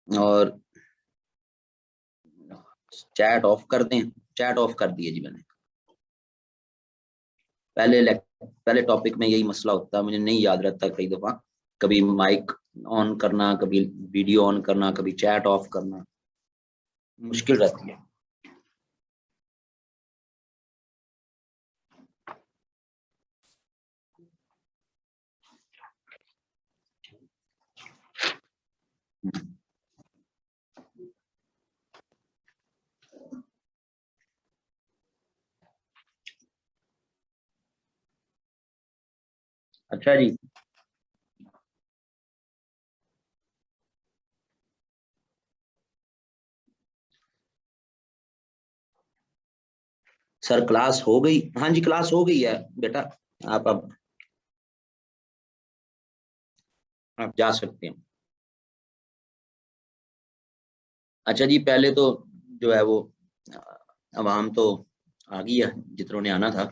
और chat off कर दें। चैट ऑफ कर दिए जी मैंने। पहले टॉपिक में यही मसला होता है, मुझे नहीं याद रहता कई दफा, कभी माइक ऑन करना, कभी वीडियो ऑन करना, कभी चैट ऑफ करना, मुश्किल रहती है। अच्छा जी। सर क्लास हो गई? हाँ जी क्लास हो गई है बेटा। आप अब आप जा सकते हैं। अच्छा जी, पहले तो जो है वो आवाम तो आ गई है जितनों ने आना था।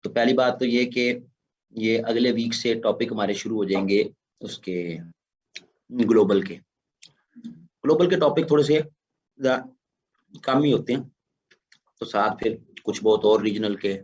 तो पहली बात तो ये कि ये अगले वीक से टॉपिक हमारे शुरू हो जाएंगे उसके ग्लोबल के। ग्लोबल के टॉपिक थोड़े से कम ही होते हैं, तो साथ फिर कुछ बहुत और रीजनल के।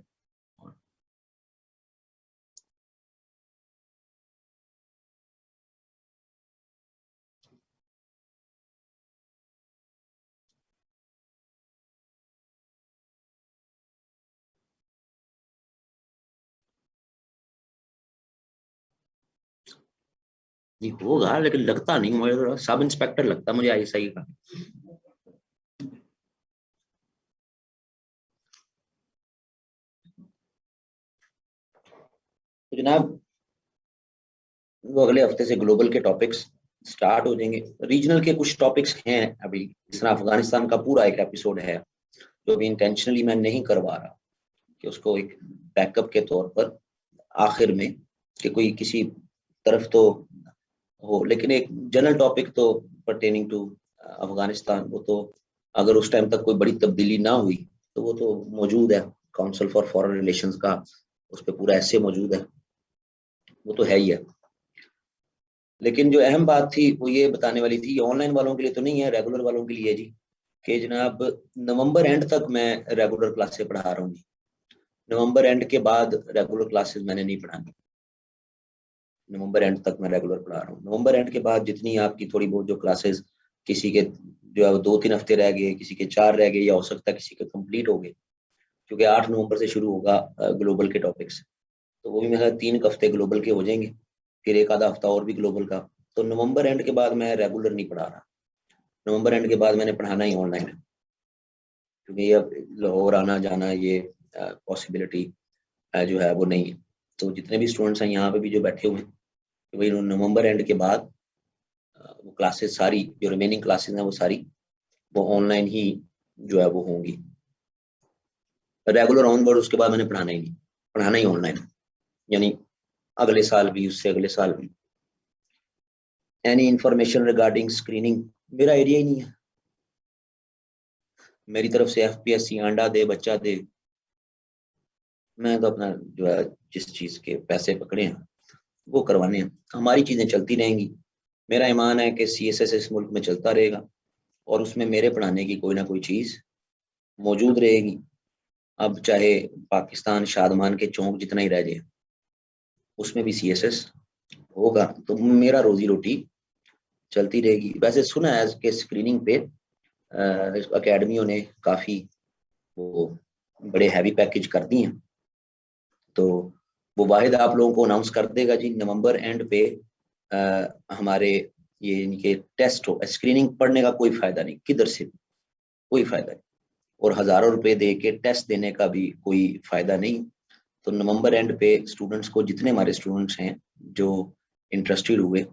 नहीं होगा, लेकिन लगता नहीं मुझे, सब इंस्पेक्टर लगता मुझे आईएसआई का। तो जनाब वो अगले हफ्ते से ग्लोबल के टॉपिक्स स्टार्ट हो जाएंगे। रीजनल के कुछ टॉपिक्स हैं अभी, जिस तरह अफगानिस्तान का पूरा एक एपिसोड है जो भी इंटेंशनली मैं नहीं करवा रहा, कि उसको एक बैकअप के तौर पर आखिर में, कि कोई किसी तरफ तो हो, लेकिन एक जनरल टॉपिक तो परटेनिंग टू अफगानिस्तान, वो तो अगर उस टाइम तक कोई बड़ी तब्दीली ना हुई तो वो तो मौजूद है। काउंसिल फॉर फॉरेन रिलेशंस का उस पर पूरा ऐसे मौजूद है, वो तो है ही है। लेकिन जो अहम बात थी वो ये बताने वाली थी, ये ऑनलाइन वालों के लिए तो नहीं है, रेगुलर वालों के लिए जी, कि जनाब नवंबर एंड तक मैं रेगुलर क्लासेस पढ़ा रहा हूँ जी। नवंबर एंड के बाद रेगुलर क्लासेस मैंने नहीं पढ़ानी। नवंबर एंड तक मैं रेगुलर पढ़ा रहा हूँ। नवंबर एंड के बाद जितनी आपकी थोड़ी बहुत जो क्लासेस, किसी के जो है 2-3 हफ्ते रह गए, किसी के 4 रह गए, या हो सकता है किसी के कंप्लीट हो गए, क्योंकि 8 नवंबर से शुरू होगा ग्लोबल के टॉपिक्स। तो वो भी मेरा 3 हफ्ते ग्लोबल के हो जाएंगे, फिर एक आधा हफ्ता और भी ग्लोबल का। तो नवंबर एंड के बाद मैं रेगुलर नहीं पढ़ा रहा। नवंबर एंड के बाद मैंने पढ़ाना ही ऑनलाइन है, क्योंकि ये अब लाहौर आना जाना ये पॉसिबिलिटी जो है वो नहीं है। तो जितने भी स्टूडेंट्स हैं यहाँ पे भी जो बैठे हुए हैं, कि भाई नवंबर एंड के बाद वो क्लासेस सारी, जो रिमेनिंग क्लासेस हैं वो सारी वो ऑनलाइन ही जो है वो होंगी। रेगुलर ऑनवर्ड उसके बाद मैंने पढ़ाना ही नहीं, पढ़ाना ही ऑनलाइन, यानी अगले साल भी, उससे अगले साल भी। एनी इंफॉर्मेशन रिगार्डिंग स्क्रीनिंग मेरा एरिया ही नहीं है। मेरी तरफ से एफपीएससी अंडा दे बच्चा दे, मैं तो अपना जो है जिस चीज के पैसे पकड़े हैं वो करवाने हैं। हमारी चीजें चलती रहेंगी। मेरा ईमान है कि सीएसएस इस मुल्क में चलता रहेगा, और उसमें मेरे पढ़ाने की कोई ना कोई चीज मौजूद रहेगी। अब चाहे पाकिस्तान शादमान के चौक जितना ही रह जाए, उसमें भी सीएसएस होगा, तो मेरा रोजी रोटी चलती रहेगी। वैसे सुना है कि स्क्रीनिंग पे अकेडमियों ने काफी वो बड़े हैवी पैकेज कर दिए हैं। तो वो वाहिद आप लोगों को अनाउंस कर देगा जी नवंबर एंड पे। हमारे ये इनके टेस्ट हो, स्क्रीनिंग पढ़ने का कोई फायदा नहीं किधर से भी, कोई फायदा नहीं, और हजारों रुपए दे के टेस्ट देने का भी कोई फायदा नहीं। तो नवंबर एंड पे स्टूडेंट्स को, जितने हमारे स्टूडेंट्स हैं जो इंटरेस्टेड हुए,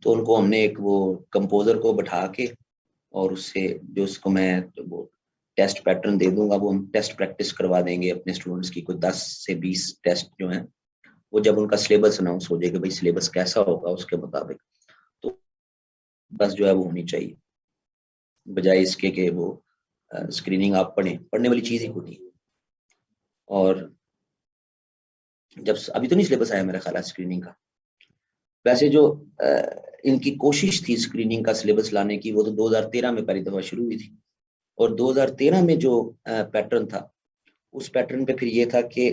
तो उनको हमने एक वो कंपोजर को बैठा के, और उससे जो उसको मैं वो टेस्ट पैटर्न दे दूंगा, वो हम टेस्ट प्रैक्टिस करवा देंगे अपने स्टूडेंट्स की, कोई 10 से 20 टेस्ट जो हैं। वो जब उनका सिलेबस अनाउंस हो जाएगा, भाई सिलेबस कैसा होगा उसके मुताबिक, तो बस जो है वो होनी चाहिए, बजाय इसके कि वो स्क्रीनिंग आप पढ़ने वाली चीज ही होती है। और जब अभी तो नहीं सिलेबस आया मेरा ख्याल है स्क्रीनिंग का, वैसे जो इनकी कोशिश थी स्क्रीनिंग का सिलेबस लाने की, वो तो 2013 में पहली दफा शुरू हुई थी। और 2013 में जो पैटर्न था, उस पैटर्न पे फिर ये था कि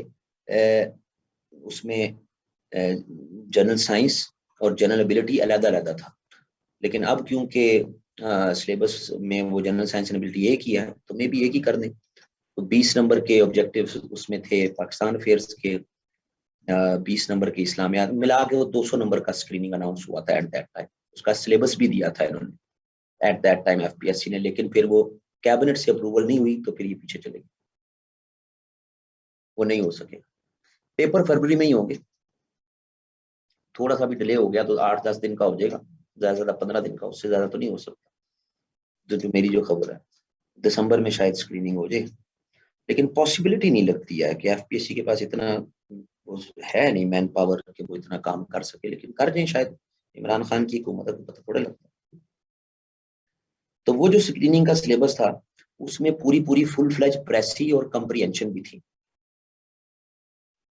उसमें जनरल साइंस और जनरल एबिलिटी अलग अलग था। लेकिन अब क्योंकि सिलेबस में वो जनरल साइंस एंड एबिलिटी एक ही है, तो मे भी एक ही कर दें। तो 20 नंबर के ऑब्जेक्टिव्स उसमें थे पाकिस्तान अफेयर्स के, 20 नंबर के इस्लामियात, मिला के वो 200 नंबर का स्क्रीनिंग अनाउंस हुआ था एट दैट टाइम। उसका सिलेबस भी दिया था इन्होंने एट दैट टाइम एफपीएससी ने, लेकिन फिर वो कैबिनेट से अप्रूवल नहीं हुई, तो फिर ये पीछे चले गए, वो नहीं हो सके। पेपर फरवरी में ही होंगे, थोड़ा सा भी डिले हो गया तो 8-10 दिन का हो जाएगा, ज्यादा से ज्यादा 15 दिन का, उससे ज्यादा तो नहीं हो सकता। जो मेरी जो खबर है, दिसंबर में शायद स्क्रीनिंग हो जाए। लेकिन पॉसिबिलिटी नहीं लगती है कि एफपीएससी के पास इतना है नहीं मैन पावर कि वो इतना काम कर सके, लेकिन कर दें शायद। इमरान खान की हुकूमत को पता थोड़ा लगता है। तो वो जो स्क्रीनिंग का सिलेबस था, उसमें पूरी पूरी फुल फ्लेज प्रेसी और कंप्रीहेंशन भी थी।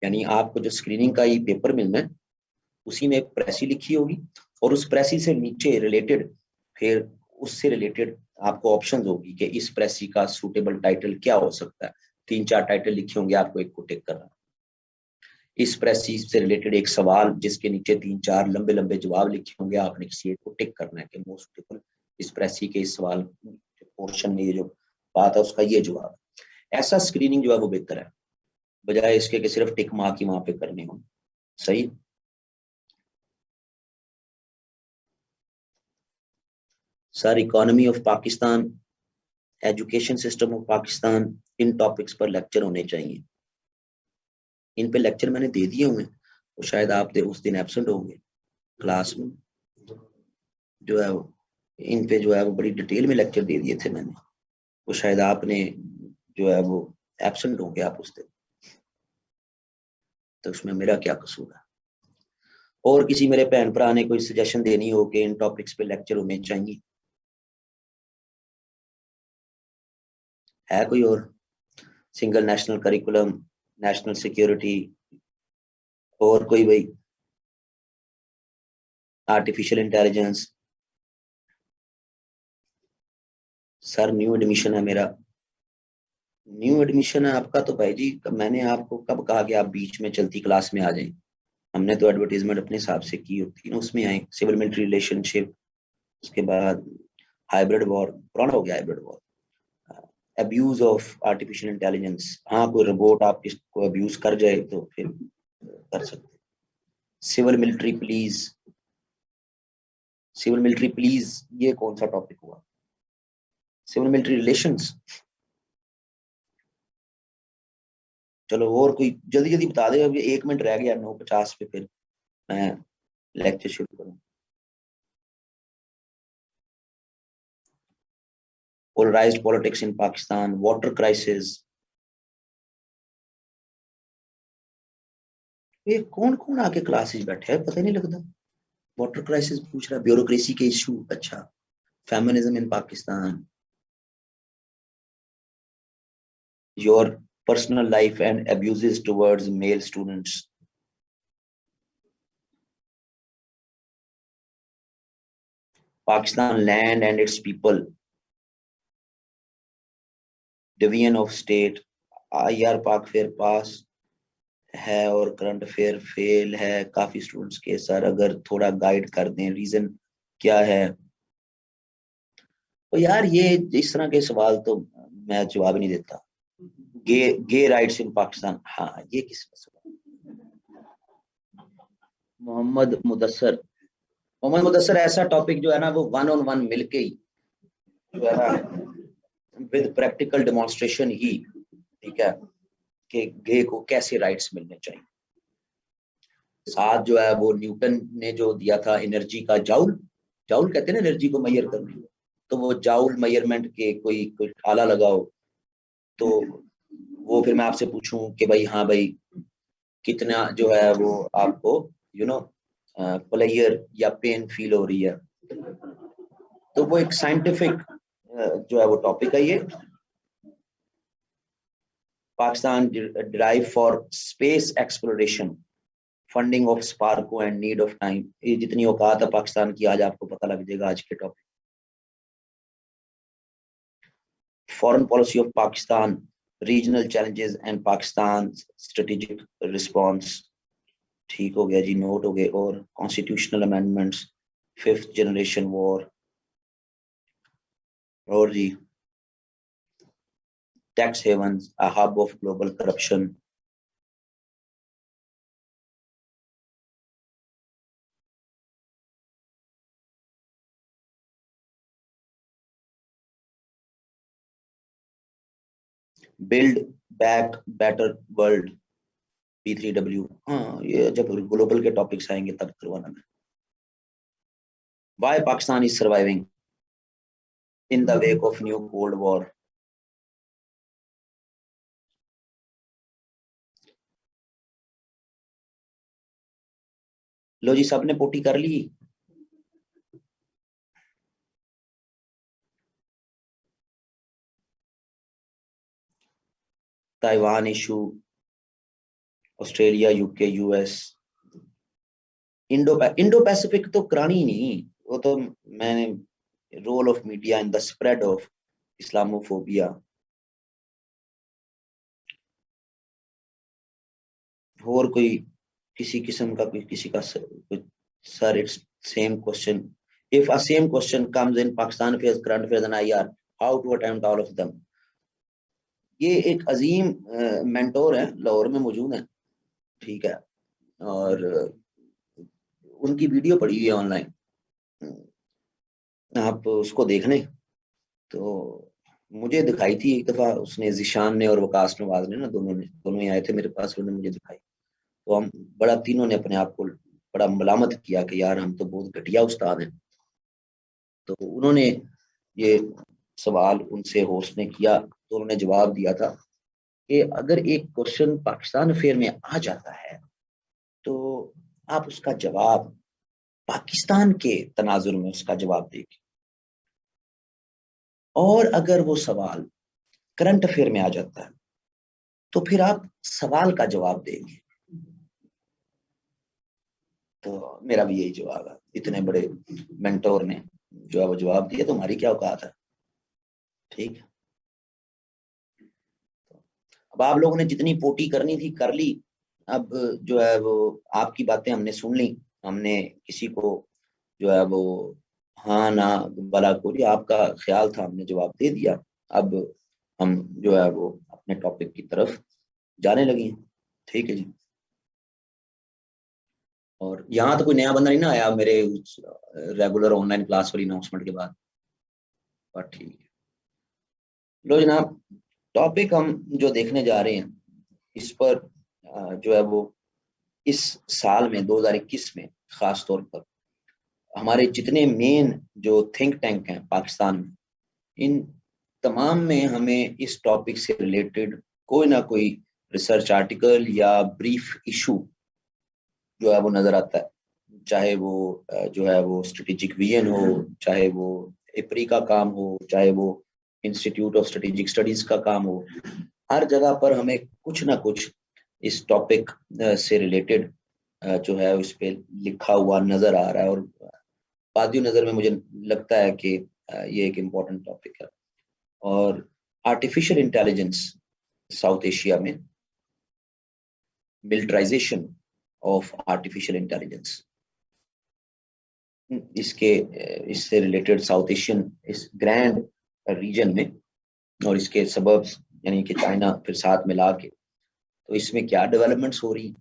यानी आपको जो स्क्रीनिंग का ये पेपर मिलना है, उसी में एक प्रेसी लिखी होगी, और उस प्रेसी से नीचे रिलेटेड फिर उससे रिलेटेड आपको ऑप्शन होगी कि इस प्रेसी का सूटेबल टाइटल क्या हो सकता है। 3-4 टाइटल लिखे होंगे, आपको एक को टिक करना। इस प्रेसी से रिलेटेड एक सवाल जिसके नीचे 3-4 लंबे लंबे जवाब लिखे होंगे, आपने किसी एक को टिक करना है कि मोस्ट सूटेबल इस प्रेसी के इस सवाल पोर्शन में ये जो बात है उसका ये जवाब। ऐसा स्क्रीनिंग जो है वो बेहतर है, बजाय इसके कि सिर्फ टिक मार्क ही वहां पे करने हो। सही। Sir, economy of Pakistan, education system of Pakistan, in topics पर लेक्चर होने चाहिए। इन पे लेक्चर मैंने दे दिए हुए, तो शायद आप उस दिन एब्सेंट होंगे क्लास में। जो है इन पे जो है वो बड़ी डिटेल में लेक्चर दे दिए थे मैंने, वो शायद आपने जो है वो एब्सेंट होंगे आप उस दिन, तो उसमें मेरा क्या कसूर है। और किसी मेरे बहन भरा ने कोई सजेशन देनी हो कि इन टॉपिक्स पे लेक्चर होने चाहिए, है कोई? और single national curriculum, national security, और कोई भाई? Artificial intelligence. Sir, new admission है मेरा। न्यू एडमिशन है आपका तो भाई जी, मैंने आपको कब कहा कि आप बीच में चलती क्लास में आ जाएं? हमने तो एडवर्टीजमेंट अपने हिसाब से की होती है ना, उसमें आए सिविल मिलिट्री रिलेशनशिप, उसके बाद हाइब्रिड वॉर, पुराना हो गया hybrid war, abuse of artificial intelligence. हाँ, कोई रोबोट आप किसको अब्यूज कर जाए तो फिर कर सकते। Civil military please, civil military please, ये कौन सा टॉपिक हुआ? Civil military relations. चलो और कोई जल्दी जल्दी बता दे, अभी 1 मिनट रह गया 9:50 पे, फिर मैं लेक्चर शुरू करूँ। Polarised politics in Pakistan, water crisis. ये कौन कौन आके क्लासेस बैठे है, पता ही नहीं लगता। वाटर क्राइसिस पूछ रहा है, ब्यूरोक्रेसी के इशू, अच्छा, feminism in Pakistan, your personal life and abuses towards male students. Pakistan land and its people, division of state. IR Pak affairs पास है और करंट अफेयर फेल है काफी स्टूडेंट्स के। सर, अगर थोड़ा गाइड कर दें, रीजन क्या है? तो यार ये इस तरह के सवाल तो मैं जवाब नहीं देता। गे राइट्स इन पाकिस्तान, हाँ, ये किस सवाल? मोहम्मद मुदस्सर। मोहम्मद मुदस्सर, ऐसा टॉपिक जो है ना वो 1-on-1 मिलके ही जो है ना, विद प्रैक्टिकल डेमोन्स्ट्रेशन ही, ठीक है, कि गे को कैसे राइट्स मिलने चाहिए। साथ जो है वो न्यूटन ने जो दिया था एनर्जी का जाउल, जाउल कहते हैं ना एनर्जी को मैयर करने, तो वो जाउल मेजरमेंट के कोई आला लगाओ, तो वो फिर मैं आपसे पूछूं कि भाई हाँ भाई कितना जो है वो आपको प्लेयर या पेन फील हो रही है, तो वो एक साइंटिफिक जो है वो टॉपिक है ये। Pakistan derive for space exploration, funding of Sparco and need of time, ये जितनी औकात है पाकिस्तान की आज आपको पता लग जाएगा आज के topic. Foreign policy of Pakistan, regional challenges and Pakistan strategic response, ठीक हो गया जी, नोट हो गए। और constitutional amendments, fifth generation war, और जी tax havens, a hub of global corruption, build back better world, P3W। हाँ, ये जब ग्लोबल के टॉपिक्स आएंगे तब करवाना मैं। Why Pakistan is surviving in the wake of new Cold War? लो जी, सबने पोटी कर ली। Taiwan issue, Australia, UK, US, Indo Pacific तो करानी नहीं, वो तो मैंने, role of media in the spread of Islamophobia, और कोई किसी किस्म का कोई किसी का sir it's same question, if a same question comes in Pakistan affairs, current affairs and IR, how to attempt all of them. ये एक अजीम मेंटोर है, लाहौर में मौजूद है, ठीक है, और उनकी वीडियो पड़ी हुई है ऑनलाइन, आप उसको देख लें। तो मुझे दिखाई थी एक दफा, उसने जिशान ने और वकास नवाज ने ना, दोनों ही आए थे मेरे पास, उन्होंने मुझे दिखाई। तो हम बड़ा, तीनों ने अपने आप को बड़ा मलामत किया कि यार हम तो बहुत घटिया उस्ताद हैं। तो उन्होंने ये सवाल उनसे होस्ट ने किया, तो उन्होंने जवाब दिया था कि अगर एक क्वेश्चन पाकिस्तान अफेयर में आ जाता है तो आप उसका जवाब पाकिस्तान के तनाजुर में उसका जवाब देंगे, और अगर वो सवाल करंट अफेयर में आ जाता है तो फिर आप सवाल का जवाब देंगे। तो मेरा भी यही जवाब है, इतने बड़े मेंटोर ने जो है वो जवाब दिया, तुम्हारी क्या औकात है, ठीक है। अब आप लोगों ने जितनी पोटी करनी थी कर ली, अब जो है वो आपकी बातें हमने सुन ली, हमने किसी को जो है वो हाँ ना भला कोरी, आपका ख्याल था, हमने जवाब दे दिया। अब हम जो है वो अपने टॉपिक की तरफ जाने लगी हैं, ठीक है जी। और यहाँ तो कोई नया बंदा नहीं ना आया मेरे रेगुलर ऑनलाइन क्लास वाली अनाउंसमेंट के बाद, पर ठीक है। लो जनाब, टॉपिक हम जो देखने जा रहे हैं इस पर जो है वो इस साल में 2021 में खास तौर पर हमारे जितने मेन जो थिंक टैंक हैं पाकिस्तान में, इन तमाम में हमें इस टॉपिक से रिलेटेड कोई ना कोई रिसर्च आर्टिकल या ब्रीफ इशू जो है वो नजर आता है। चाहे वो जो है वो स्ट्रेटेजिक विजन हो, चाहे वो इपरी का काम हो, चाहे वो इंस्टीट्यूट ऑफ स्ट्रेटेजिक स्टडीज का काम हो, हर जगह पर हमें कुछ ना कुछ इस टॉपिक से रिलेटेड जो है उस पे लिखा हुआ नजर आ रहा है। और बादी नजर में मुझे लगता है कि ये एक इम्पोर्टेंट टॉपिक है। और आर्टिफिशियल इंटेलिजेंस साउथ एशिया में, मिलिटराइजेशन ऑफ आर्टिफिशियल इंटेलिजेंस, इसके इससे रिलेटेड साउथ एशियन इस ग्रैंड रीजन में, और इसके सबब्स यानी कि चाइना फिर साथ मिला के, तो इसमें क्या डेवलपमेंट्स हो रही,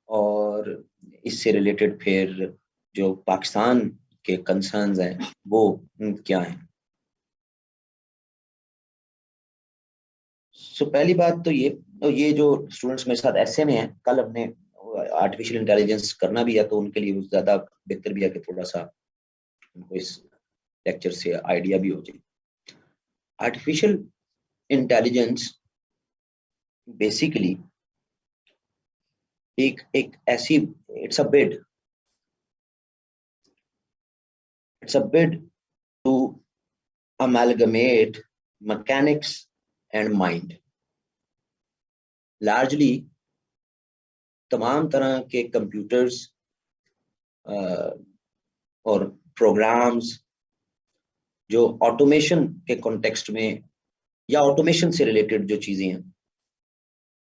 और इससे रिलेटेड फिर जो पाकिस्तान के कंसर्न्स हैं वो क्या हैं। सो पहली बात तो ये जो स्टूडेंट्स मेरे साथ ऐसे में हैं, कल हमने आर्टिफिशियल इंटेलिजेंस करना भी है, तो उनके लिए ज्यादा बेहतर भी है कि थोड़ा सा उनको इस लेक्चर से आइडिया भी हो जाए। आर्टिफिशियल इंटेलिजेंस बेसिकली एक एक ऐसी, it's a bid, it's a bid to amalgamate mechanics and mind, largely तमाम तरह के कंप्यूटर्स और प्रोग्राम्स जो ऑटोमेशन के कॉन्टेक्स्ट में या ऑटोमेशन से रिलेटेड जो चीजें हैं,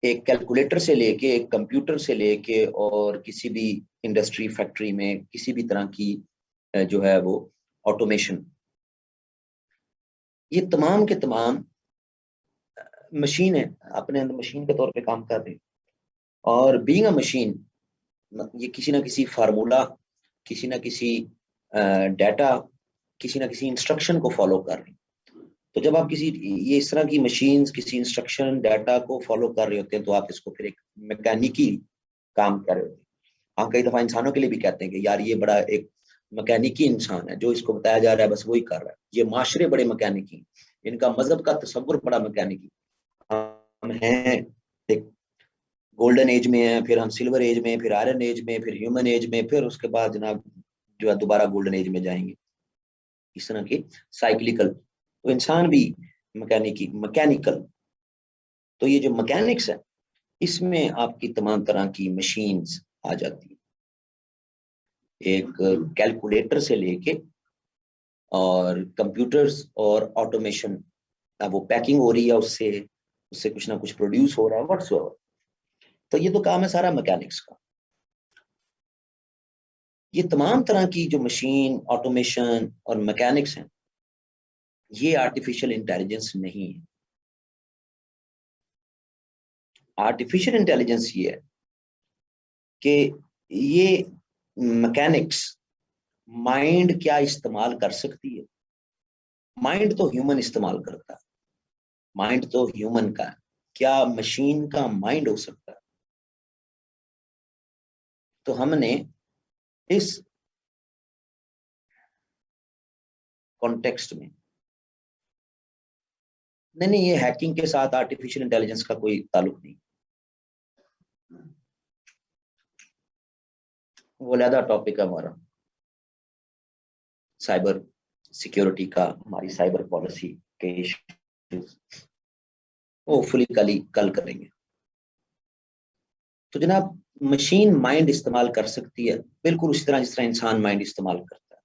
एक कैलकुलेटर से लेके, एक कंप्यूटर से लेके, और किसी भी इंडस्ट्री फैक्ट्री में किसी भी तरह की जो है वो ऑटोमेशन, ये तमाम के तमाम मशीन है, अपने अंदर मशीन के तौर पे काम कर रही है। और बीइंग अ मशीन, ये किसी ना किसी फार्मूला, किसी ना किसी डाटा, किसी ना किसी इंस्ट्रक्शन को फॉलो कर रही। तो जब आप किसी ये इस तरह की मशीन्स किसी इंस्ट्रक्शन डाटा को फॉलो कर रहे होते हैं, तो आप इसको फिर एक मैकेनिकी काम कर रहे होते हैं। हम कई दफा इंसानों के लिए भी कहते हैं कि यार ये बड़ा एक मैकेनिकी इंसान है, जो इसको बताया जा रहा है बस वही कर रहा है। ये माशरे बड़े मैकेनिकी, इनका मजहब का तसव्वुर बड़ा मैकेनिकी। हम हैं एक गोल्डन एज में है, फिर हम सिल्वर एज में, फिर आयरन एज में, फिर ह्यूमन एज में, फिर उसके बाद जनाब जो है दोबारा गोल्डन एज में जाएंगे। इस तरह के साइक्लिकल, तो इंसान भी मैकेनिकल। तो ये जो मैकेनिक्स है, इसमें आपकी तमाम तरह की मशीन्स आ जाती है, एक कैलकुलेटर से लेके और कंप्यूटर्स और ऑटोमेशन। अब वो पैकिंग हो रही है, उससे उससे कुछ ना कुछ प्रोड्यूस हो रहा है व्हाट्सएवर। तो ये तो काम है सारा मैकेनिक्स का। ये तमाम तरह की जो मशीन, ऑटोमेशन और मैकेनिक्स हैं, ये आर्टिफिशियल इंटेलिजेंस नहीं है। आर्टिफिशियल इंटेलिजेंस ये है कि ये मैकेनिक्स माइंड क्या इस्तेमाल कर सकती है। माइंड तो ह्यूमन इस्तेमाल करता है, माइंड तो ह्यूमन का है, क्या मशीन का माइंड हो सकता है? तो हमने इस कॉन्टेक्स्ट में, नहीं, ये हैकिंग के साथ आर्टिफिशियल इंटेलिजेंस का कोई ताल्लुक नहीं, वो अलग टॉपिक है हमारा, साइबर सिक्योरिटी का, हमारी साइबर पॉलिसी के इश्यूज, वो फुली कल करेंगे। तो जनाब, मशीन माइंड इस्तेमाल कर सकती है बिल्कुल उसी तरह जिस तरह इंसान माइंड इस्तेमाल करता है।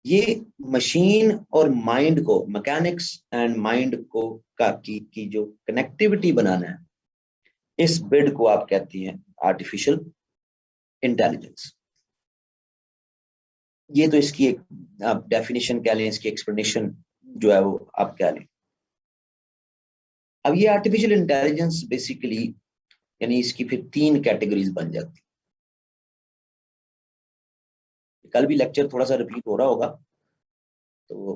ये मशीन और माइंड को, मैकेनिक्स एंड माइंड को की जो कनेक्टिविटी बनाना है, इस बिड को आप कहती हैं आर्टिफिशियल इंटेलिजेंस। ये तो इसकी एक आप डेफिनेशन कह लें, इसकी एक्सप्लेनेशन जो है वो आप कह लें। अब ये आर्टिफिशियल इंटेलिजेंस बेसिकली, यानी इसकी फिर 3 कैटेगरीज बन जाती। कल भी लेक्चर थोड़ा सा रिपीट हो रहा होगा, तो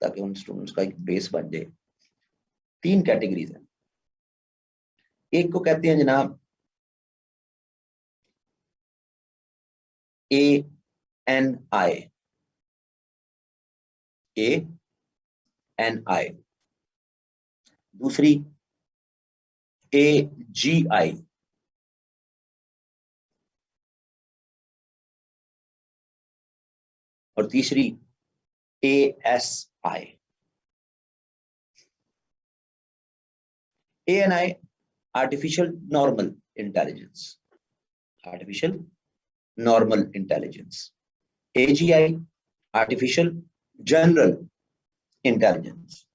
ताकि उन स्टूडेंट्स का एक बेस बन जाए। 3 कैटेगरीज हैं। एक को कहते हैं जनाब ANI, ANI। दूसरी AGI, और तीसरी ASI। ANI artificial normal intelligence, artificial normal intelligence. AGI artificial general intelligence,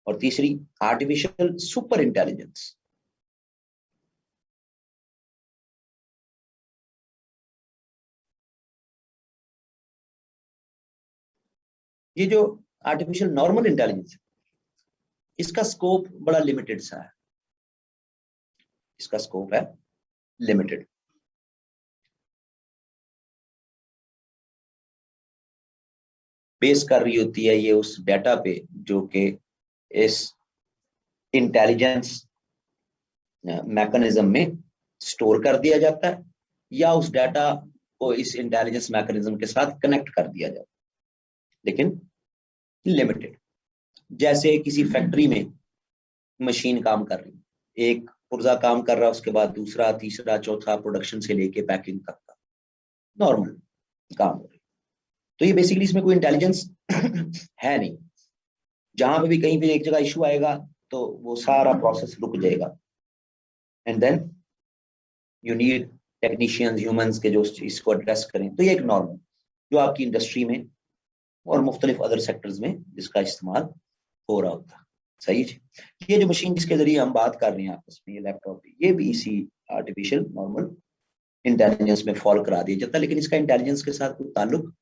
और तीसरी आर्टिफिशियल सुपर इंटेलिजेंस। ये जो आर्टिफिशियल नॉर्मल इंटेलिजेंस है, इसका स्कोप बड़ा लिमिटेड सा है, इसका स्कोप है लिमिटेड। बेस कर रही होती है ये उस डाटा पे जो कि इस इंटेलिजेंस मैकेनिज्म में स्टोर कर दिया जाता है, या उस डाटा को इस इंटेलिजेंस मैकेनिज्म के साथ कनेक्ट कर दिया जाता है, लेकिन लिमिटेड। जैसे किसी फैक्ट्री में मशीन काम कर रही है, एक पुर्जा काम कर रहा है, उसके बाद दूसरा, तीसरा, चौथा, प्रोडक्शन से लेके पैकिंग तक का नॉर्मल काम हो रही है। तो ये बेसिकली इसमें कोई इंटेलिजेंस है नहीं। जहां पे भी कहीं भी एक जगह इशू आएगा तो वो सारा प्रोसेस रुक जाएगा, and then you need technicians, humans के जो इसको एड्रेस करें। तो ये एक नॉर्मल जो आपकी इंडस्ट्री में और मुख्तलिफ अदर सेक्टर्स में जिसका इस्तेमाल हो रहा होता है। सही है। ये जो मशीन जिसके जरिए हम बात कर रहे हैं आपस में, ये लैपटॉप, ये भी इसी आर्टिफिशियल नॉर्मल इंटेलिजेंस में फॉल करा दिया जाता है, लेकिन इसका इंटेलिजेंस के साथ कोई ताल्लुक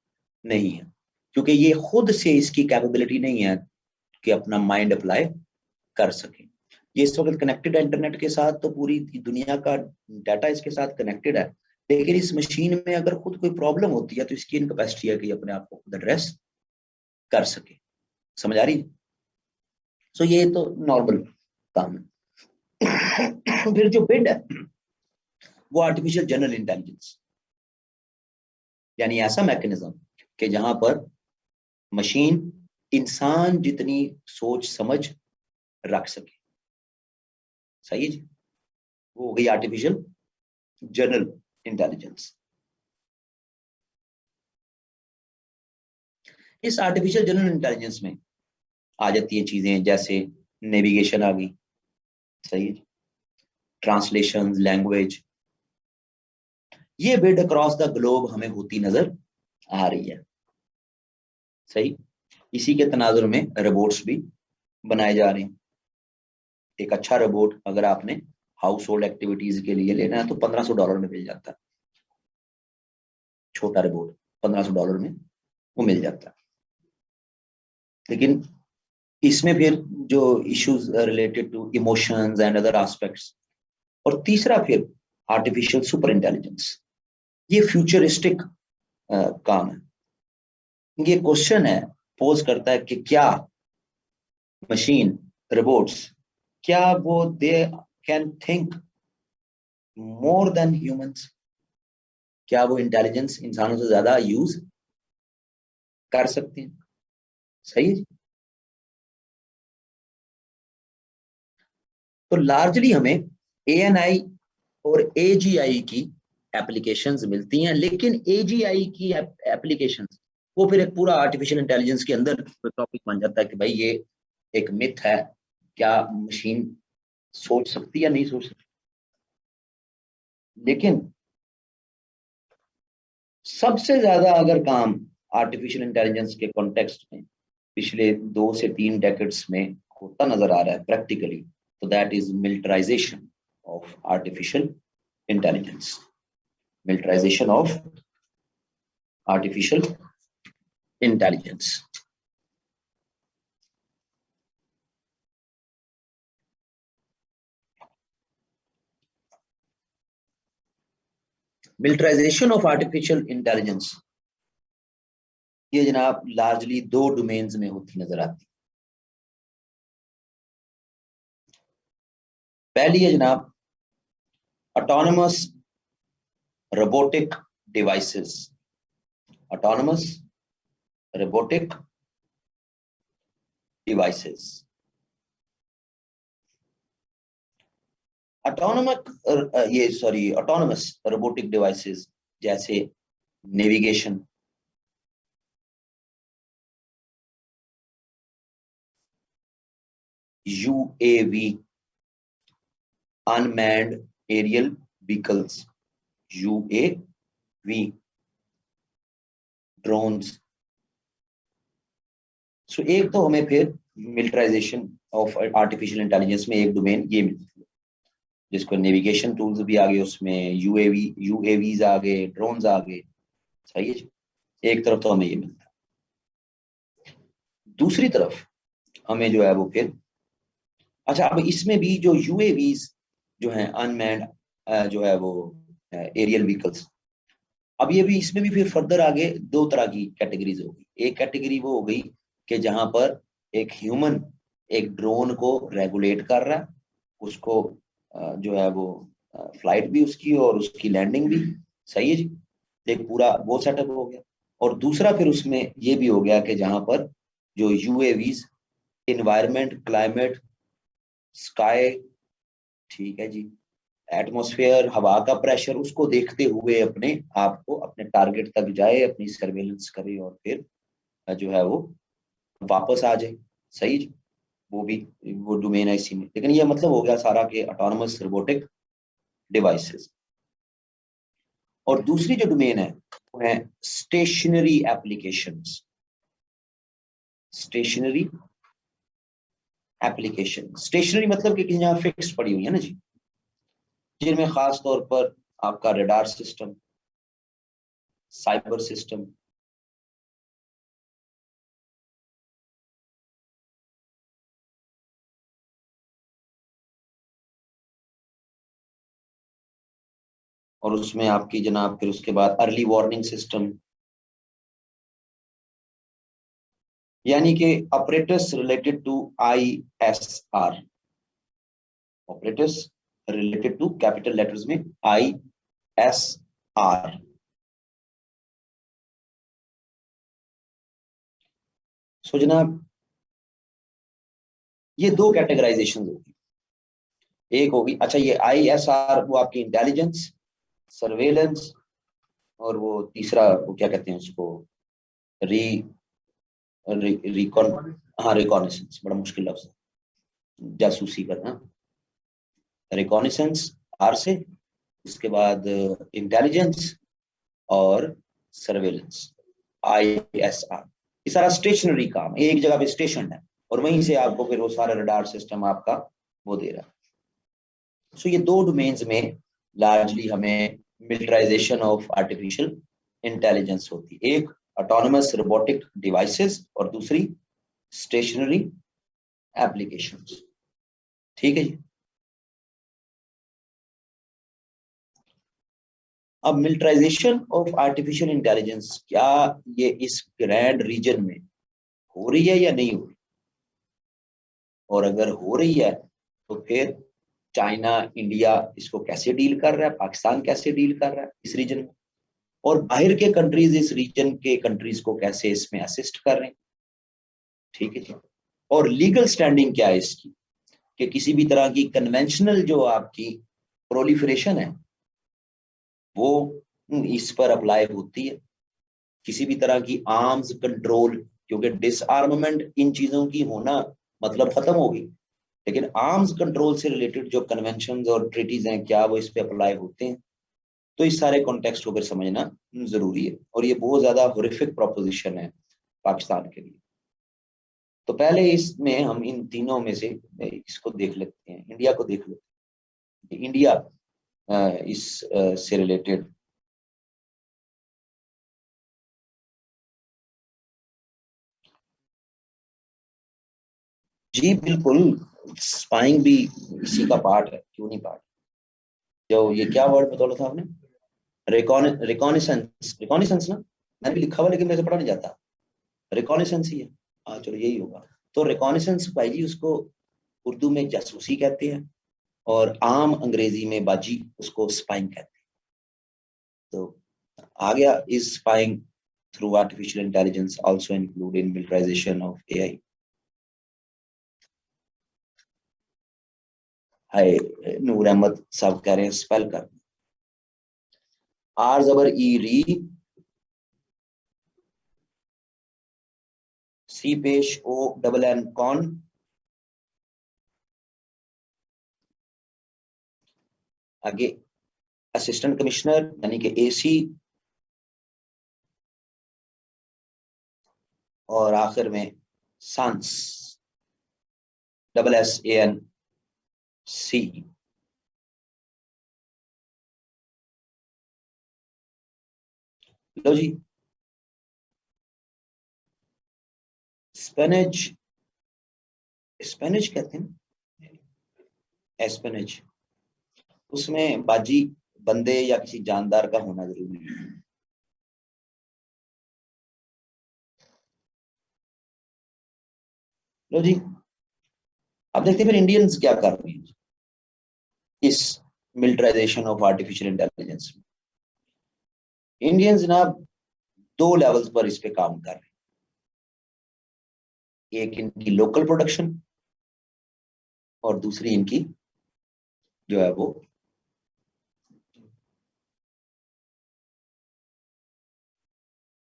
नहीं है, क्योंकि ये खुद से इसकी कैपेबिलिटी नहीं है कि अपना माइंड अप्लाई कर सके। ये इस वक्त कनेक्टेड है इंटरनेट के साथ, तो पूरी दुनिया का डाटा इसके साथ कनेक्टेड है, लेकिन इस मशीन में अगर खुद कोई प्रॉब्लम होती है तो इसकी इनकैपेसिटी है कि अपने आप को खुद एड्रेस कर सके। समझ आ रही है? सो ये तो नॉर्मल काम है। फिर जो बिड है वो आर्टिफिशियल जनरल इंटेलिजेंस, यानी ऐसा मैकेनिज्म कि जहां पर मशीन इंसान जितनी सोच समझ रख सके। सही है जी। वो हो गई आर्टिफिशियल जनरल इंटेलिजेंस। इस आर्टिफिशियल जनरल इंटेलिजेंस में आ जाती है चीजें जैसे नेविगेशन आ गई। सही है। ट्रांसलेशन, लैंग्वेज, ये बिड अक्रॉस द ग्लोब हमें होती नजर आ रही है। सही। इसी के तनाजुर में रोबोट्स भी बनाए जा रहे हैं। एक अच्छा रोबोट अगर आपने हाउस होल्ड एक्टिविटीज के लिए लेना है तो $1500 में मिल जाता है। छोटा रोबोट $1500 में वो मिल जाता है। लेकिन इसमें फिर जो issues related to emotions and other aspects, और तीसरा फिर आर्टिफिशियल सुपर इंटेलिजेंस, ये फ्यूचरिस्टिक काम है। ये क्वेश्चन है, पोज करता है कि क्या मशीन, रोबोट्स, क्या वो they can think more than humans? क्या वो इंटेलिजेंस इंसानों से ज्यादा यूज कर सकते हैं? सही है। तो लार्जली हमें एएनआई और एजीआई की एप्लीकेशंस मिलती हैं, लेकिन एजीआई की एप्लीकेशंस वो फिर एक पूरा आर्टिफिशियल इंटेलिजेंस के अंदर टॉपिक बन जाता है कि भाई ये एक मिथ है, क्या मशीन सोच सकती है या नहीं सोच सकती। लेकिन सबसे ज्यादा अगर काम आर्टिफिशियल इंटेलिजेंस के कॉन्टेक्स्ट में पिछले 2 से 3 डेकेड्स में होता नजर आ रहा है प्रैक्टिकली, तो that is militarisation of artificial intelligence. Militarisation of artificial intelligence. Militarisation of artificial intelligence ये जनाब लार्जली 2 डोमेन्स में होती नजर आती। पहली है जनाब autonomous robotic devices. Autonomous robotic devices. Autonomous robotic devices जैसे navigation, UAV, unmanned aerial vehicles, UAV, drones. So एक तो हमें फिर मिलिटराइजेशन ऑफ आर्टिफिशियल इंटेलिजेंस में एक डोमेन ये मिलती है, जिसको नेविगेशन टूल्स भी आ गए, उसमें यूएवीज आ गए, ड्रोन्स आ गए। सही है। एक तरफ तो हमें ये मिलता है, दूसरी तरफ हमें जो है वो फिर, अच्छा अब इसमें भी जो यूएवीज जो है अनमैन्ड जो है वो एरियल व्हीकल्स, अब ये भी इसमें भी फिर फर्दर आगे 2 तरह की कैटेगरीज होगी। एक कैटेगरी वो हो गई कि जहां पर एक ह्यूमन एक ड्रोन को रेगुलेट कर रहा है, उसको जो है वो फ्लाइट भी उसकी और उसकी लैंडिंग भी। सही है जी। एक पूरा वो सेटअप हो गया। और दूसरा फिर उसमें ये भी हो गया कि जहां पर जो यूएवीज इन्वायरमेंट, क्लाइमेट, स्काई, ठीक है जी, एटमॉस्फेयर, हवा का प्रेशर, उसको देखते हुए अपने आप को अपने टारगेट तक जाए, अपनी सर्वेलेंस करे और फिर जो है वो वापस आ जाए। सही जी। वो भी वो डोमेन है इसी में। लेकिन ये मतलब हो गया सारा के ऑटोनमस रोबोटिक डिवाइसेस। और दूसरी जो डोमेन है वो है stationary applications. Stationary application, stationary मतलब कि यहाँ फिक्स पड़ी हुई है ना जी, जिनमें खास तौर पर आपका रडार सिस्टम, साइबर सिस्टम, और उसमें आपकी जनाब फिर उसके बाद अर्ली वार्निंग सिस्टम, यानी कि operators related to ISR, operators related to capital letters में ISR। सो जनाब ये दो कैटेगराइजेशन होगी। एक होगी, अच्छा ये ISR वो आपकी इंटेलिजेंस, सर्वेलेंस, और वो तीसरा वो क्या कहते हैं उसको, री रिकॉन हाँ रिकॉनिसेंस, बड़ा मुश्किल लफ्ज है, जासूसी करना। रिकॉनिसेंस आर से, उसके बाद इंटेलिजेंस और सर्वेलेंस ISR। ये सारा स्टेशनरी काम है, एक जगह पे स्टेशन है और वहीं से आपको फिर वो सारा रडार सिस्टम आपका वो दे रहा है। सो ये दो डोमेन्स में लार्जली हमें मिलिटराइजेशन ऑफ आर्टिफिशियल इंटेलिजेंस होती है, एक ऑटोनोमस रोबोटिक डिवाइसेस और दूसरी स्टेशनरी एप्लीकेशंस। ठीक है जी। अब मिलिटराइजेशन ऑफ आर्टिफिशियल इंटेलिजेंस क्या ये इस ग्रैंड रीजन में हो रही है या नहीं हो रही, और अगर हो रही है तो फिर चाइना, इंडिया इसको कैसे डील कर रहा है, पाकिस्तान कैसे डील कर रहा है इस रीजन में, और बाहर के कंट्रीज इस रीजन के कंट्रीज को कैसे इसमें असिस्ट कर रहे हैं। ठीक है जी। और लीगल स्टैंडिंग क्या है इसकी, कि किसी भी तरह की कन्वेंशनल जो आपकी प्रोलिफरेशन है वो इस पर अप्लाई होती है, किसी भी तरह की आर्म्स कंट्रोल, क्योंकि डिसआर्ममेंट इन चीजों की होना मतलब खत्म होगी, लेकिन आर्म्स कंट्रोल से रिलेटेड जो कन्वेंशन और ट्रीटीज हैं क्या वो इस पे अप्लाई होते हैं। तो इस सारे कॉन्टेक्स्ट को फिर समझना जरूरी है, और ये बहुत ज्यादा हॉरिफिक प्रोपोजिशन है पाकिस्तान के लिए। तो पहले इसमें हम इन तीनों में से इसको देख लेते हैं, इंडिया को देख लेते हैं। इंडिया इस से रिलेटेड जी बिल्कुल, स्पाइंग भी इसी का पार्ट है, क्यों नहीं पार्ट। जो ये क्या वर्ड बतौला था आपने, रिकॉनिसेंस, रिकॉनिसेंस ना, मैंने भी लिखा हुआ लेकिन मेरे से पढ़ा नहीं जाता, रिकॉनिसेंस ही है। हाँ चलो यही होगा। तो रिकॉनिसेंस भाई जी उसको उर्दू में जासूसी कहते हैं, और आम अंग्रेजी में बाजी उसको स्पाइंग कहते हैं। तो आ गया, is spying through artificial intelligence also include in militarisation of AI। हाय, नूर अहमद साहब कह रहे हैं स्पेल कर, आर जबर ई री, सी पेश ओ डबल एन कॉन, आगे असिस्टेंट कमिश्नर यानी कि AC, और आखिर में सांस, SSANC। लो जी, स्पेनेज, स्पेनेज कहते हैं, एस्पेनेज, उसमें बाजी बंदे या किसी जानदार का होना जरूरी है। लो जी, अब देखते हैं फिर इंडियंस क्या कर रहे हैं इस मिलिटराइजेशन ऑफ आर्टिफिशियल इंटेलिजेंस में। इंडियंस जनाब दो लेवल्स पर इस पे काम कर रहे हैं, एक इनकी लोकल प्रोडक्शन और दूसरी इनकी जो है वो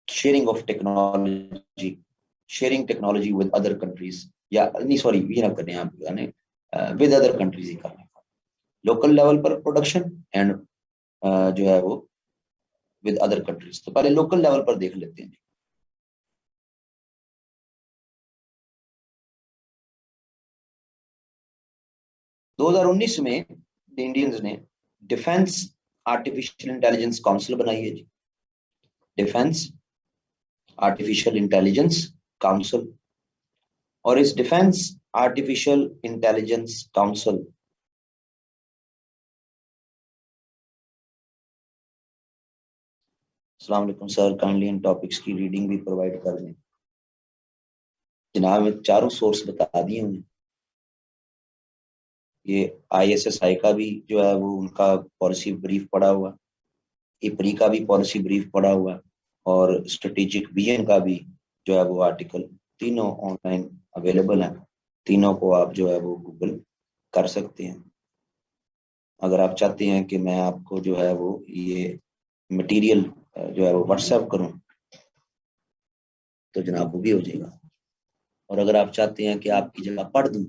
sharing of technology, sharing technology with other countries, या नहीं सॉरी ये ना करें आप, यानी विद अदर कंट्रीज ही करने का। लोकल लेवल पर प्रोडक्शन एंड जो है वो विद अदर कंट्रीज। तो पहले लोकल लेवल पर देख लेते हैं। 2019 में इंडियंस ने डिफेंस आर्टिफिशियल इंटेलिजेंस काउंसिल बनाई है जी, डिफेंस आर्टिफिशियल इंटेलिजेंस काउंसिल। और इस डिफेंस आर्टिफिशियल इंटेलिजेंस काउंसिल अस्सलाम वालेकुम सर, काइंडली इन टॉपिक्स की रीडिंग भी प्रोवाइड कर दें। जनाब मैं चारों सोर्स बता दिए उन्हें। ये ISSI का भी जो है वो उनका पॉलिसी ब्रीफ पड़ा हुआ, इपरी का भी पॉलिसी ब्रीफ पड़ा हुआ, और स्ट्रेटेजिक विजन का भी जो है वो आर्टिकल, तीनों ऑनलाइन अवेलेबल हैं। तीनों को आप जो है वो गूगल कर सकते हैं। अगर आप चाहते हैं कि मैं आपको जो है वो ये मटेरियल जो है वो व्हाट्सएप करूं तो जनाब वो भी हो जाएगा। और अगर आप चाहते हैं कि आपकी जगह पढ़ दूं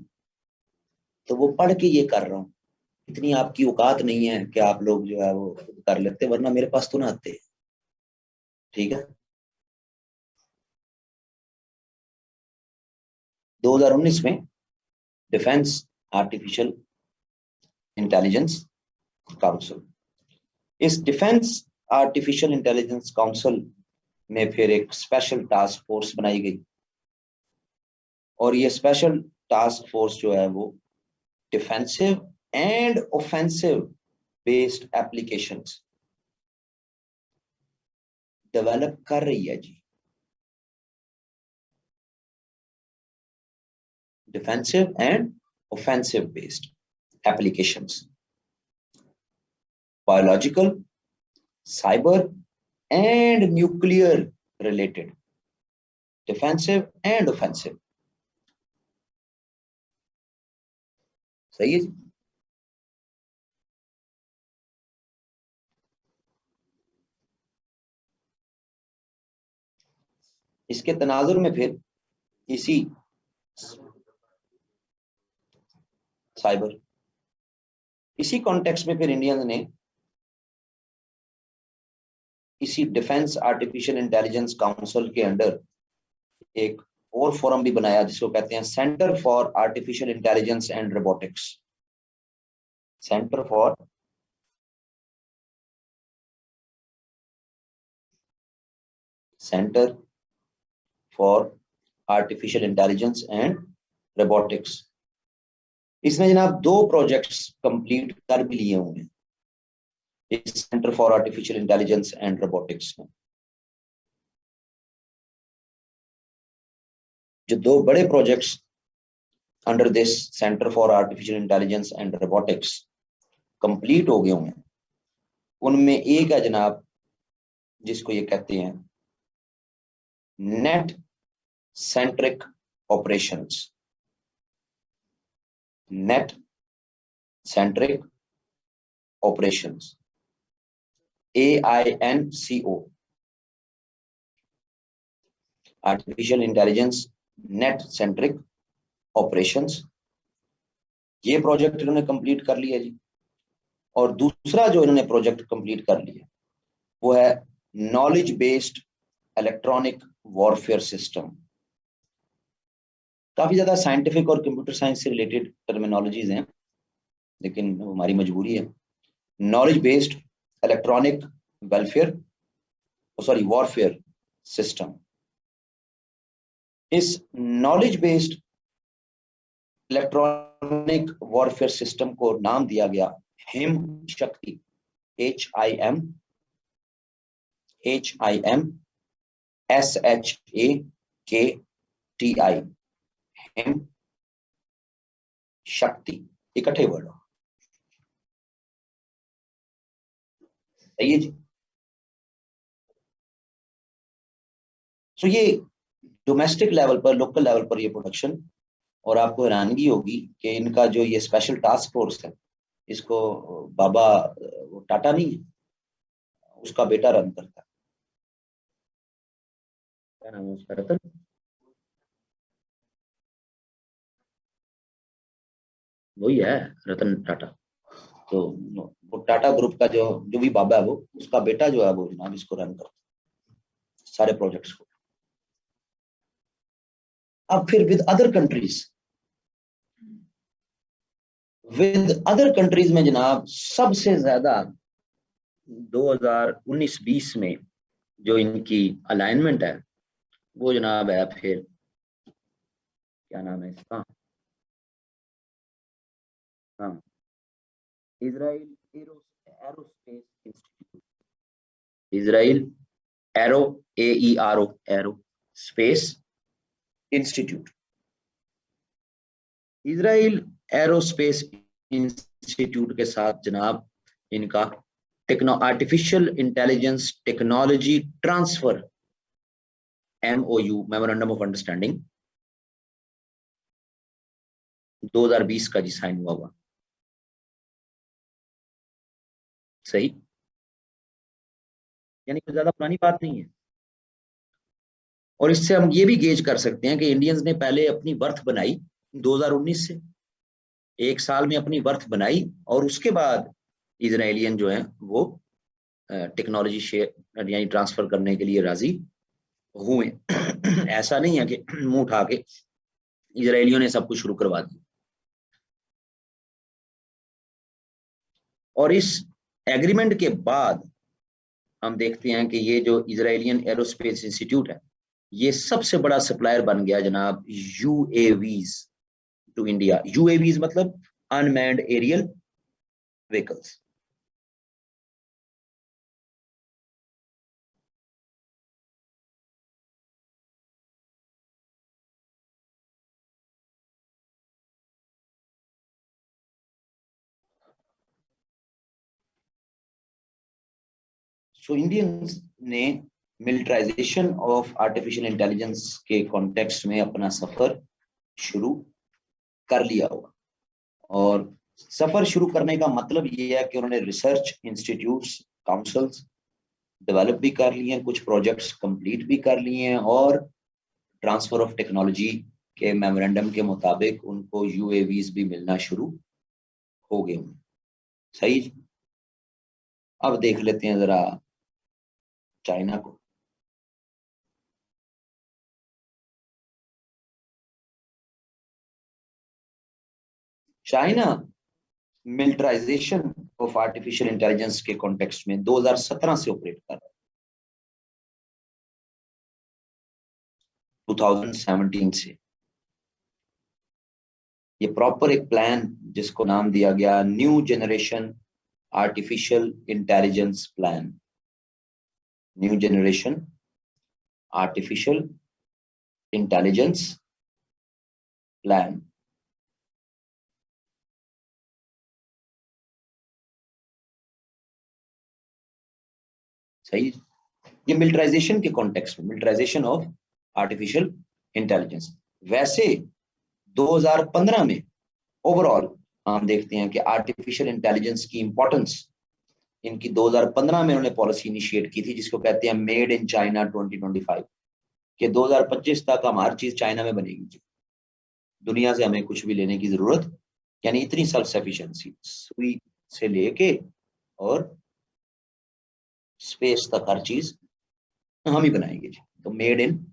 तो वो पढ़ के ये कर रहा हूँ। इतनी आपकी औकात नहीं है कि आप लोग जो है वो कर लेते, वरना मेरे पास तो ना आते। ठीक है। 2019 में डिफेंस आर्टिफिशियल इंटेलिजेंस काउंसिल, इस डिफेंस आर्टिफिशियल इंटेलिजेंस काउंसिल में फिर एक स्पेशल टास्क फोर्स बनाई गई। और ये स्पेशल टास्क फोर्स जो है वो defensive and offensive based applications develop कर रही है जी। Defensive and offensive based applications, biological, cyber and nuclear related, defensive and offensive. सही है जी। इसके तनाजुर में फिर इसी साइबर, इसी कॉन्टेक्स्ट में फिर इंडियंस ने इसी डिफेंस आर्टिफिशियल इंटेलिजेंस काउंसिल के अंडर एक और फोरम भी बनाया जिसको कहते हैं centre for artificial intelligence and robotics. Centre for centre for artificial intelligence and robotics. इसने जनाब 2 प्रोजेक्ट्स कंप्लीट कर भी लिए हुए हैं इस centre for artificial intelligence and robotics में। जो 2 बड़े projects under this centre for artificial intelligence and robotics complete हो गए हुए हैं, उनमें एक है जनाब जिसको ये कहते हैं net centric operations. Net centric operations, AINCO, artificial intelligence net centric operations. ये प्रोजेक्ट इन्होंने कंप्लीट कर लिया जी। और दूसरा जो इन्होंने प्रोजेक्ट कंप्लीट कर लिया वो है knowledge based electronic warfare system. काफी ज्यादा साइंटिफिक और कंप्यूटर साइंस से रिलेटेड टर्मिनोलॉजीज हैं, लेकिन हमारी मजबूरी है। Knowledge based electronic welfare sorry warfare system. इस knowledge based electronic warfare system को नाम दिया गया हिम शक्ति, HIMSHAKTI, हिम शक्ति, इकट्ठे वर्ड हो। सही है जी। तो ये डोमेस्टिक लेवल पर, लोकल लेवल पर ये प्रोडक्शन, और आपको हैरानगी होगी कि इनका जो ये स्पेशल टास्क फोर्स है इसको बाबा वो टाटा नहीं है, उसका बेटा रन करता है। क्या नाम है उसका? रतन। वही है, रतन टाटा। तो वो टाटा ग्रुप का जो भी बाबा है वो उसका बेटा जो है वो जनाब इसको रन करता है सारे प्रोजेक्ट्स को। अब फिर विद अदर कंट्रीज में जनाब सबसे ज्यादा 2019-20 में जो इनकी अलाइनमेंट है वो जनाब है, फिर क्या नाम है इसका, हाँ, Israel aerospace institute, Israel arrow space institute, Israel aerospace institute के साथ जनाब इनका artificial intelligence technology transfer MOU memorandum of understanding 2020 का जी साइन हुआ। सही, यानी कोई ज्यादा पुरानी बात नहीं है। और इससे हम ये भी गेज कर सकते हैं कि इंडियंस ने पहले अपनी बर्थ बनाई 2019 से, एक साल में अपनी बर्थ बनाई, और उसके बाद इजराइलियन जो है वो टेक्नोलॉजी शेयर यानी ट्रांसफर करने के लिए राजी हुए। ऐसा नहीं है कि मुंह उठा के इजराइलियों ने सब कुछ शुरू करवा दिया। और इस एग्रीमेंट के बाद हम देखते हैं कि ये जो इजराइलियन एरोस्पेस इंस्टीट्यूट है ये सबसे बड़ा सप्लायर बन गया जनाब UAVs टू इंडिया। UAVs मतलब अनमैन्ड एरियल व्हीकल्स। सो इंडियंस ने मिलिटराइजेशन ऑफ आर्टिफिशियल इंटेलिजेंस के कॉन्टेक्स्ट में अपना सफर शुरू कर लिया होगा। और सफर शुरू करने का मतलब ये है कि उन्होंने रिसर्च इंस्टीट्यूट्स काउंसिल्स डेवलप भी कर लिए हैं, कुछ प्रोजेक्ट्स कंप्लीट भी कर लिए हैं, और ट्रांसफर ऑफ टेक्नोलॉजी के मेमोरेंडम के मुताबिक उनको UAVs भी मिलना शुरू हो गए। सही जी। अब देख लेते हैं जरा चाइना को। China militarisation of artificial intelligence के कॉन्टेक्स्ट में 2017 से ऑपरेट कर रहा है, 2017 से। ये प्रॉपर एक प्लान जिसको नाम दिया गया new generation artificial intelligence plan, new generation artificial intelligence plan. सही, ये मिलिटराइजेशन के कॉन्टेक्स्ट में, मिलिटराइजेशन ऑफ आर्टिफिशियल इंटेलिजेंस। वैसे 2015 में ओवरऑल हम देखते हैं कि आर्टिफिशियल इंटेलिजेंस की इंपॉर्टेंस इनकी 2015 में उन्होंने पॉलिसी इनिशिएट की थी जिसको कहते हैं मेड इन चाइना 2025, कि 2025 तक हम हर चीज चाइना में बनेगी, दुनिया से हमें कुछ भी लेने की जरूरत, यानी इतनी सेल्फ सफिशिएंसी सुई से लेके और स्पेस तक हर चीज हम ही बनाएंगे। तो मेड इन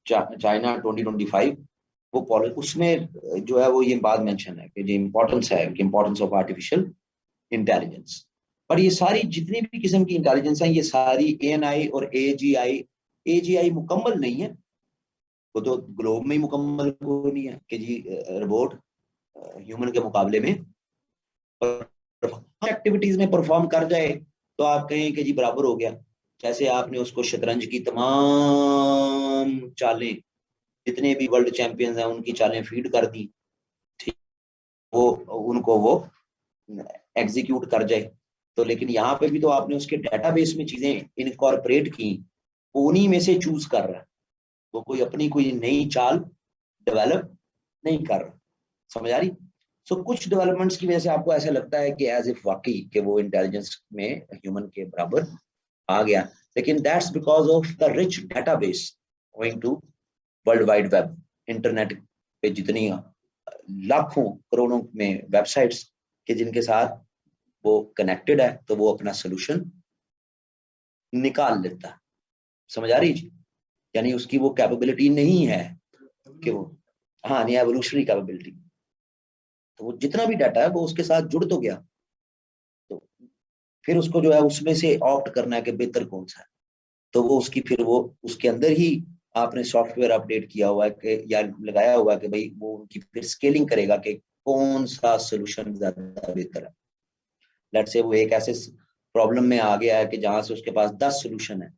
चाइना 2025 वो पॉलिसी, उसमें जो है वो ये बात मेंशन है कि जो इम्पोर्टेंस है कि इम्पोर्टेंस ऑफ आर्टिफिशियल इंटेलिजेंस। पर ये सारी जितनी भी किस्म की इंटेलिजेंस है ये सारी ANI और AGI मुकम्मल नहीं है। वो तो ग्लोब में ही मुकम्मल को नहीं है कि जी रोबोट ह्यूमन के मुकाबले में एक्टिविटीज में परफॉर्म कर जाए तो आप कहें कि जी बराबर हो गया। जैसे आपने उसको शतरंज की तमाम चालें, जितने भी वर्ल्ड चैंपियंस हैं उनकी चालें फीड कर दी, ठीक, वो उनको वो एग्जीक्यूट कर जाए। तो लेकिन यहाँ पे भी तो आपने उसके डेटाबेस में चीजें इनकॉर्पोरेट की, उन्हीं में से चूज कर रहा है, वो कोई अपनी कोई नई चाल डेवलप नहीं कर रहा। समझ आ रही? सो कुछ डेवलपमेंट्स की वजह से आपको ऐसा लगता है कि एज इफ वाकई कि वो इंटेलिजेंस में ह्यूमन के बराबर आ गया, लेकिन that's because of the rich database going to world wide web. Internet पे जितनी लाखों करोड़ों में वेबसाइट्स कि जिनके साथ वो कनेक्टेड है तो वो अपना सोल्यूशन निकाल लेता है। समझ आ रही जी? यानी उसकी वो कैपेबिलिटी नहीं है कि वो, हाँ, नहीं एवोल्यूशनरी कैपेबिलिटी, तो वो जितना भी डाटा है वो उसके साथ जुड़ तो गया, तो फिर उसको जो है उसमें से ऑप्ट करना है कि बेहतर कौन सा है। तो वो उसकी फिर वो उसके अंदर ही आपने सॉफ्टवेयर अपडेट किया हुआ है कि या लगाया हुआ है कि भाई वो उनकी फिर स्केलिंग करेगा कि कौन सा सोल्यूशन ज्यादा बेहतर है। लेट से वो एक ऐसे प्रॉब्लम में आ गया है कि जहां से उसके पास 10 सोल्यूशन है,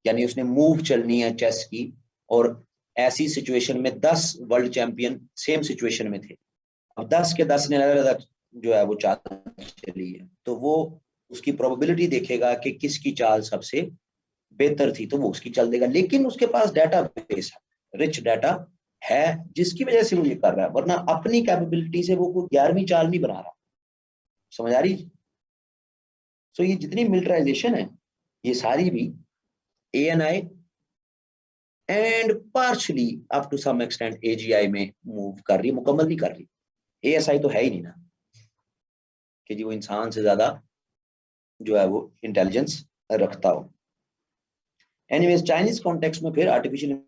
यानी उसने मूव चलनी है चेस की, और ऐसी सिचुएशन में 10 वर्ल्ड चैंपियन सेम सिचुएशन में थे, अब 10 के 10 ने अलग अलग जो है वो चाल चली है, तो वो उसकी प्रोबेबिलिटी देखेगा कि किसकी चाल सबसे बेहतर थी, तो वो उसकी चल देगा। लेकिन उसके पास डाटा बेस है, रिच डाटा है, जिसकी वजह से वो ये कर रहा है, वरना अपनी कैपेबिलिटी से वो कोई 11वीं चाल नहीं बना रहा। समझ आ रही? सो ये जितनी मिलिटराइजेशन है ये सारी भी ANI and partially up to some extent AGI में मूव कर रही है, मुकम्मल नहीं कर रही। ASI तो है ही नहीं ना कि जी वो इंसान से ज्यादा जो है वो इंटेलिजेंस रखता हो। एनीवेज चाइनीज कॉन्टेक्स्ट में फिर आर्टिफिशियल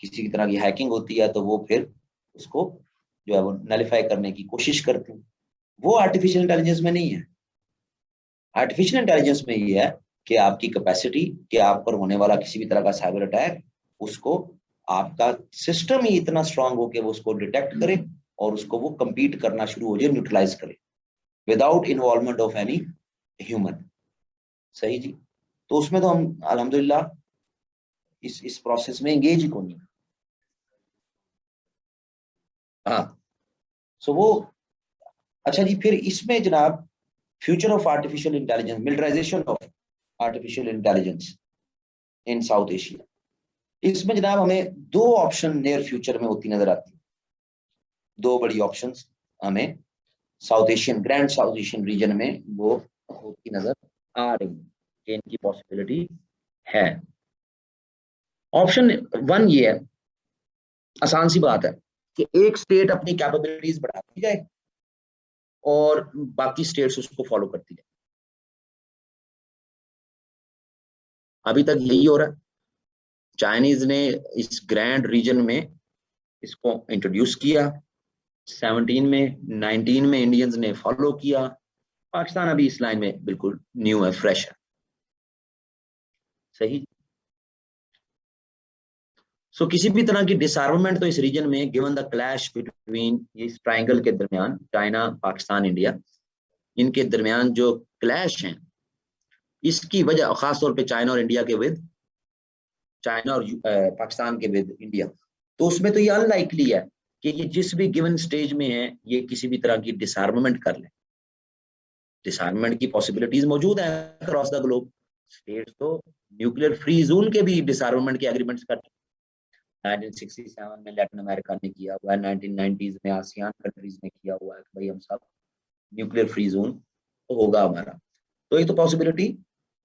किसी की तरह की हैकिंग होती है तो वो फिर उसको जो है वो नलिफाई करने की कोशिश करते हैं। वो आर्टिफिशियल इंटेलिजेंस में नहीं है। आर्टिफिशियल इंटेलिजेंस में ये है कि आपकी कैपेसिटी, कि आप पर होने वाला किसी भी तरह का साइबर अटैक, उसको आपका सिस्टम ही इतना स्ट्रांग हो कि वो उसको डिटेक्ट करे और उसको वो compete करना शुरू हो जाए, न्यूट्रलाइज करे without involvement of any human. सही जी। तो उसमें तो हम अल्हम्दुलिल्लाह इस प्रोसेस में एंगेज ही कौन नहीं। हाँ। सो वो अच्छा जी, फिर इसमें जनाब future of artificial intelligence, militarisation of artificial intelligence in south Asia, इसमें जनाब हमें दो ऑप्शन नियर फ्यूचर में होती नजर आती है। दो बड़ी ऑप्शंस हमें south Asian, grand south Asian region में वो होती नजर आ रही है कि इनकी पॉसिबिलिटी है। ऑप्शन वन ये है, आसान सी बात है कि एक स्टेट अपनी कैपेबिलिटीज बढ़ाती जाए और बाकी स्टेट्स उसको फॉलो करती जाए। अभी तक यही हो रहा है। चाइनीज ने इस ग्रैंड रीजन में इसको इंट्रोड्यूस किया, 17 में, 19 में इंडियंस ने फॉलो किया। पाकिस्तान अभी इस लाइन में बिल्कुल न्यू है, फ्रेश है। सही। सो किसी भी तरह की डिसआर्ममेंट तो इस रीजन में, गिवन द क्लैश बिटवीन, इस ट्राइंगल के दरमियान, चाइना, पाकिस्तान, इंडिया, इनके दरमियान जो क्लैश हैं, इसकी वजह खासतौर पे चाइना और इंडिया के विद, चाइना और पाकिस्तान के विद इंडिया, तो उसमें तो ये अनलाइकली है कि ये जिस भी गिवन स्टेज में है ये किसी भी तरह की डिसआर्ममेंट कर ले। डिसआर्ममेंट की पॉसिबिलिटीज मौजूद है अक्रॉस द ग्लोब। स्टेट्स तो न्यूक्लियर फ्री जोन के भी डिसआर्ममेंट के एग्रीमेंट्स कर 1967 में लैटिन अमेरिका ने किया हुआ है, 1990s में आसियान कंट्रीज ने किया हुआ है कि भाई हम सब न्यूक्लियर फ्री जोन तो होगा हमारा। तो ये तो पॉसिबिलिटी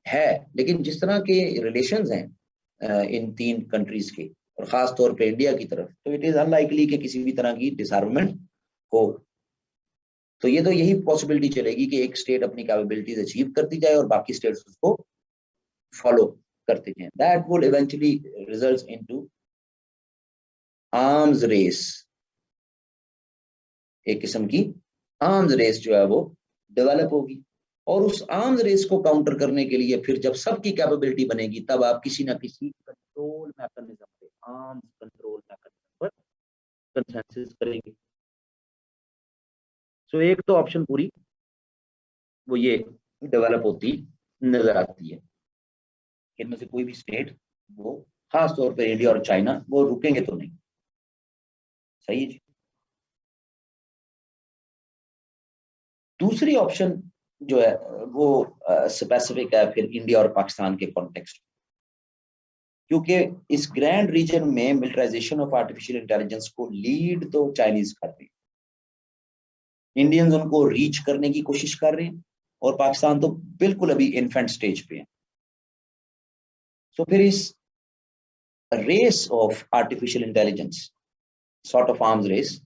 है, लेकिन जिस तरह के रिलेशंस हैं इन तीन कंट्रीज के और खास तौर पे इंडिया की तरफ, तो इट इज अनलाइकली कि किसी भी तरह की डिसआर्ममेंट हो। तो ये तो यही पॉसिबिलिटी चलेगी कि एक स्टेट अपनी कैपेबिलिटीज अचीव करती जाए और बाकी स्टेट्स उसको फॉलो करते जाएं। That would eventually result into arms race, एक किस्म की आर्म्स रेस जो है वो डेवलप होगी। और उस आर्म्स रेस को काउंटर करने के लिए फिर जब सबकी कैपेबिलिटी बनेगी, तब आप किसी ना किसी कंट्रोल मैकेनिज्म पे, आर्म्स कंट्रोल मैकेनिज्म पर कंसेंसस करेंगे। सो एक तो ऑप्शन पूरी वो ये डेवलप होती नजर आती है, इनमें से कोई भी स्टेट, वो खास तौर पर इंडिया और चाइना, वो रुकेंगे तो नहीं। सही है जी। दूसरी ऑप्शन जो है वो स्पेसिफिक है फिर इंडिया और पाकिस्तान के कॉन्टेक्स्ट, क्योंकि इस ग्रैंड रीजन में मिलिटराइजेशन ऑफ आर्टिफिशियल इंटेलिजेंस को लीड तो चाइनीज कर रही है, इंडियंस उनको रीच करने की कोशिश कर रहे हैं और पाकिस्तान तो बिल्कुल अभी इन्फेंट स्टेज पे है। सो फिर इस race of artificial intelligence, sort of arms race,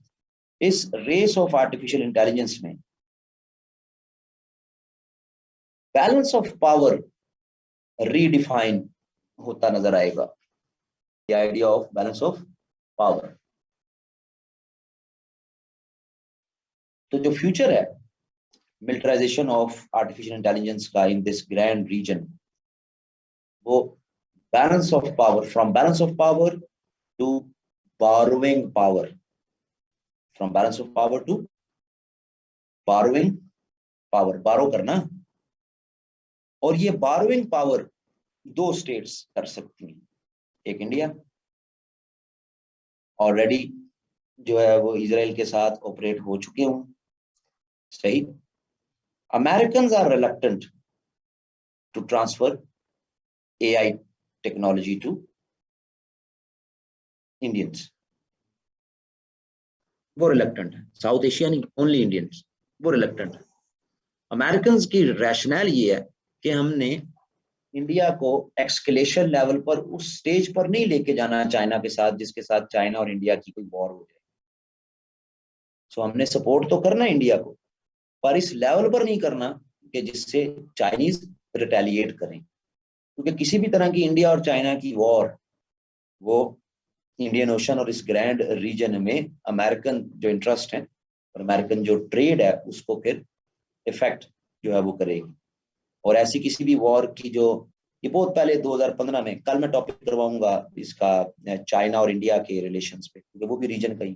इस रेस ऑफ आर्टिफिशियल इंटेलिजेंस में बैलेंस ऑफ पावर रीडिफाइन होता नजर आएगा। The idea of balance of power, तो जो फ्यूचर है मिलिटराइजेशन ऑफ आर्टिफिशियल इंटेलिजेंस का इन दिस ग्रैंड रीजन, वो balance of power, from balance of power to borrowing power, from balance of power to borrowing power, बारो करना। और ये borrowing power दो स्टेट्स कर सकती हैं, एक इंडिया ऑलरेडी जो है वो इजराइल के साथ ऑपरेट हो चुके हों। सही। American are reluctant to transfer AI technology to Indians, वो रिलक्टेंट है। साउथ एशिया नहीं, ओनली इंडियंस, वो रिलक्टेंट है। अमेरिकन की रैशनल ये है कि हमने इंडिया को एक्सकेलेशन लेवल पर, उस स्टेज पर नहीं लेके जाना चाइना के साथ जिसके साथ चाइना और इंडिया की कोई वॉर हो जाए। सो हमने सपोर्ट तो करना इंडिया को, पर इस लेवल पर नहीं करना कि जिससे चाइनीज रिटेलिएट करें, क्योंकि किसी भी तरह की इंडिया और चाइना की वॉर वो इंडियन ओशन और इस ग्रैंड रीजन में अमेरिकन जो इंटरेस्ट है और अमेरिकन जो ट्रेड है उसको फिर इफेक्ट जो है वो करेगी। और ऐसी किसी भी वॉर की जो, ये बहुत पहले 2015 में, कल मैं टॉपिक करवाऊंगा इसका चाइना और इंडिया के रिलेशंस पे, क्योंकि वो भी रीजन का ही।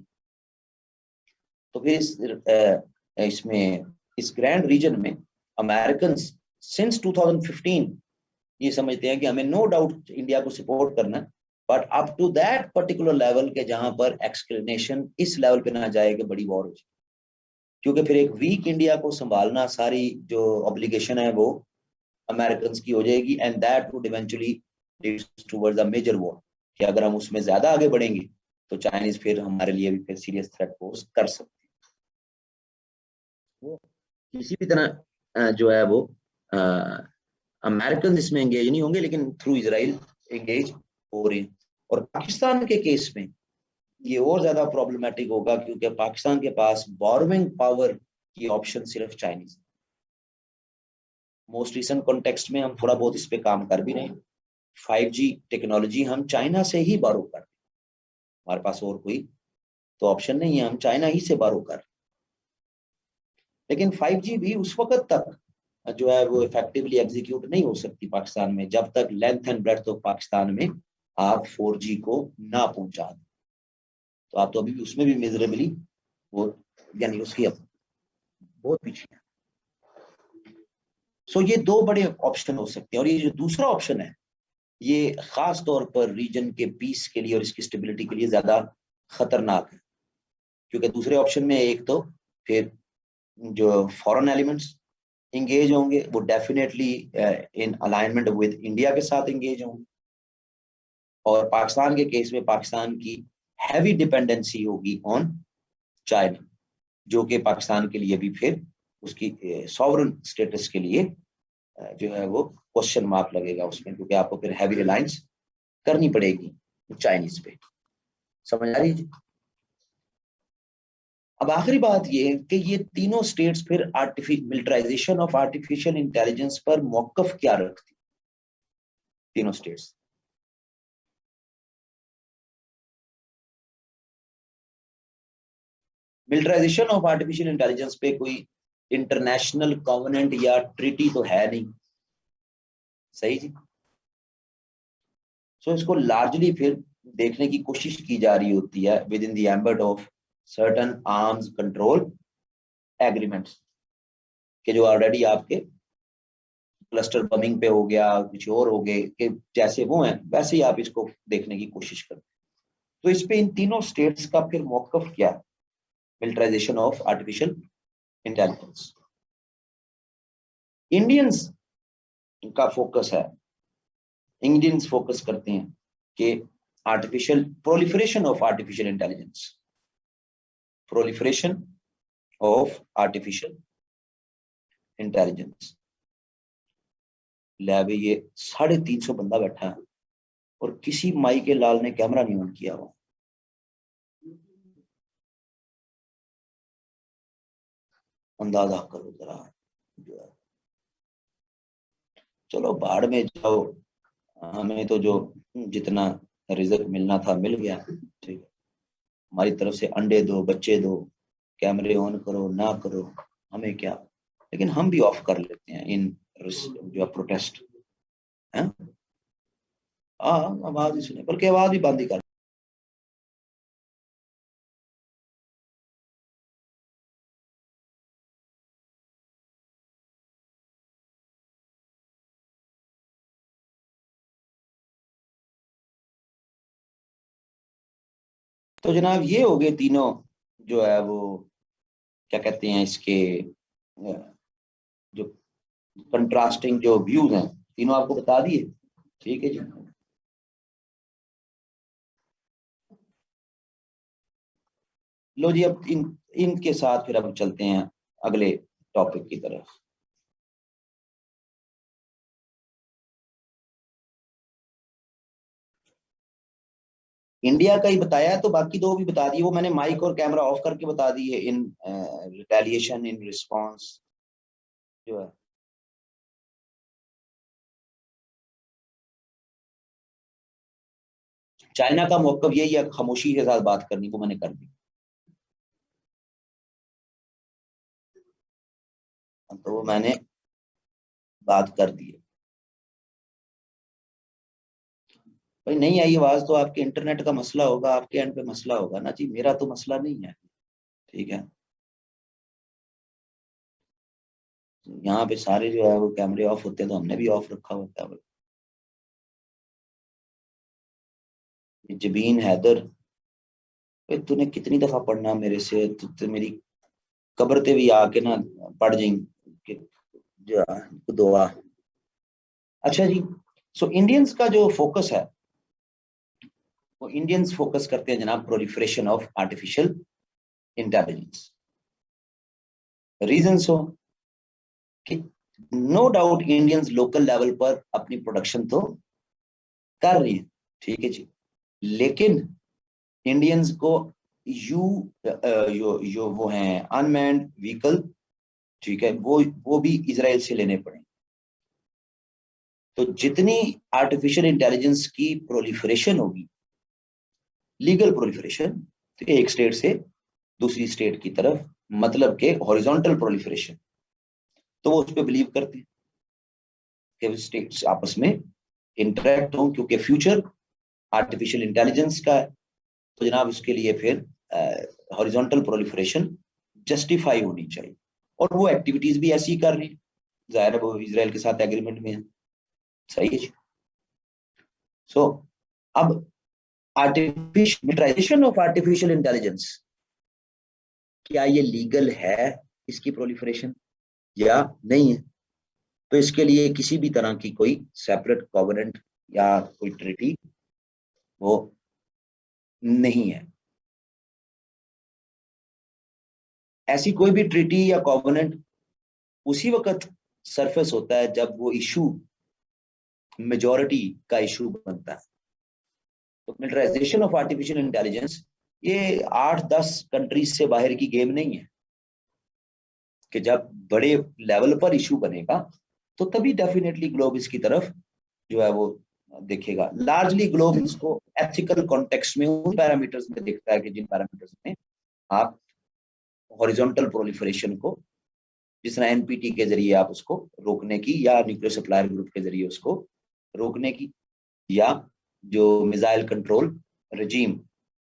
तो फिर इसमें इस ग्रैंड रीजन में अमेरिकन सिंस 2015 ये समझते हैं कि हमें नो डाउट इंडिया को सपोर्ट करना है, but up to that particular level के जहां पर एक्सक्लेनेशन इस लेवल पे ना जाए कि बड़ी वॉर हो जाए, क्योंकि फिर एक वीक इंडिया को संभालना, सारी जो ऑब्लिगेशन है वो अमेरिकन की हो जाएगी, and that would eventually leads towards a major war, कि अगर हम उसमें ज्यादा आगे बढ़ेंगे तो चाइनीज फिर हमारे लिए भी फिर सीरियस थ्रेट पोज कर सकते हैं। वो किसी भी तरह जो है वो अमेरिकन इसमें एंगेज नहीं होंगे, लेकिन थ्रू इजराइल एंगेज हो रहे हैं। और पाकिस्तान के केस में ये और ज्यादा प्रॉब्लमेटिक होगा, क्योंकि पाकिस्तान के पास बोरोइंग पावर की ऑप्शन सिर्फ चाइनीज। मोस्ट रिसेंट कॉन्टेक्स्ट में हम थोड़ा बहुत इस पे काम कर भी रहे हैं। 5G टेक्नोलॉजी हम चाइना से ही बारो कर रहे हैं, हमारे पास और कोई तो ऑप्शन नहीं है, हम चाइना ही से बारो कर रहे हैं। लेकिन 5G भी उस वक्त तक जो है वो इफेक्टिवली एग्जीक्यूट नहीं हो सकती पाकिस्तान में जब तक length and breadth of Pakistan में आप 4G को ना पहुंचा दें। तो आप तो अभी भी उसमें भी मिजरेबली वो, यानी उसकी अब बहुत पीछे है। सो ये दो बड़े ऑप्शन हो सकते हैं, और ये जो दूसरा ऑप्शन है ये खास तौर पर रीजन के पीस के लिए और इसकी स्टेबिलिटी के लिए ज्यादा खतरनाक है, क्योंकि दूसरे ऑप्शन में एक तो फिर जो फॉरेन एलिमेंट्स इंगेज होंगे वो definitely in alignment with India के साथ इंगेज होंगे, और पाकिस्तान के केस में पाकिस्तान की हैवी डिपेंडेंसी होगी ऑन चाइना, जो कि पाकिस्तान के लिए भी फिर उसकी सॉवरन स्टेटस के लिए जो है वो क्वेश्चन मार्क लगेगा उसमें, क्योंकि आपको फिर हैवी रिलायंस करनी पड़ेगी चाइनीज पे। समझ आ रही है? अब आखिरी बात ये है कि ये तीनों स्टेट्स फिर मिलिटराइजेशन ऑफ आर्टिफिशियल इंटेलिजेंस पर मौकफ क्या रखती, तीनों states. Militarisation of artificial intelligence पे कोई इंटरनेशनल कॉवेनेंट या ट्रीटी तो है नहीं, सही जी। सो इसको लार्जली फिर देखने की कोशिश की जा रही होती है within the ambit of certain arms control agreements, के जो ऑलरेडी आपके क्लस्टर बमिंग पे हो गया, कुछ और हो गए, कि जैसे वो हैं वैसे ही आप इसको देखने की कोशिश करते हैं। तो इस पे इन तीनों स्टेट्स का फिर मौकफ क्या है militarisation of artificial intelligence. Indians का फोकस है, इंडियंस फोकस करते हैं कि artificial proliferation of artificial intelligence, proliferation of artificial intelligence. Lab ये 350 बंदा बैठा है और किसी माई के लाल ने कैमरा नहीं ऑन किया हुआ। अंदाजा करो जरा, चलो बाढ़ में जाओ, हमें तो जो जितना रिजल्ट मिलना था मिल गया, ठीक है। हमारी तरफ से अंडे दो, बच्चे दो, कैमरे ऑन करो ना करो, हमें क्या, लेकिन हम भी ऑफ कर लेते हैं इन जो प्रोटेस्ट है। हाँ आवाज ही सुने, बल्कि आवाज भी बंद ही कर। तो जनाब ये हो गए तीनों जो है वो क्या कहते हैं इसके जो कंट्रास्टिंग जो व्यूज हैं, तीनों आपको बता दिए, ठीक है जी। लो जी, अब इनके साथ फिर अब चलते हैं अगले टॉपिक की तरफ। इंडिया का ही बताया है, तो बाकी दो भी बता दिए, वो मैंने माइक और कैमरा ऑफ करके बता दिए, इन रिटेलिएशन इन रिस्पांस जो है। चाइना का मौकफ यही है, खामोशी के साथ बात करनी, वो मैंने कर दी। तो मैंने बात कर दी है। भाई नहीं आई आवाज तो आपके इंटरनेट का मसला होगा, आपके एंड पे मसला होगा ना जी, मेरा तो मसला नहीं है। ठीक है, यहाँ पे सारे जो है वो कैमरे ऑफ होते हैं, तो हमने भी ऑफ रखा होता है। जबीन हैदर, भाई तूने कितनी दफा पढ़ना मेरे से, तू मेरी कब्र ते भी आके ना पढ़ जाई कि जो दुआ। अच्छा जी, सो इंडियंस का जो फोकस है, वो इंडियंस फोकस करते हैं जनाब proliferation of artificial intelligence. Reason so कि no doubt Indians local level पर अपनी प्रोडक्शन तो कर रही है, ठीक है जी, लेकिन इंडियंस को यू जो वो हैं अनमैन्ड व्हीकल, ठीक है, वो भी इसराइल से लेने पड़े। तो जितनी आर्टिफिशियल इंटेलिजेंस की प्रोलिफरेशन होगी, लीगल प्रोलिफरेशन, तो एक स्टेट से दूसरी स्टेट की तरफ, मतलब के हॉरिजॉन्टल प्रोलिफरेशन, तो वो उस पर बिलीव करते हैं कि स्टेट्स आपस में इंटरेक्ट हों, क्योंकि फ्यूचर आर्टिफिशियल इंटेलिजेंस का है। तो जनाब इसके लिए फिर हॉरिजॉन्टल प्रोलिफरेशन जस्टिफाई होनी चाहिए, और वो एक्टिविटीज भी ऐसी कर रही है, जाहिर है वो इसराइल के साथ एग्रीमेंट में है। सही है। सो अब मिलिटराइजेशन ऑफ आर्टिफिशियल इंटेलिजेंस, क्या ये लीगल है, इसकी प्रोलिफरेशन या नहीं है? तो इसके लिए किसी भी तरह की कोई सेपरेट कॉवेनेंट या कोई ट्रीटी वो नहीं है। ऐसी कोई भी ट्रीटी या कॉवेनेंट उसी वक्त सरफेस होता है जब वो इशू मेजॉरिटी का इशू बनता है। तो मिलिटराइजेशन ऑफ आर्टिफिशियल इंटेलिजेंस ये 8-10 कंट्रीज से बाहर की गेम नहीं है, कि जब बड़े लेवल पर इशू बनेगा तो तभी डेफिनेटली ग्लोब इसकी तरफ जो है वो देखेगा। लार्जली ग्लोब इसको एथिकल कॉन्टेक्स्ट में उन पैरामीटर्स में देखता है कि जिन पैरामीटर्स में आप हॉरिजॉन्टल प्रोलिफरेशन को, जिस तरह एनपीटी के जरिए आप उसको रोकने की, या न्यूक्लियर सप्लायर ग्रुप के जरिए उसको रोकने की, या जो मिसाइल कंट्रोल रजीम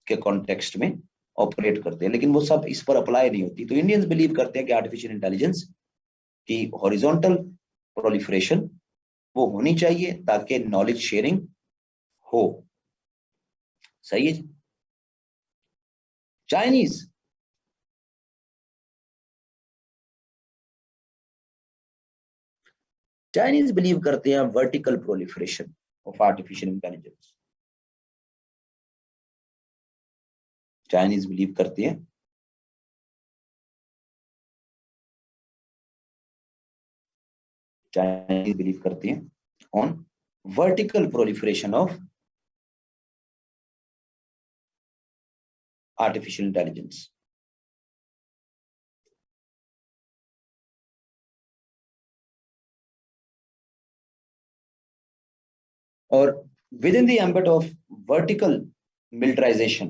के कॉन्टेक्स्ट में ऑपरेट करते हैं, लेकिन वो सब इस पर अप्लाई नहीं होती। तो इंडियंस बिलीव करते हैं कि आर्टिफिशियल इंटेलिजेंस की हॉरिजॉन्टल प्रोलिफरेशन वो होनी चाहिए, ताकि नॉलेज शेयरिंग हो। सही है। चाइनीज चाइनीज बिलीव करते हैं vertical proliferation of artificial intelligence. Chinese believe करते हैं चाइनीज बिलीव करते हैं on vertical proliferation of artificial intelligence. और within the ambit of vertical militarisation,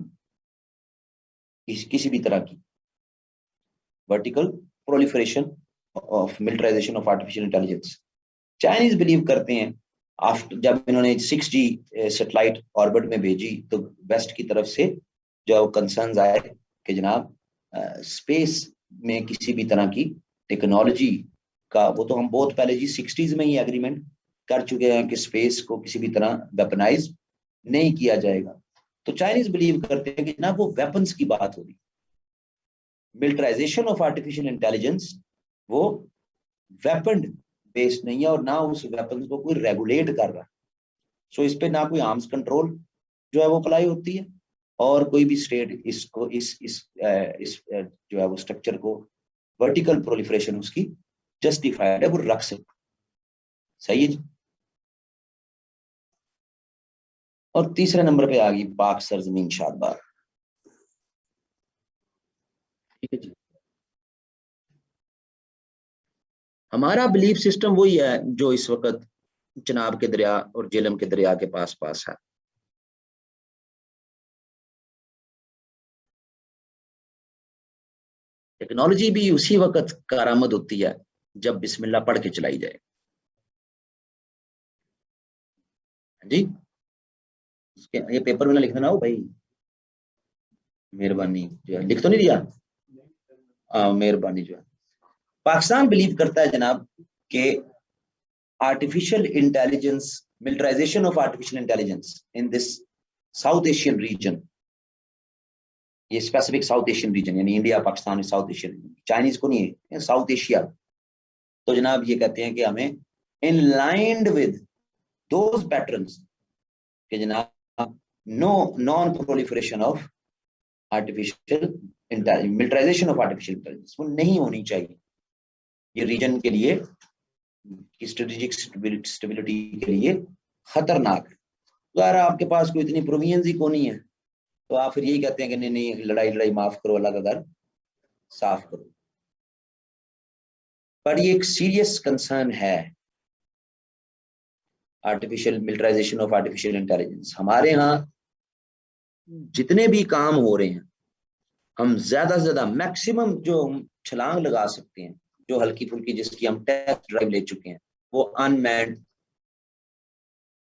किसी भी तरह की vertical proliferation of militarisation of artificial intelligence, Chinese believe करते हैं आफ्टर जब इन्होंने 6G सैटेलाइट ऑर्बिट में भेजी, तो वेस्ट की तरफ से जो कंसर्न्स आए कि जनाब स्पेस में किसी भी तरह की टेक्नोलॉजी का, वो तो हम बहुत पहले जी 60s में ही एग्रीमेंट कर चुके हैं कि स्पेस को किसी भी तरह वेपनाइज नहीं किया जाएगा। तो चाइनीज बिलीव करते हैं कि जनाब वो वेपन्स की बात हो रही, मिलिटराइजेशन ऑफ आर्टिफिशियल इंटेलिजेंस वो वेपन बेस्ड नहीं है, और ना उस वेपन को कोई रेगुलेट कर रहा है। सो इस पे ना कोई आर्म्स कंट्रोल जो है वो अप्लाई होती है, और कोई भी स्टेट इसको इस जो है वो स्ट्रक्चर को, वर्टिकल प्रोलिफरेशन उसकी जस्टिफाइड है, वो रख सकते। सही है जी। और तीसरे नंबर पे आ गई पाक सरजमीन शादबाद। ठीक है जी। हमारा बिलीफ सिस्टम वही है जो इस वक्त चिनाब के दरिया और जेलम के दरिया के पास पास है। टेक्नोलॉजी भी उसी वक्त कारामद होती है जब बिस्मिल्लाह पढ़ के चलाई जाए। जी, ये पेपर में ना लिख देना हो भाई, मेहरबानी जो है, लिख तो नहीं दिया, मेहरबानी जो है। पाकिस्तान बिलीव करता है जनाब कि artificial intelligence, militarisation of artificial intelligence in this south Asian region, ये स्पेसिफिक साउथ एशियन रीजन यानी India Pakistan south Asian, Chinese को नहीं है, साउथ एशिया। तो जनाब ये कहते हैं कि हमें in line with those patterns कि जनाब no non proliferation of artificial intelligence, militarisation of artificial intelligence वो नहीं होनी चाहिए। ये रीजन के लिए, स्ट्रेटेजिक स्टेबिलिटी के लिए खतरनाक है। तो यार आपके पास कोई इतनी प्रोविजंस ही को नहीं है, तो आप फिर यही कहते हैं कि नहीं नहीं लड़ाई लड़ाई माफ करो, अल्लाह का घर साफ करो। पर ये एक सीरियस कंसर्न है, artificial militarisation of artificial intelligence. हमारे यहाँ जितने भी काम हो रहे हैं, हम ज्यादा से ज्यादा मैक्सिमम जो हम छलांग लगा सकते हैं, जो हल्की फुल्की जिसकी हम टेस्ट ड्राइव ले चुके हैं, वो अनमैन्ड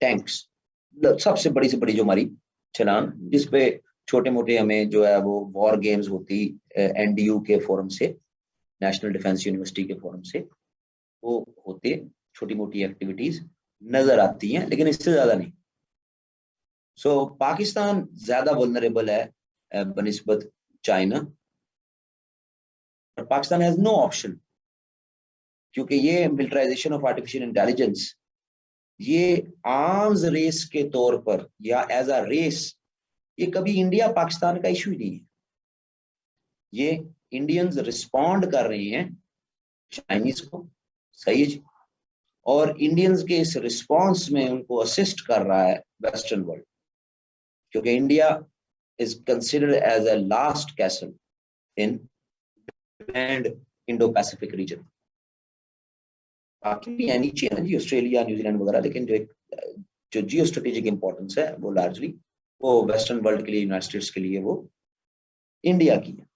टैंक्स, सबसे बड़ी से बड़ी जो हमारी छलांग, जिसपे छोटे मोटे हमें जो है वो वॉर गेम्स होती एनडीयू के फोरम से, नेशनल डिफेंस यूनिवर्सिटी के फोरम से वो होते, छोटी मोटी एक्टिविटीज नजर आती हैं, लेकिन इससे ज्यादा नहीं। सो पाकिस्तान ज्यादा वल्नरेबल है बनिस्बत चाइना, और पाकिस्तान हैज नो ऑप्शन, क्योंकि ये मिलिटराइजेशन ऑफ आर्टिफिशियल इंटेलिजेंस ये आर्म्स रेस के तौर पर या एज अ रेस ये कभी इंडिया पाकिस्तान का इशू ही नहीं है। ये इंडियंस रिस्पॉन्ड कर रहे हैं चाइनीज को, सही है जी, और इंडियंस के इस रिस्पॉन्स में उनको असिस्ट कर रहा है वेस्टर्न वर्ल्ड, क्योंकि India is considered as a last castle in and Indo Pacific region. बाकी भी है नीचे है जी, ऑस्ट्रेलिया न्यूजीलैंड वगैरह, लेकिन जो जियो स्ट्रेटेजिक इंपॉर्टेंस है वो लार्जली वो वेस्टर्न वर्ल्ड के लिए, यूनाइटेड स्टेट्स के लिए वो इंडिया की है।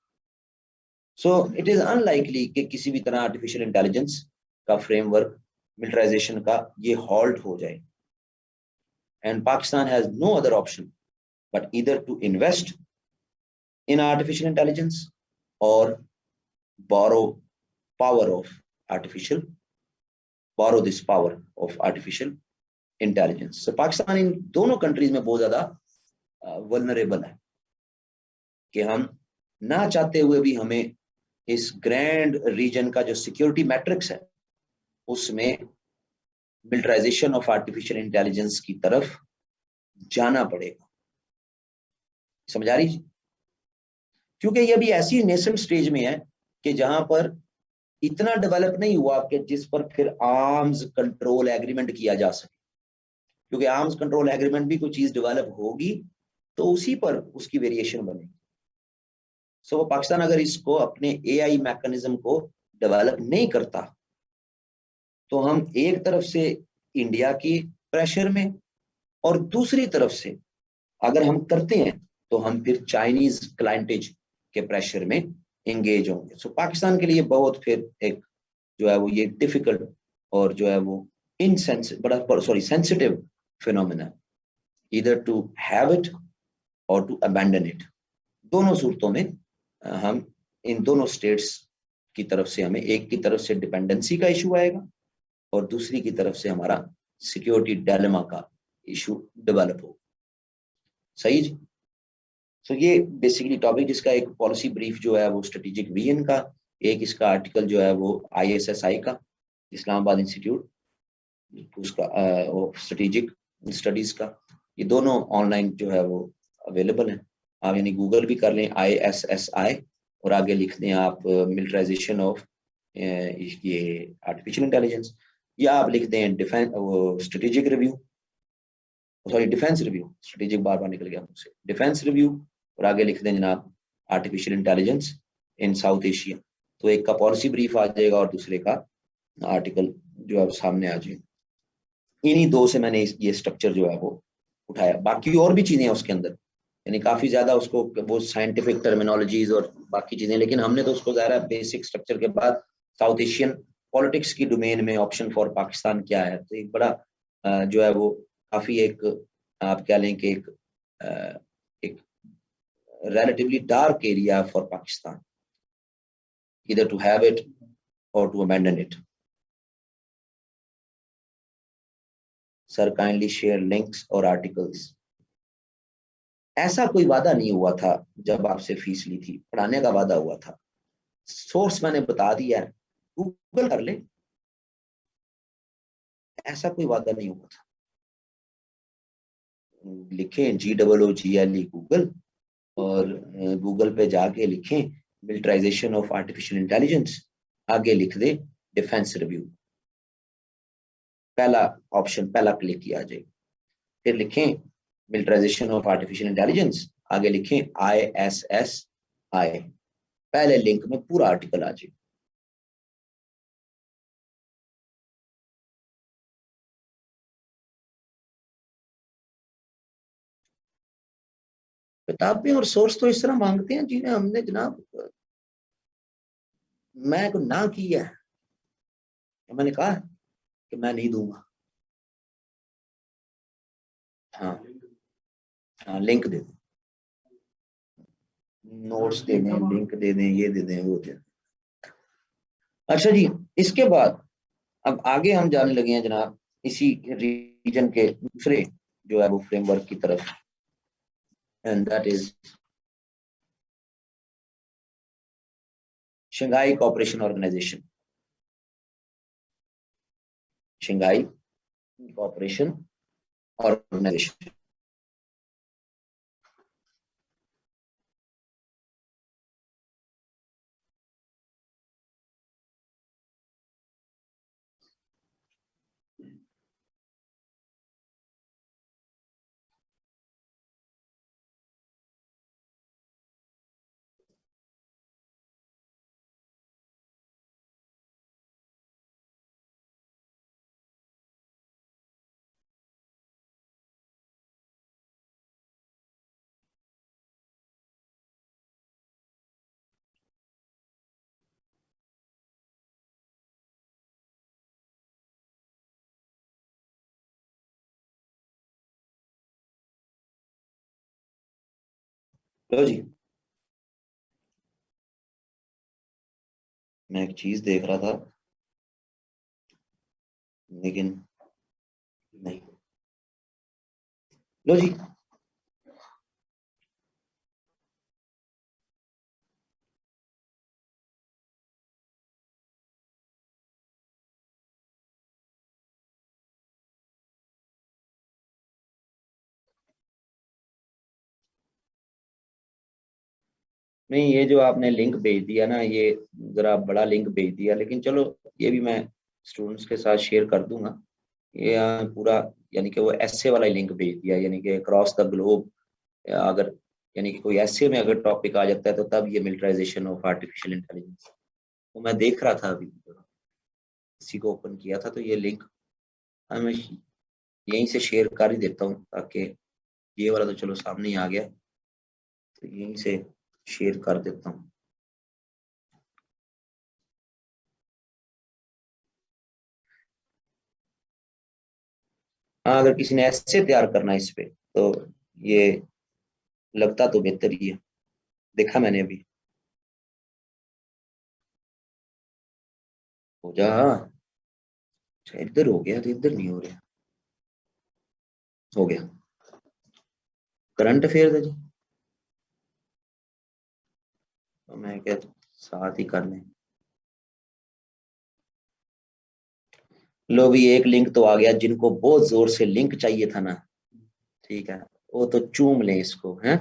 सो इट इज अनलाइकली कि किसी भी तरह आर्टिफिशियल इंटेलिजेंस का फ्रेमवर्क मिलिटराइजेशन का ये हॉल्ट हो जाए, and Pakistan has no other option but either to invest in artificial intelligence और borrow power of artificial borrow this power of artificial intelligence। so Pakistan इन दोनों कंट्रीज में बहुत ज्यादा वल्नरेबल है कि हम ना चाहते हुए भी हमें इस ग्रैंड रीजन का जो सिक्योरिटी मैट्रिक्स है उसमें मिलिटराइजेशन ऑफ आर्टिफिशियल इंटेलिजेंस की तरफ जाना पड़ेगा। समझ आ रही? क्योंकि ये भी ऐसी नेसेंट स्टेज में है कि जहां पर इतना डेवलप नहीं हुआ कि जिस पर फिर आर्म्स कंट्रोल एग्रीमेंट किया जा सके, क्योंकि आर्म्स कंट्रोल एग्रीमेंट भी कोई चीज डेवलप होगी तो उसी पर उसकी वेरिएशन बनेगी। सो पाकिस्तान अगर इसको अपने एआई मैकेनिज्म को डेवलप नहीं करता तो हम एक तरफ से इंडिया की प्रेशर में और दूसरी तरफ से अगर हम करते हैं तो हम फिर चाइनीज क्लाइंटेज के प्रेशर में एंगेज होंगे। सो पाकिस्तान के लिए बहुत फिर एक जो है वो ये डिफिकल्ट और जो है वो sensitive phenomena, either to have it और टू अबैंडन इट। दोनों सूरतों में हम इन दोनों स्टेट्स की तरफ से, हमें एक की तरफ से डिपेंडेंसी का इशू आएगा और दूसरी की तरफ से हमारा सिक्योरिटी डायलेमा का इशू डेवलप होगा। सही जी? सो ये बेसिकली टॉपिक, जिसका एक पॉलिसी ब्रीफ जो है वो स्ट्रेटेजिक विजन का, एक इसका आर्टिकल जो है वो ISSI का, इस्लामाबाद इंस्टीट्यूट उसका स्ट्रेटेजिक स्टडीज का, ये दोनों ऑनलाइन जो है वो अवेलेबल है। आप यानी गूगल भी कर लें ISSI और आगे लिख दें आप मिलिटराइजेशन ऑफ ये आर्टिफिशियल इंटेलिजेंस, या आप लिख दें defence strategic review, sorry defence review, strategic बार बार निकल गया मुझसे, डिफेंस रिव्यू, और आगे लिख दें जनाब आर्टिफिशियल इंटेलिजेंस इन साउथ एशिया। तो एक का पॉलिसी ब्रीफ आ जाएगा और दूसरे का आर्टिकल जो है सामने आ जाएगा। इन्हीं दो से मैंने ये स्ट्रक्चर जो है वो उठाया, बाकी और भी चीजें हैं उसके अंदर, यानी काफी ज्यादा उसको वो साइंटिफिक टर्मिनोलॉजीज और बाकी चीजें, लेकिन हमने तो उसको ज्यादा बेसिक स्ट्रक्चर के बाद साउथ एशियन पॉलिटिक्स की डोमेन में ऑप्शन फॉर पाकिस्तान क्या है, तो एक बड़ा जो है वो काफी एक आप क्या लें कि एक relatively dark area for Pakistan, either to have it or to abandon it. Sir, kindly share links or articles. ऐसा कोई वादा नहीं हुआ था जब आपसे फीस ली थी, पढ़ाने का वादा हुआ था। सोर्स मैंने बता दिया है, गूगल कर ले, ऐसा कोई वादा नहीं हुआ था। लिखें GOOGLE गूगल, और गूगल पे जाके लिखें मिलिटराइजेशन ऑफ आर्टिफिशियल इंटेलिजेंस, आगे लिख दे डिफेंस रिव्यू, पहला ऑप्शन, पहला क्लिक किया जाए। फिर लिखें मिलिटराइजेशन ऑफ आर्टिफिशियल इंटेलिजेंस, आगे लिखें ISSI, पहले लिंक में पूरा आर्टिकल आ जाए। किताबें और सोर्स तो इस तरह मांगते हैं जिन्हें हमने जनाब मैं को ना की है, मैंने कहा कि मैं नहीं दूंगा। हाँ हाँ, लिंक दे दें, नोट्स दे दें, लिंक दे दें, ये दे दें, वो दे दें। अच्छा जी, इसके बाद अब आगे हम जाने लगे हैं जनाब इसी रीजन के दूसरे जो है वो फ्रेमवर्क की तरफ, and that is Shanghai Cooperation Organisation. Shanghai Cooperation Organisation. लो जी, मैं एक चीज देख रहा था लेकिन नहीं। लो जी, नहीं ये जो आपने लिंक भेज दिया ना, ये जरा बड़ा लिंक भेज दिया, लेकिन चलो ये भी मैं स्टूडेंट्स के साथ शेयर कर दूंगा। ये पूरा यानी कि वो ऐसे वाला लिंक भेज दिया, यानी कि अक्रॉस द ग्लोब, अगर यानी कि कोई ऐसे में अगर टॉपिक आ जाता है तो तब ये मिलिटराइजेशन ऑफ आर्टिफिशियल इंटेलिजेंस, वो मैं देख रहा था अभी, इसी को ओपन किया था तो ये लिंक मैं यहीं से शेयर कर ही देता हूँ, ताकि ये वाला तो चलो सामने ही आ गया, तो यहीं से शेयर कर देता हूँ। हाँ, अगर किसी ने ऐसे तैयार करना है इस पे तो ये लगता तो बेहतर ही है, देखा मैंने अभी। हो जा, अच्छा इधर हो गया तो इधर नहीं हो रहा, हो गया करंट अफेयर है जी, तो मैं क्या साथ ही कर लें। लो भी एक लिंक तो आ गया, जिनको बहुत जोर से लिंक चाहिए था ना, ठीक है, वो तो चूम ले इसको हैं।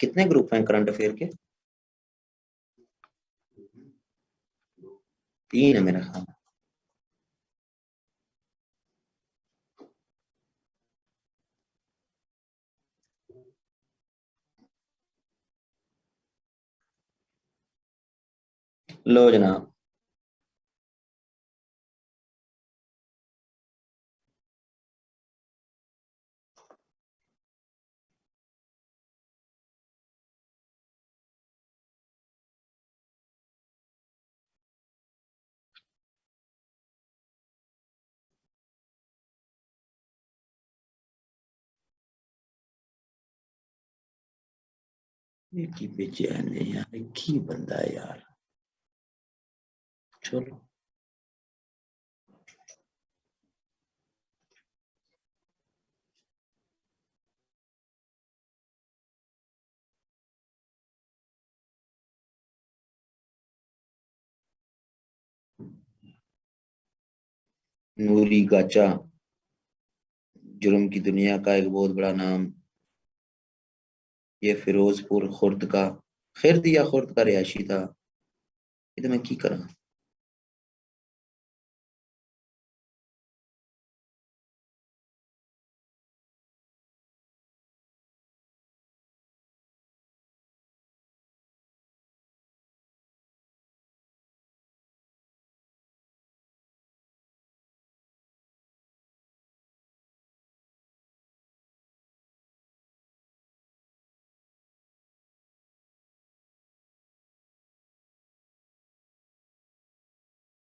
कितने ग्रुप हैं करंट अफेयर के? 3 है मेरा ख्याल। लो जनाब, एक ही बेचैन है यार, एक ही बंदा है यार। चलो नूरी गाचा, जुर्म की दुनिया का एक बहुत बड़ा नाम। ये फिरोजपुर खुर्द का, खिर्द या खुर्द का रिहायशी था। ये तो मैं की करा।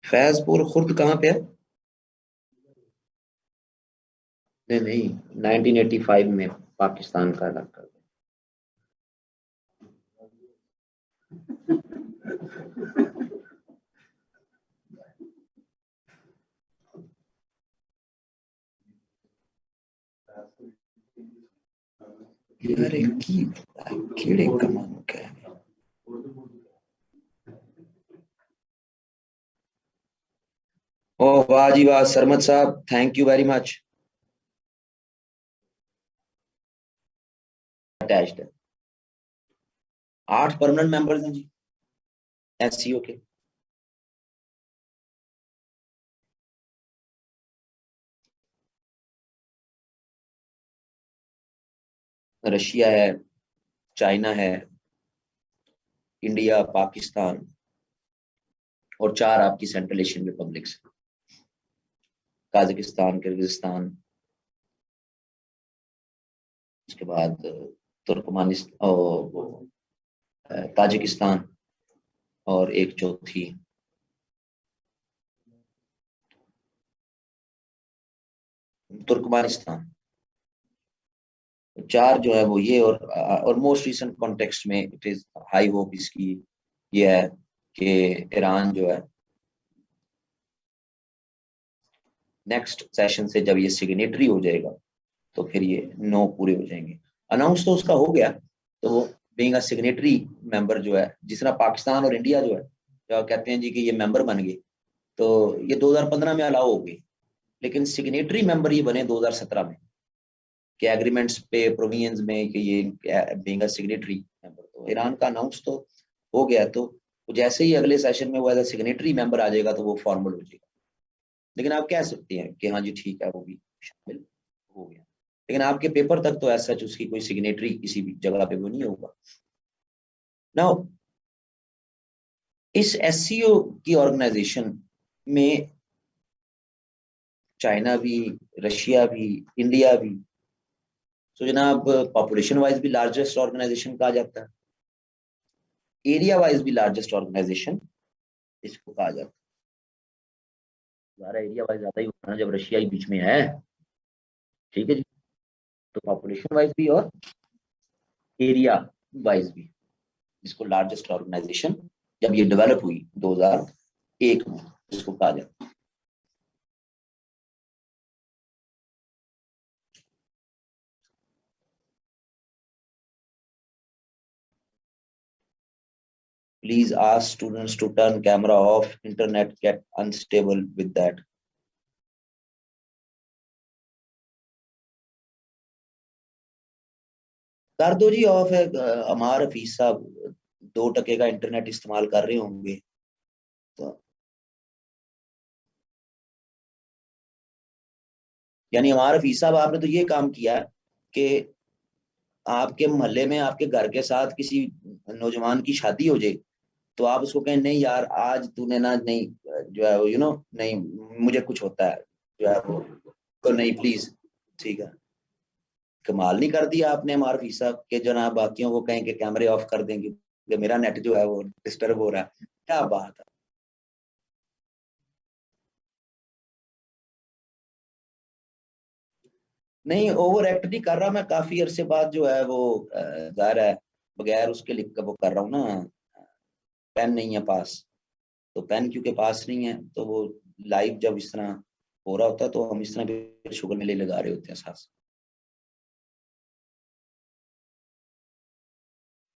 फैजपुर खुर्द कहाँ पे है? नहीं नहीं, 1985 में पाकिस्तान का इलाका। यार की कीड़े कमान का है। ओ वाह जी वाह, सरमद साहब, thank you very much. Attached है। 8 परमानेंट मेंबर्स हैं जी एससीओ के। रशिया है, चाइना है, इंडिया, पाकिस्तान, और 4 आपकी central Asian republics, Kazakhstan, Kyrgyzstan, उसके बाद तुर्कमानिस्तान और ताजिकिस्तान, और एक चौथी तुर्कमानिस्तान। 4 जो है वो ये, और मोस्ट रिसेंट कॉन्टेक्स्ट में इट इज हाई होप इसकी ये है कि ईरान जो है नेक्स्ट सेशन से जब ये सिग्नेटरी हो जाएगा तो फिर ये 9 पूरे हो जाएंगे। अनाउंस तो उसका हो गया, तो वो बीइंग अ सिग्नेटरी मेंबर जो है, जिस तरह पाकिस्तान और इंडिया जो है, जो कहते हैं जी कि ये मेंबर बन गए, तो ये 2015 में अलाउ हो गई, लेकिन सिग्नेटरी मेंबर ये बने 2017 में के एग्रीमेंट्स पे प्रोविजंस में कि ये बीइंग अ सिग्नेटरी मेंबर। तो ईरान का अनाउंस तो हो गया, तो जैसे ही अगले सेशन में वो एज सिग्नेटरी मेंबर आ जाएगा तो वो फॉर्मल हो जाएगा। लेकिन आप कह सकते हैं कि हाँ जी ठीक है, वो भी शामिल हो गया, लेकिन आपके पेपर तक तो ऐसा उसकी कोई सिग्नेटरी किसी भी जगह पे वो नहीं होगा। नाउ इस एससीओ की ऑर्गेनाइजेशन में चाइना भी, रशिया भी, इंडिया भी, तो जनाब पॉपुलेशन वाइज भी लार्जेस्ट ऑर्गेनाइजेशन कहा जाता है, एरिया वाइज भी लार्जेस्ट ऑर्गेनाइजेशन इसको कहा जाता है। हमारा एरिया वाइज ज्यादा ही होता है जब रशिया ही बीच में है, ठीक है जी। तो पॉपुलेशन वाइज भी और एरिया वाइज भी इसको लार्जेस्ट ऑर्गेनाइजेशन जब ये डेवलप हुई 2001 में, इसको कहा जाता है। Please ask students to turn camera off. Internet get unstable with that. कर दो जी ऑफ है। हमारे हफीज साहब 2% का इंटरनेट इस्तेमाल कर रहे होंगे तो, यानी हमारे हफीज साहब आपने तो ये काम किया कि आपके मोहल्ले में आपके घर के साथ किसी नौजवान की शादी हो जाए, तो आप उसको कहें नहीं यार आज तूने ना नहीं, जो है वो नहीं, मुझे कुछ होता है जो है वो, तो नहीं प्लीज, ठीक है। कमाल नहीं कर दिया आपने हमारे फीस साहब के, जनाब बाकियों को कहें कि कैमरे ऑफ कर देंगे कि मेरा नेट जो है वो डिस्टर्ब हो रहा है, क्या बात है। नहीं ओवर एक्ट नहीं कर रहा मैं, काफी अरसे बाद जो है वो जाहिर है बगैर उसके लिख कर वो कर रहा हूँ ना, पेन नहीं है पास, तो पेन क्योंकि पास नहीं है तो वो लाइव जब इस तरह हो रहा होता है तो हम इस तरह भी शुगर मिले लगा रहे होते हैं साथ।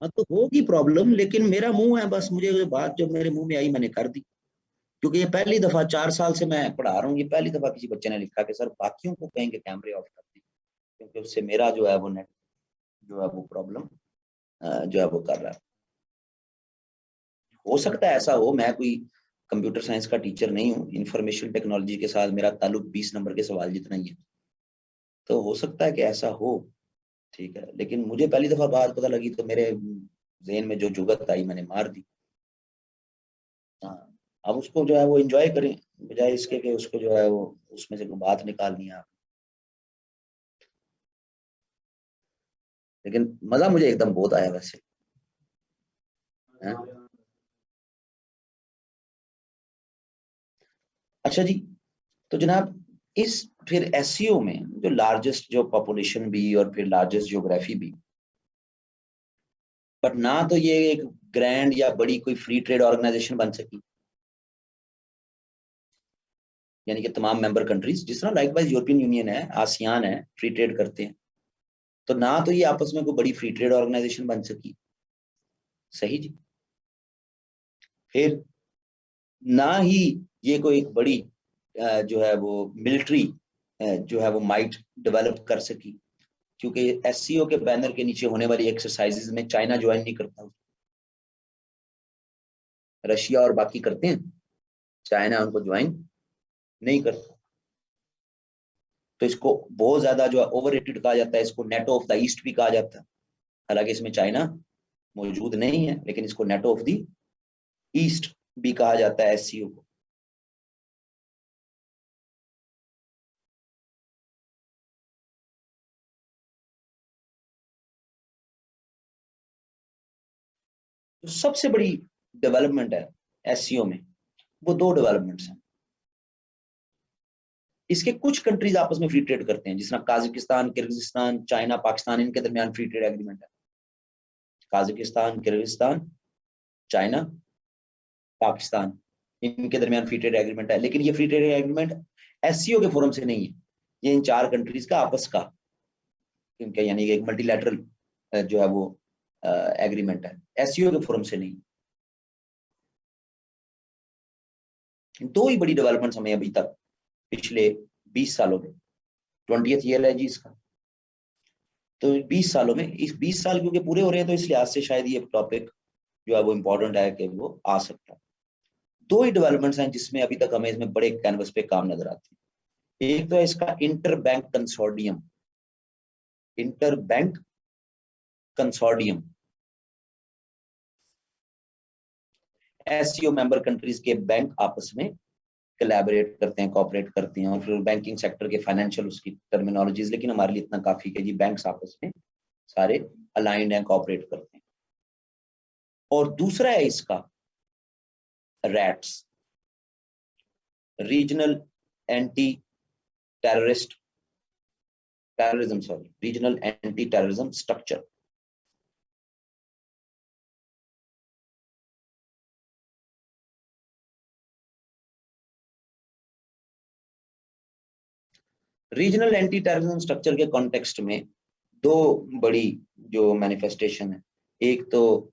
हाँ तो होगी प्रॉब्लम, लेकिन मेरा मुंह है बस, मुझे ये बात जो मेरे मुंह में आई मैंने कर दी, क्योंकि ये पहली दफा 4 साल से मैं पढ़ा रहा हूँ, ये पहली दफा किसी बच्चे ने लिखा कि सर बाकियों को कहेंगे कैमरे ऑफ कर दें, क्योंकि उससे मेरा जो है वो नेट जो है वो प्रॉब्लम जो है वो कर रहा है। हो सकता है ऐसा हो, मैं कोई कंप्यूटर साइंस का टीचर नहीं हूँ, इंफॉर्मेशन टेक्नोलॉजी के साथ मेरा ताल्लुक 20 नंबर के सवाल जितना ही है, तो हो सकता है कि ऐसा हो। ठीक है, लेकिन मुझे पहली दफा बात पता लगी तो मेरे जहन में जो जुगत आई मैंने मार दी। हाँ, अब उसको जो है वो एंजॉय करें, बजाय इसके कि उसको जो है वो उसमें से कोई बात निकालनी है। लेकिन मजा मुझे एकदम बहुत आया वैसे है? अच्छा जी, तो जनाब इस फिर एसईओ में जो लार्जेस्ट जो पॉपुलेशन भी और फिर लार्जेस्ट ज्योग्राफी भी, बट ना तो ये एक ग्रैंड या बड़ी कोई फ्री ट्रेड ऑर्गेनाइजेशन बन सकी, यानी कि तमाम मेंबर कंट्रीज जिस तरह लाइकवाइज यूरोपियन यूनियन है, आसियान है, फ्री ट्रेड करते हैं, तो ना तो ये आपस में कोई बड़ी फ्री ट्रेड ऑर्गेनाइजेशन बन सकी। सही जी। फिर ना ही ये कोई एक बड़ी जो है वो मिलिट्री जो है वो माइट डेवलप कर सकी, क्योंकि एससीओ के बैनर के नीचे होने वाली एक्सरसाइजेज में चाइना ज्वाइन नहीं करता, रशिया और बाकी करते हैं, चाइना उनको ज्वाइन नहीं करता। तो इसको बहुत ज्यादा जो है ओवररेटेड कहा जाता है, इसको नेटो ऑफ द ईस्ट भी कहा जाता है, हालांकि इसमें चाइना मौजूद नहीं है, लेकिन इसको नेटो ऑफ द ईस्ट भी कहा जाता है एससीओ को। तो सबसे बड़ी डेवलपमेंट है एससीओ में, वो दो डेवलपमेंट्स हैं। इसके कुछ कंट्रीज आपस में फ्री ट्रेड करते हैं, जिस तरह काजाकिस्तान, किर्गिस्तान, चाइना, पाकिस्तान, इनके दरमियान फ्री ट्रेड एग्रीमेंट है। काजाकिस्तान, किर्गिस्तान, चाइना, पाकिस्तान, इनके दरमियान फ्री ट्रेड एग्रीमेंट है, लेकिन ये फ्री ट्रेड एग्रीमेंट एससीओ के फोरम से नहीं है, ये इन चार कंट्रीज का आपस का, इनका यानी कि एक मल्टीलैटरल जो है वो एग्रीमेंट है, एससीओ के फोरम से नहीं। दो ही बड़ी डेवलपमेंट्स हमें अभी तक पिछले 20 सालों में, 20th ईयर है जी इसका, तो 20 सालों में, इस 20 साल क्योंकि पूरे हो रहे हैं तो इस लिहाज से शायद ये टॉपिक जो है वो इम्पोर्टेंट है कि वो आ सकता है। दो ही डेवलपमेंट्स हैं जिसमें अभी तक हमें इसमें बड़े कैनवस पे काम नजर आते हैं। एक तो है इसका inter bank consortium, inter bank consortium, SCO member countries के बैंक आपस में कोलैबोरेट करते हैं, कोऑपरेट करते हैं, और फिर बैंकिंग सेक्टर के फाइनेंशियल उसकी टर्मिनोलॉजीज, लेकिन हमारे लिए इतना काफी है जी, बैंक्स आपस में सारे अलाइंड हैं, कोऑपरेट करते हैं। और दूसरा है इसका rats, regional anti terrorist terrorism, sorry, regional anti terrorism structure. Regional anti terrorism structure के कॉन्टेक्स्ट में दो बड़ी जो मैनिफेस्टेशन है, एक तो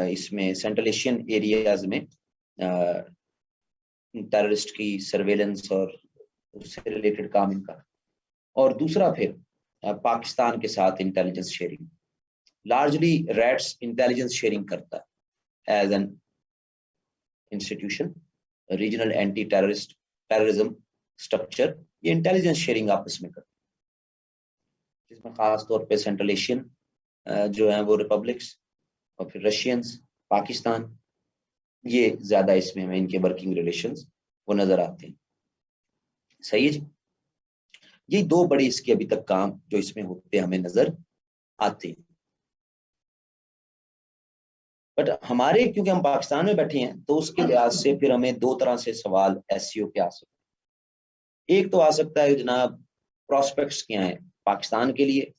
इसमें सेंट्रल एशियन एरियाज में टेररिस्ट की सर्वेलेंस और उससे रिलेटेड काम इनका, और दूसरा फिर पाकिस्तान के साथ intelligence sharing. Largely RATS intelligence sharing करता है as an institution, regional anti terrorism structure ये इंटेलिजेंस शेयरिंग आपस में करता है, जिसमें खास तौर पे सेंट्रल एशियन जो है वो रिपब्लिक्स और फिर रशियंस, पाकिस्तान, ये ज्यादा इसमें हमें इनके वर्किंग रिलेशंस वो नजर आते हैं। सही है जी। ये दो बड़े इसके अभी तक काम जो इसमें होते हमें नजर आते हैं। बट हमारे क्योंकि हम पाकिस्तान में बैठे हैं तो उसके लिहाज से फिर हमें दो तरह से सवाल एससीओ के आ सकते हैं। एक तो आ सकता है जनाब, प्रोस्पेक्ट्स क्या हैं पाकिस्तान के लिए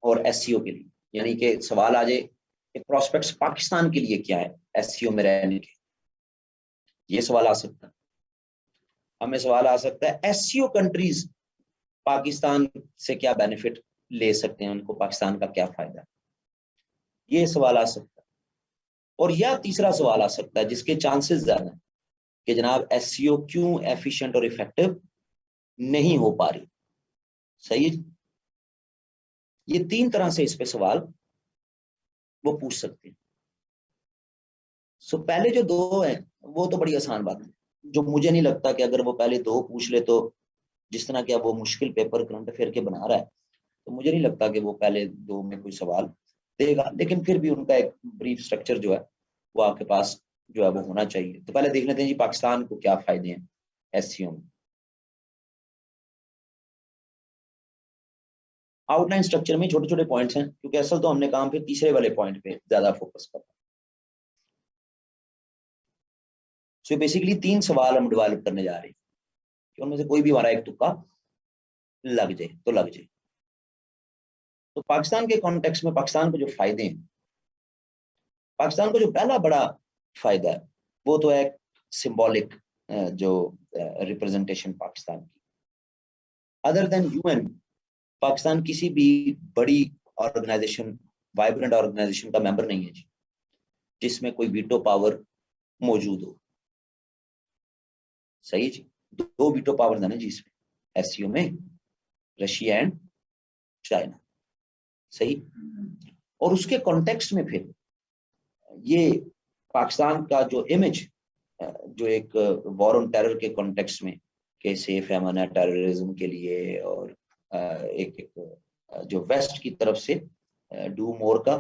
और एससीओ के लिए, यानी कि सवाल आ जाए कि प्रोस्पेक्ट्स पाकिस्तान के लिए क्या है एससीओ में रहने के, ये सवाल आ सकता है। हमें सवाल आ सकता है एससीओ कंट्रीज पाकिस्तान से क्या बेनिफिट ले सकते हैं, उनको पाकिस्तान का क्या फायदा है, ये सवाल आ सकता है। और या तीसरा सवाल आ सकता है जिसके चांसेस ज्यादा है कि जनाब एससीओ क्यों एफिशिएंट और इफेक्टिव नहीं हो पा रही। सही है, ये तीन तरह से इस पे सवाल वो पूछ सकते हैं। सो पहले जो दो हैं वो तो बड़ी आसान बात है, जो मुझे नहीं लगता कि अगर वो पहले दो पूछ ले तो, जिस तरह क्या वो मुश्किल पेपर करंट अफेयर के बना रहा है, तो मुझे नहीं लगता कि वो पहले दो में कोई सवाल देगा, लेकिन फिर भी उनका एक ब्रीफ स्ट्रक्चर जो है वो आपके पास जो है वो होना चाहिए। तो पहले देख लेते हैं जी पाकिस्तान को क्या फायदे हैं एससीओ में। आउटलाइन स्ट्रक्चर में छोटे छोटे पॉइंट्स हैं, क्योंकि असल तो हमने काम फिर तीसरे वाले पॉइंट पे ज्यादा फोकस करना। सो बेसिकली तीन सवाल हम डेवलप करने जा रहे हैं कि उनमें से कोई भी हमारा एक तुक्का लग जाए तो लग जाए। तो पाकिस्तान के कॉन्टेक्स्ट में पाकिस्तान को जो फायदे हैं, पाकिस्तान को जो पहला बड़ा फायदा है वो तो है सिंबॉलिक जो रिप्रेजेंटेशन पाकिस्तान की। अदर देन यूएन पाकिस्तान किसी भी बड़ी ऑर्गेनाइजेशन, वाइब्रेंट ऑर्गेनाइजेशन का मेंबर नहीं है जी, जिसमें कोई वीटो पावर मौजूद हो। सही जी, दो वीटो पावर है ना जी इसमें एससीओ में, रशिया एंड चाइना। सही, और उसके कॉन्टेक्स्ट में फिर ये पाकिस्तान का जो इमेज, जो एक वॉर ऑन टेरर के कॉन्टेक्स्ट में कि सेफ है मना टेररिज्म के लिए, और एक जो वेस्ट की तरफ से डू मोर का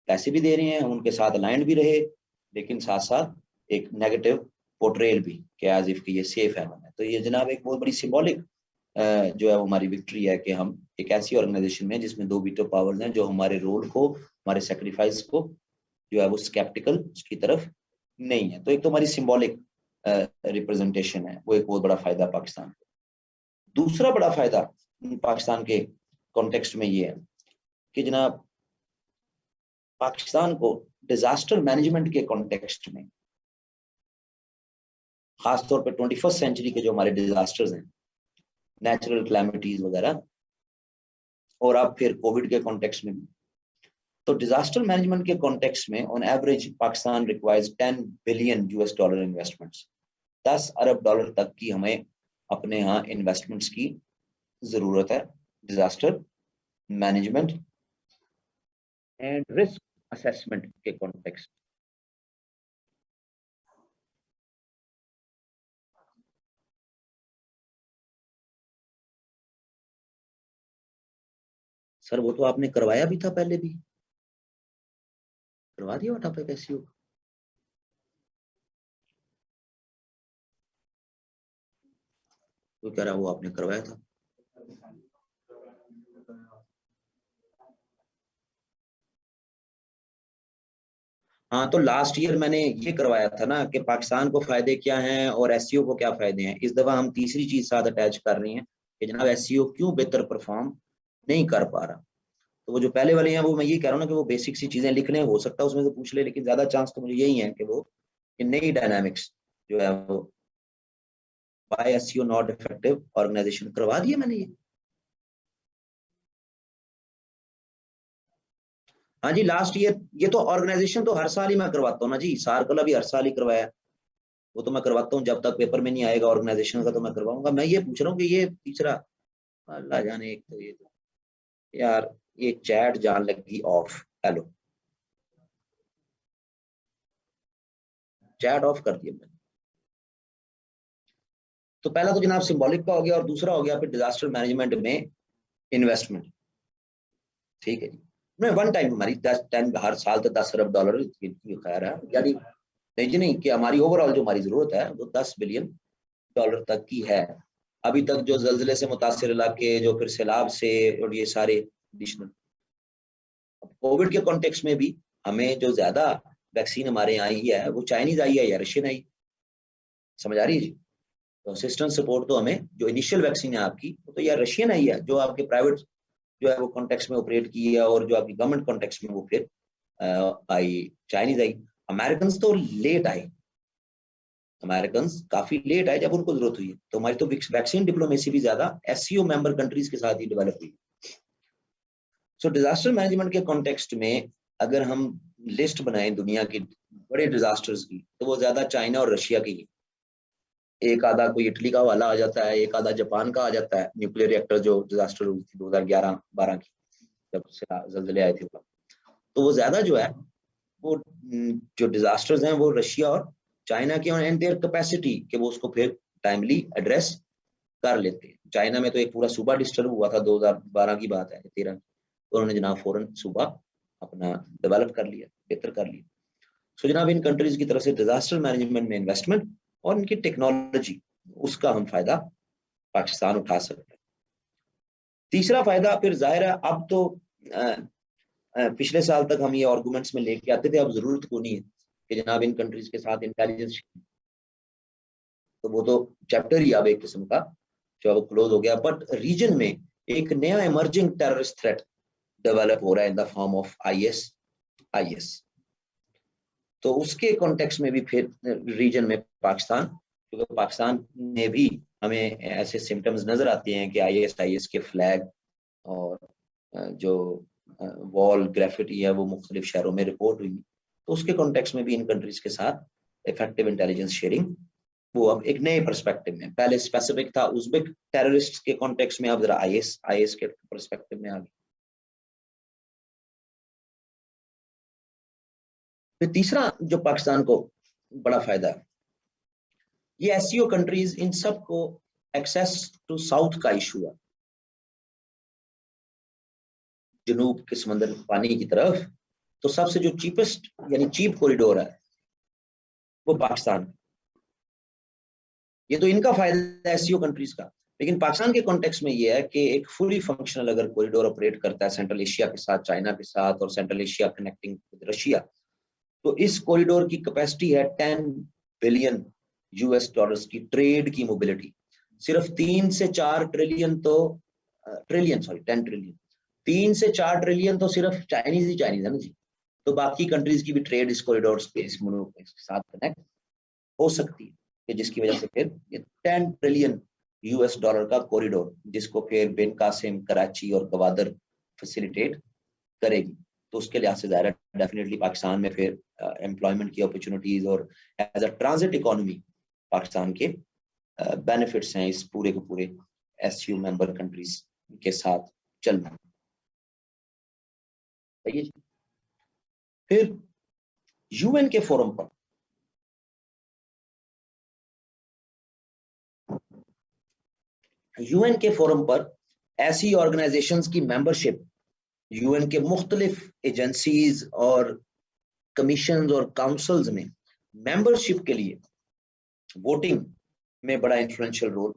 पैसे भी दे रहे हैं, उनके साथ अलाइंड भी रहे, लेकिन साथ साथ एक नेगेटिव पोर्ट्रेयल भी कि एज इफ कि ये सेफ है मना। तो ये जनाब एक बहुत बड़ी सिंबॉलिक जो है वो हमारी विक्ट्री है कि हम एक ऐसी ऑर्गेनाइजेशन में जिसमें दो वीटो पावर्स हैं, जो हमारे रोल को, हमारे सेक्रीफाइस को जो है वो स्केप्टिकल उसकी तरफ नहीं है। तो एक तो हमारी सिंबॉलिक रिप्रेजेंटेशन है, वो एक बहुत बड़ा फायदा पाकिस्तान को। दूसरा बड़ा फायदा पाकिस्तान के कॉन्टेक्स्ट में ये है कि जनाब पाकिस्तान को डिजास्टर मैनेजमेंट के कॉन्टेक्स्ट में, खासतौर पे 21st सेंचुरी के जो हमारे डिजास्टर्स हैं, नेचुरल क्लैमिटीज वगैरह, और अब फिर कोविड के कॉन्टेक्स्ट में भी, तो डिजास्टर मैनेजमेंट के कॉन्टेक्स्ट में on average Pakistan requires 10 billion US dollar investments. 10 Arab dollar तक की हमें अपने यहाँ इन्वेस्टमेंट्स की जरूरत है disaster management and risk assessment के कॉन्टेक्स्ट। सर वो तो आपने करवाया भी था, पहले भी करवा दिया था कैसी हो। तो कह रहा वो आपने करवाया था। हाँ, तो लास्ट ईयर मैंने ये करवाया था ना कि पाकिस्तान को फायदे क्या हैं और एससीओ को क्या फायदे हैं। इस दफा हम तीसरी चीज साथ अटैच कर रहे हैं कि जनाब एससीओ क्यों बेहतर परफॉर्म नहीं कर पा रहा। तो वो जो पहले वाले हैं वो मैं ये कह रहा हूँ ना कि वो बेसिक सी चीजें लिख लें, हो सकता है उसमें से पूछ ले, लेकिन ज्यादा चांस तो मुझे यही है कि वो कि नई डायनामिक्स जो है वो by SCO not effective organisation करवा दिया मैंने ये। हाँ जी, लास्ट ईयर ये तो ऑर्गेनाइजेशन तो हर साल ही मैं करवाता हूँ ना जी, सार्कल भी हर साल ही करवाया, वो तो मैं करवाता हूँ जब तक पेपर में नहीं आएगा ऑर्गेनाइजेशन का, तो मैं करवाऊंगा। मैं ये पूछ रहा हूँ कि ये तीसरा, अल्लाह जाने, एक तो ये तो यार ये चैट जान लगी ऑफ। हेलो, चैट ऑफ कर दिया मैंने। तो पहला तो जनाब सिंबॉलिक का हो गया, और दूसरा हो गया फिर डिजास्टर मैनेजमेंट में इन्वेस्टमेंट। ठीक है जी, मैं वन टाइम हमारी 10 हर साल तो 10 अरब डॉलर खैर है, यानी नहीं जी नहीं, कि हमारी ओवरऑल जो हमारी जरूरत है वो 10 बिलियन डॉलर तक की है। अभी तक जो जल्जले से मुतासिर इलाके, जो फिर सैलाब से, और ये सारे एडिशनल कोविड के कॉन्टेक्स्ट में भी हमें जो ज्यादा वैक्सीन हमारे यहाँ आई है वो चाइनीज आई है या रशियन आई, समझ आ रही है जी। तो असिस्टेंट सपोर्ट तो हमें जो इनिशियल वैक्सीन है आपकी वो तो यार रशियन आई है, जो आपके प्राइवेट जो है वो कॉन्टेक्स्ट में ऑपरेट की है, और जो आपकी गवर्नमेंट कॉन्टेक्स्ट में वो फिर आई, चाइनीज आई, अमेरिकन तो लेट आए, अमेरिकन काफी लेट आए जब उनको जरूरत हुई। तो हमारी तो वैक्सीन डिप्लोमेसी भी ज्यादा एससीओ मेंबर कंट्रीज के साथ ही डेवलप हुई। सो डिजास्टर मैनेजमेंट के कॉन्टेक्स्ट में अगर हम लिस्ट बनाएं दुनिया की बड़े डिजास्टर्स की, तो वो ज्यादा चाइना और रशिया की, एक आधा कोई इटली का वाला आ जाता है, एक आधा जापान का आ जाता है, न्यूक्लियर रिएक्टर जो डिजास्टर हुई थी 2011-12 की, जब जलजले आए थे। तो वो ज्यादा जो है वो जो डिजास्टर्स हैं वो रशिया और चाइना के, एंड देयर कैपेसिटी कि वो उसको फिर टाइमली एड्रेस कर लेते हैं। चाइना में तो एक पूरा सूबा डिस्टर्ब हुआ था 2012 की बात है, 13 की, तो उन्होंने जनाब फौरन सूबा अपना डेवलप कर लिया, बेहतर कर लिया। सो जनाब इन कंट्रीज की तरफ से डिजास्टर मैनेजमेंट में इन्वेस्टमेंट और इनकी टेक्नोलॉजी, उसका हम फायदा पाकिस्तान उठा सकते हैं। तीसरा फायदा फिर जाहिर है, अब तो पिछले साल तक हम ये आर्गुमेंट्स में लेके आते थे, अब जरूरत को नहीं है कि जनाब इन कंट्रीज के साथ इंटेलिजेंस, तो वो तो चैप्टर ही अब एक किस्म का जो अब क्लोज हो गया। बट रीजन में एक नया इमर्जिंग टेररिस्ट थ्रेट डेवलप हो रहा है in the form of IS. तो उसके कॉन्टेक्स्ट में भी फिर रीजन में पाकिस्तान, क्योंकि पाकिस्तान में भी हमें ऐसे सिम्टम्स नजर आते हैं कि आईएस के फ्लैग और जो वॉल ग्राफिटी है वो मुख्तलिफ शहरों में रिपोर्ट हुई। तो उसके कॉन्टेक्स्ट में भी इन कंट्रीज के साथ इफेक्टिव इंटेलिजेंस शेयरिंग वो अब एक नए पर्सपेक्टिव में, पहले स्पेसिफिक था उज़्बेक टेररिस्ट के कॉन्टेक्स्ट में, अब जरा आईएस के पर्सपेक्टिव में आ गई। फिर तीसरा जो पाकिस्तान को बड़ा फायदा है, ये एससीओ कंट्रीज इन सब को एक्सेस टू साउथ का इशू है, जनूब के समंदर पानी की तरफ। तो सबसे जो चीपेस्ट यानी चीप कॉरिडोर है वो पाकिस्तान, ये तो इनका फायदा है एससीओ कंट्रीज का। लेकिन पाकिस्तान के कॉन्टेक्स्ट में ये है कि एक फुली फंक्शनल अगर कॉरिडोर ऑपरेट करता है सेंट्रल एशिया के साथ, चाइना के साथ, और central Asia connecting with Russia, तो इस कॉरिडोर की कैपेसिटी है 10 बिलियन यूएस डॉलर्स की ट्रेड की मोबिलिटी। सिर्फ 3 से 4 ट्रिलियन तो 10 ट्रिलियन, 3 से 4 ट्रिलियन तो सिर्फ चाइनीज है ना जी। तो बाकी कंट्रीज की भी ट्रेड इस कॉरिडोर के साथ कनेक्ट हो सकती है, कि जिसकी वजह से फिर ये 10 ट्रिलियन यूएस डॉलर का कॉरिडोर, जिसको फिर बिन कासिम, कराची और गवादर फैसिलिटेट करेगी, तो उसके लिहाज से ज़ाहिर डेफिनेटली पाकिस्तान में फिर एम्प्लॉयमेंट की अपॉर्चुनिटीज और as a transit economy Pakistan के बेनिफिट्स हैं इस पूरे के पूरे एससीओ मेंबर कंट्रीज के साथ चलना। फिर यूएन के फोरम पर, यूएन के फोरम पर ऐसी ऑर्गेनाइजेशंस की मेंबरशिप, यूएन के मुख्तलिफ एजेंसीज और कमीशन और काउंसिल्स में मेंबरशिप के लिए वोटिंग में बड़ा इन्फ्लुएंशियल रोल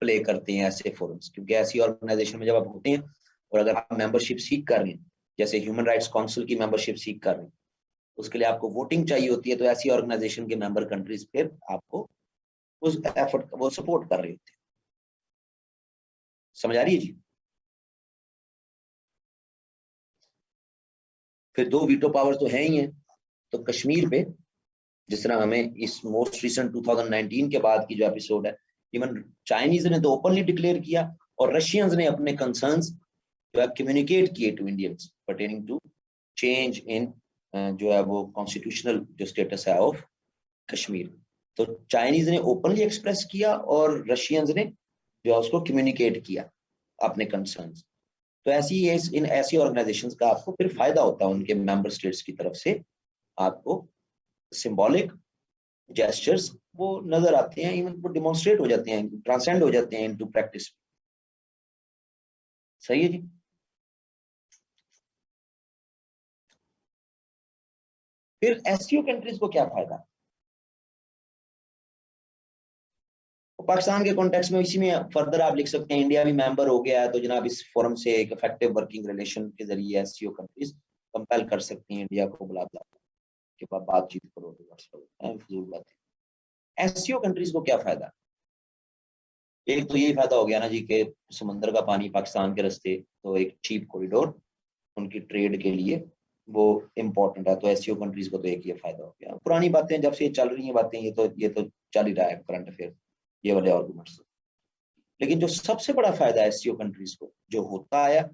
प्ले करते हैं ऐसे फोरम्स। क्योंकि ऐसी ऑर्गेनाइजेशन में जब आप होते हैं और अगर आप मेंबरशिप सीख कर रहे हैं, जैसे ह्यूमन राइट्स काउंसिल की मेंबरशिप सीख कर रहे हैं, उसके लिए आपको वोटिंग चाहिए होती है, तो ऐसी ऑर्गेनाइजेशन के मेंबर कंट्रीज फिर आपको उस एफर्ट वो सपोर्ट कर रहे होते हैं। समझ आ रही है जी? फिर 2 वीटो पावर तो है ही है। तो कश्मीर पे जिस तरह हमें इस मोस्ट रिसेंट 2019 के बाद की जो एपिसोड है, इवन चाइनीज ने तो ओपनली डिक्लेयर किया और रशियंस ने अपने कंसर्न्स जो है कम्युनिकेट किए to Indians pertaining to change in जो है वो कॉन्स्टिट्यूशनल जो स्टेटस है ऑफ कश्मीर। तो चाइनीज ने ओपनली एक्सप्रेस किया और रशियंस ने जो है उसको कम्युनिकेट किया अपने कंसर्न्स। तो इन ऐसी ऑर्गेनाइजेशंस का आपको फिर फायदा होता है, उनके मेंबर स्टेट्स की तरफ से आपको सिंबॉलिक जेस्चर्स वो नजर आते हैं, इवन वो डिमॉन्स्ट्रेट हो जाते हैं, ट्रांसेंड हो जाते हैं इनटू प्रैक्टिस। सही है जी? फिर एससीओ कंट्रीज को क्या फायदा? तो पाकिस्तान के कॉन्टेक्स्ट में इसी में फर्दर आप लिख सकते हैं, इंडिया भी मेंबर हो गया है, तो जनाब इस फोरम से एक इफेक्टिव वर्किंग रिलेशन के जरिए एससीओ कंट्रीज कंपेल कर सकती हैं इंडिया को, बुला बुला के बाद बातचीत करो, फजूल बात है। एससीओ कंट्रीज को क्या फायदा? एक तो यही फायदा हो गया ना जी कि समंदर का पानी पाकिस्तान के रास्ते, तो एक चीप कॉरिडोर उनकी ट्रेड के लिए वो इम्पोर्टेंट है। तो एससीओ कंट्रीज को तो एक ये फायदा हो गया। पुरानी बातें जब से ये चल रही हैं बातें, ये तो चल ही रहा है करंट अफेयर, ये वाले आर्गुमेंट्स। लेकिन जो सबसे बड़ा फायदा है एससीओ कंट्रीज को जो होता आया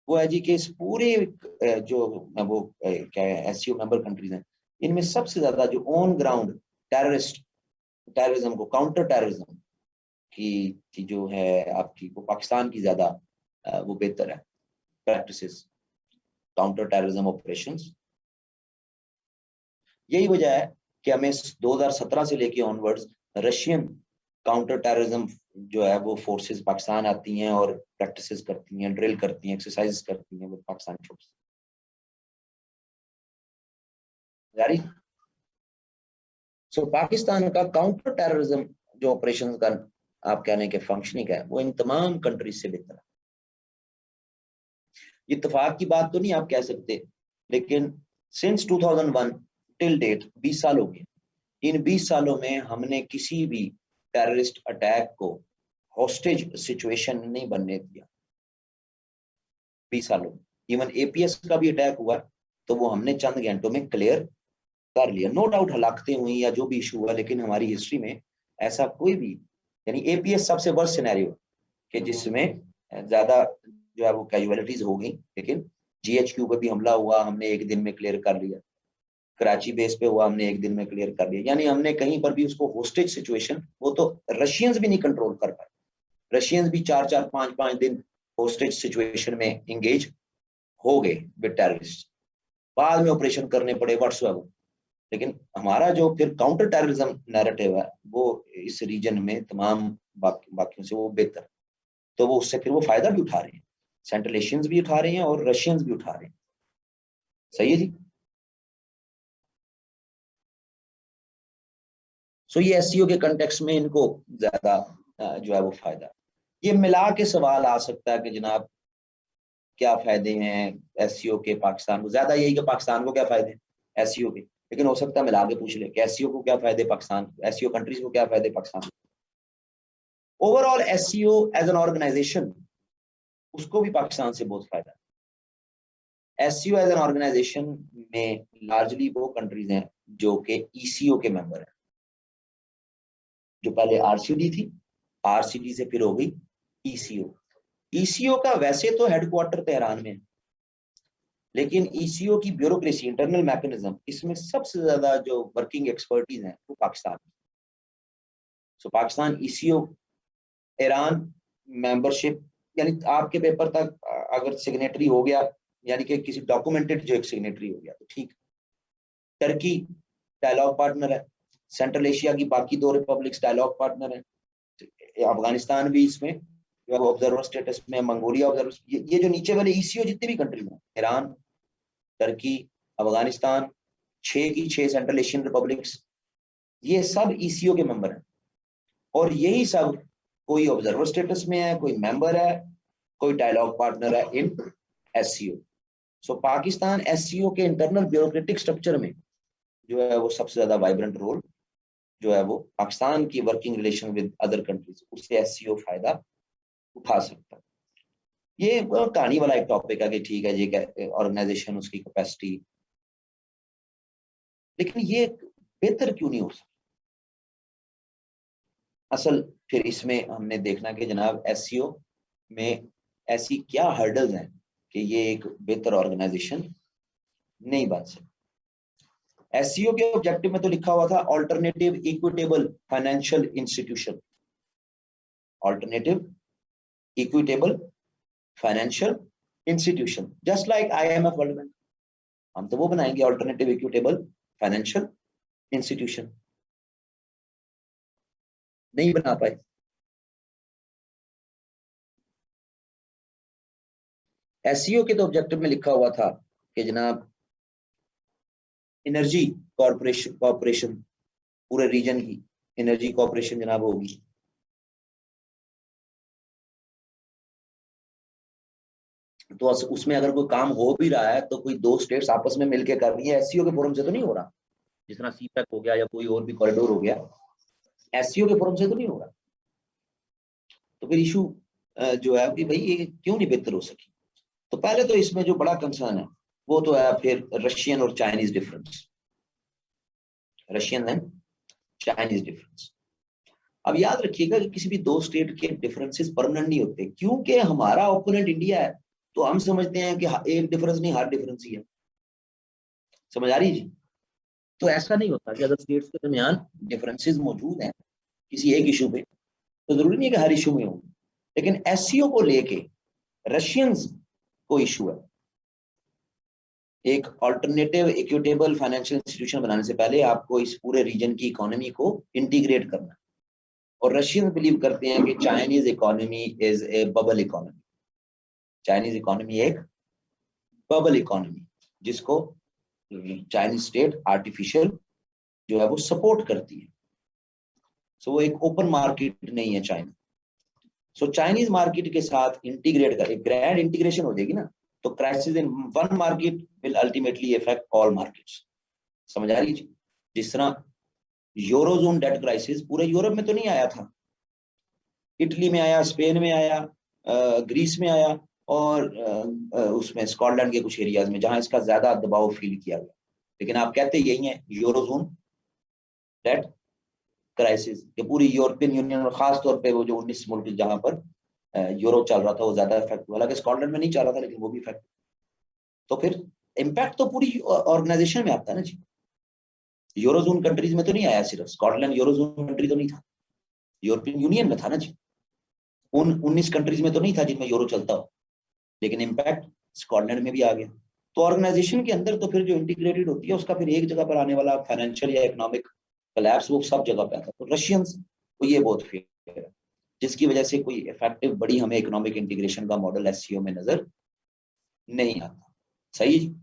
वो है जी कि इस पूरे जो वो क्या है एससीओ मेंबर कंट्रीज हैं, इनमें सबसे ज्यादा जो ऑन ग्राउंड टेररिज्म को काउंटर टेररिज्म की जो है आपकी, वो पाकिस्तान की ज्यादा वो बेहतर है प्रैक्टिसेस, काउंटर टेररिज्म ऑपरेशंस। यही वजह है कि हमें 2017 से लेके ऑनवर्ड्स रशियन काउंटर टेररिज्म जो है वो फोर्सेस पाकिस्तान आती हैं और प्रैक्टिसेस करती हैं, ड्रिल करती हैं, एक्सरसाइज करती हैं वो पाकिस्तानी फोर्स जारी। सो पाकिस्तान का काउंटर टेररिज्म जो ऑपरेशन का आप कहने के फंक्शनिंग है वो इन तमाम कंट्रीज से बेहतर है। इत्तेफाक की बात तो नहीं आप कह सकते, लेकिन सिंस 2001 टिल डेट 20 साल हो गए। इन 20 सालों में हमने किसी भी टेररिस्ट अटैक को हॉस्टेज सिचुएशन नहीं बनने दिया। 20 सालों में इवन एपीएस का भी अटैक हुआ तो वो हमने चंद घंटों में क्लियर कर लिया। नो डाउट हलाकतें हुई या जो भी इशू हुआ, लेकिन हमारी हिस्ट्री में ऐसा कोई भी, यानी एपीएस सबसे वर्स्ट सिनेरियो कि जिसमें ज्यादा जो है वो कैजुअलिटीज हो गई, लेकिन जीएचक्यू पे भी हमला हुआ हमने एक दिन में क्लियर कर लिया, कराची बेस पे हुआ हमने एक दिन में क्लियर कर लिया। यानी हमने कहीं पर भी उसको होस्टेज सिचुएशन, वो तो रशियंस भी नहीं कंट्रोल कर पाए। रशियंस भी 4-4 5-5 दिन होस्टेज सिचुएशन में इंगेज हो गए विद टेररिस्ट, बाद में ऑपरेशन करने पड़े व्हाट्सएवर। लेकिन हमारा जो फिर काउंटर टेररिज्म नैरेटिव है वो इस रीजन में तमाम बाकियों से वो बेहतर, तो वो उससे फिर वो फायदा भी उठा रहे हैं, सेंट्रल एशियंस भी उठा रहे हैं और रशियंस भी उठा रहे हैं। सही है जी। सो ये एससीओ के कंटेक्स्ट में इनको ज्यादा जो है वो फायदा। ये मिला के सवाल आ सकता है कि जनाब क्या फायदे हैं एससीओ के पाकिस्तान को, ज्यादा यही कि पाकिस्तान को क्या फायदे एससीओ के, लेकिन हो सकता है मिला के पूछ ले कि एससीओ को क्या फायदे पाकिस्तान, एससीओ कंट्रीज को क्या फायदे Pakistan. Overall SCO as an organisation उसको भी पाकिस्तान से बहुत फायदा है। एससीओ एज एन ऑर्गेनाइजेशन में लार्जली वो कंट्रीज हैं जो कि ईसीओ के मेंबर हैं, जो पहले आरसीडी थी, आरसीडी से फिर हो गई ईसीओ। ईसीओ का वैसे तो हेडक्वार्टर तेहरान में है, लेकिन ईसीओ की ब्यूरोक्रेसी, इंटरनल मैकेनिज्म, इसमें सबसे ज्यादा जो वर्किंग एक्सपर्टीज हैं वो पाकिस्तान में। सो पाकिस्तान ईसीओ ईरान मेंबरशिप, यानी आपके पेपर तक अगर सिग्नेटरी हो गया, यानी कि किसी डॉक्यूमेंटेड जो एक सिग्नेटरी हो गया तो ठीक। टर्की डायलॉग पार्टनर है, सेंट्रल एशिया की बाकी 2 रिपब्लिक्स डायलॉग पार्टनर है, अफगानिस्तान भी इसमें ऑब्जर्वर स्टेटस में, मंगोलिया ऑब्जर्वर, ये जो नीचे वाले ईसीओ जितने भी कंट्री हैं, ईरान, टर्की, अफगानिस्तान, 6 की 6 सेंट्रल एशियन रिपब्लिक्स, ये सब ईसीओ के मेंबर हैं। और यही सब कोई ऑब्जर्वर स्टेटस में है, कोई मेंबर है, कोई डायलॉग पार्टनर है इन एससीओ। सो पाकिस्तान एससीओ के इंटरनल ब्यूरोक्रेटिक स्ट्रक्चर में जो है वो सबसे ज्यादा वाइब्रेंट रोल जो है वो पाकिस्तान की working relation with other countries, उससे एससीओ फायदा उठा सकता है। ये कहानी वाला एक टॉपिक है कि ठीक है ये ऑर्गेनाइजेशन, उसकी कैपेसिटी, लेकिन ये बेहतर क्यों नहीं हो सकता। असल फिर इसमें हमने देखना कि जनाब एससीओ में ऐसी क्या हर्डल्स हैं कि ये एक बेहतर ऑर्गेनाइजेशन नहीं बन सकती। एससीओ के ऑब्जेक्टिव में तो लिखा हुआ था alternative equitable financial institution, alternative equitable financial institution, just like IMF, world bank. हम तो वो बनाएंगे ऑल्टरनेटिव इक्विटेबल फाइनेंशियल इंस्टीट्यूशन, नहीं बना पाए। एससीओ के तो ऑब्जेक्टिव में लिखा हुआ था कि जनाब एनर्जी कॉर्पोरेशन पूरे रीजन की एनर्जी कॉर्पोरेशन जनाब होगी। तो उसमें अगर कोई काम हो भी रहा है तो कोई 2 स्टेट्स आपस में मिलकर कर रही है, एससीओ के फोरम से तो नहीं हो रहा। जिस तरह सीपैक हो गया या कोई और भी कॉरिडोर हो गया, एससीओ के फोरम से तो नहीं हो रहा। तो फिर इशू जो है कि भाई ये क्यों नहीं बेहतर हो सकी। तो पहले तो इसमें जो बड़ा कंसर्न है वो तो है फिर रशियन और Chinese difference, Russian and Chinese difference. अब याद रखिएगा कि किसी भी दो स्टेट के डिफरेंसेस परमानेंट नहीं होते, क्योंकि हमारा ओपोनेंट इंडिया है तो हम समझते हैं कि एक डिफरेंस नहीं, हर डिफरेंस ही है। समझ आ रही है जी? तो ऐसा नहीं होता कि अगर स्टेट्स के दरमियान डिफरेंसेस मौजूद हैं किसी एक इशू पे तो जरूरी नहीं है कि हर इशू में हो। लेकिन एससीओ को लेके रशियंस को इशू है, एक अल्टरनेटिव इक्विटेबल फाइनेंशियल इंस्टीट्यूशन बनाने से पहले आपको इस पूरे रीजन की इकोनॉमी को इंटीग्रेट करना है। और रशियंस बिलीव करते हैं कि Chinese economy is a bubble economy, Chinese economy एक बबल इकोनॉमी जिसको चाइनीज स्टेट आर्टिफिशियल जो है वो सपोर्ट करती है। सो वो एक ओपन मार्केट नहीं है चाइना। सो चाइनीज मार्केट के साथ इंटीग्रेट कर, ग्रैंड इंटीग्रेशन हो जाएगी ना, तो crisis in one market will ultimately effect all markets. समझ आ रही है? जिस तरह यूरोजोन डेट क्राइसिस पूरे यूरोप में तो नहीं आया था, इटली में आया, स्पेन में आया, ग्रीस में आया और उसमें स्कॉटलैंड के कुछ एरियाज में जहां इसका ज्यादा दबाव फील किया गया। लेकिन आप कहते यही है यूरोजोन डेट क्राइसिस कि पूरी यूरोपियन यूनियन और खास तौर पे वो जो 19 मुल्क जहां पर यूरो चल रहा था वो ज्यादा इफेक्ट हुआ। हालांकि स्कॉटलैंड में नहीं चल रहा था लेकिन वो भी इफेक्ट। तो फिर इम्पैक्ट तो पूरी ऑर्गेनाइजेशन में आता है ना जी। यूरोजोन कंट्रीज में तो नहीं आया, सिर्फ स्कॉटलैंड यूरोजोन कंट्री तो नहीं था, यूरोपियन यूनियन में था ना जी। उन 19 कंट्रीज में तो नहीं था जिनमें यूरो चलता हो, लेकिन इम्पैक्ट स्कॉटलैंड में भी आ गया। तो ऑर्गेनाइजेशन के अंदर तो फिर जो इंटीग्रेटेड होती है उसका फिर एक जगह पर आने वाला फाइनेंशियल या इकोनॉमिक कोलैप्स वो सब जगह पे आता है। तो रशियंस को ये बहुत फेयर है, जिसकी वजह से कोई इफेक्टिव बड़ी हमें इकोनॉमिक इंटीग्रेशन का मॉडल एससीओ में नजर नहीं आता। सही जी?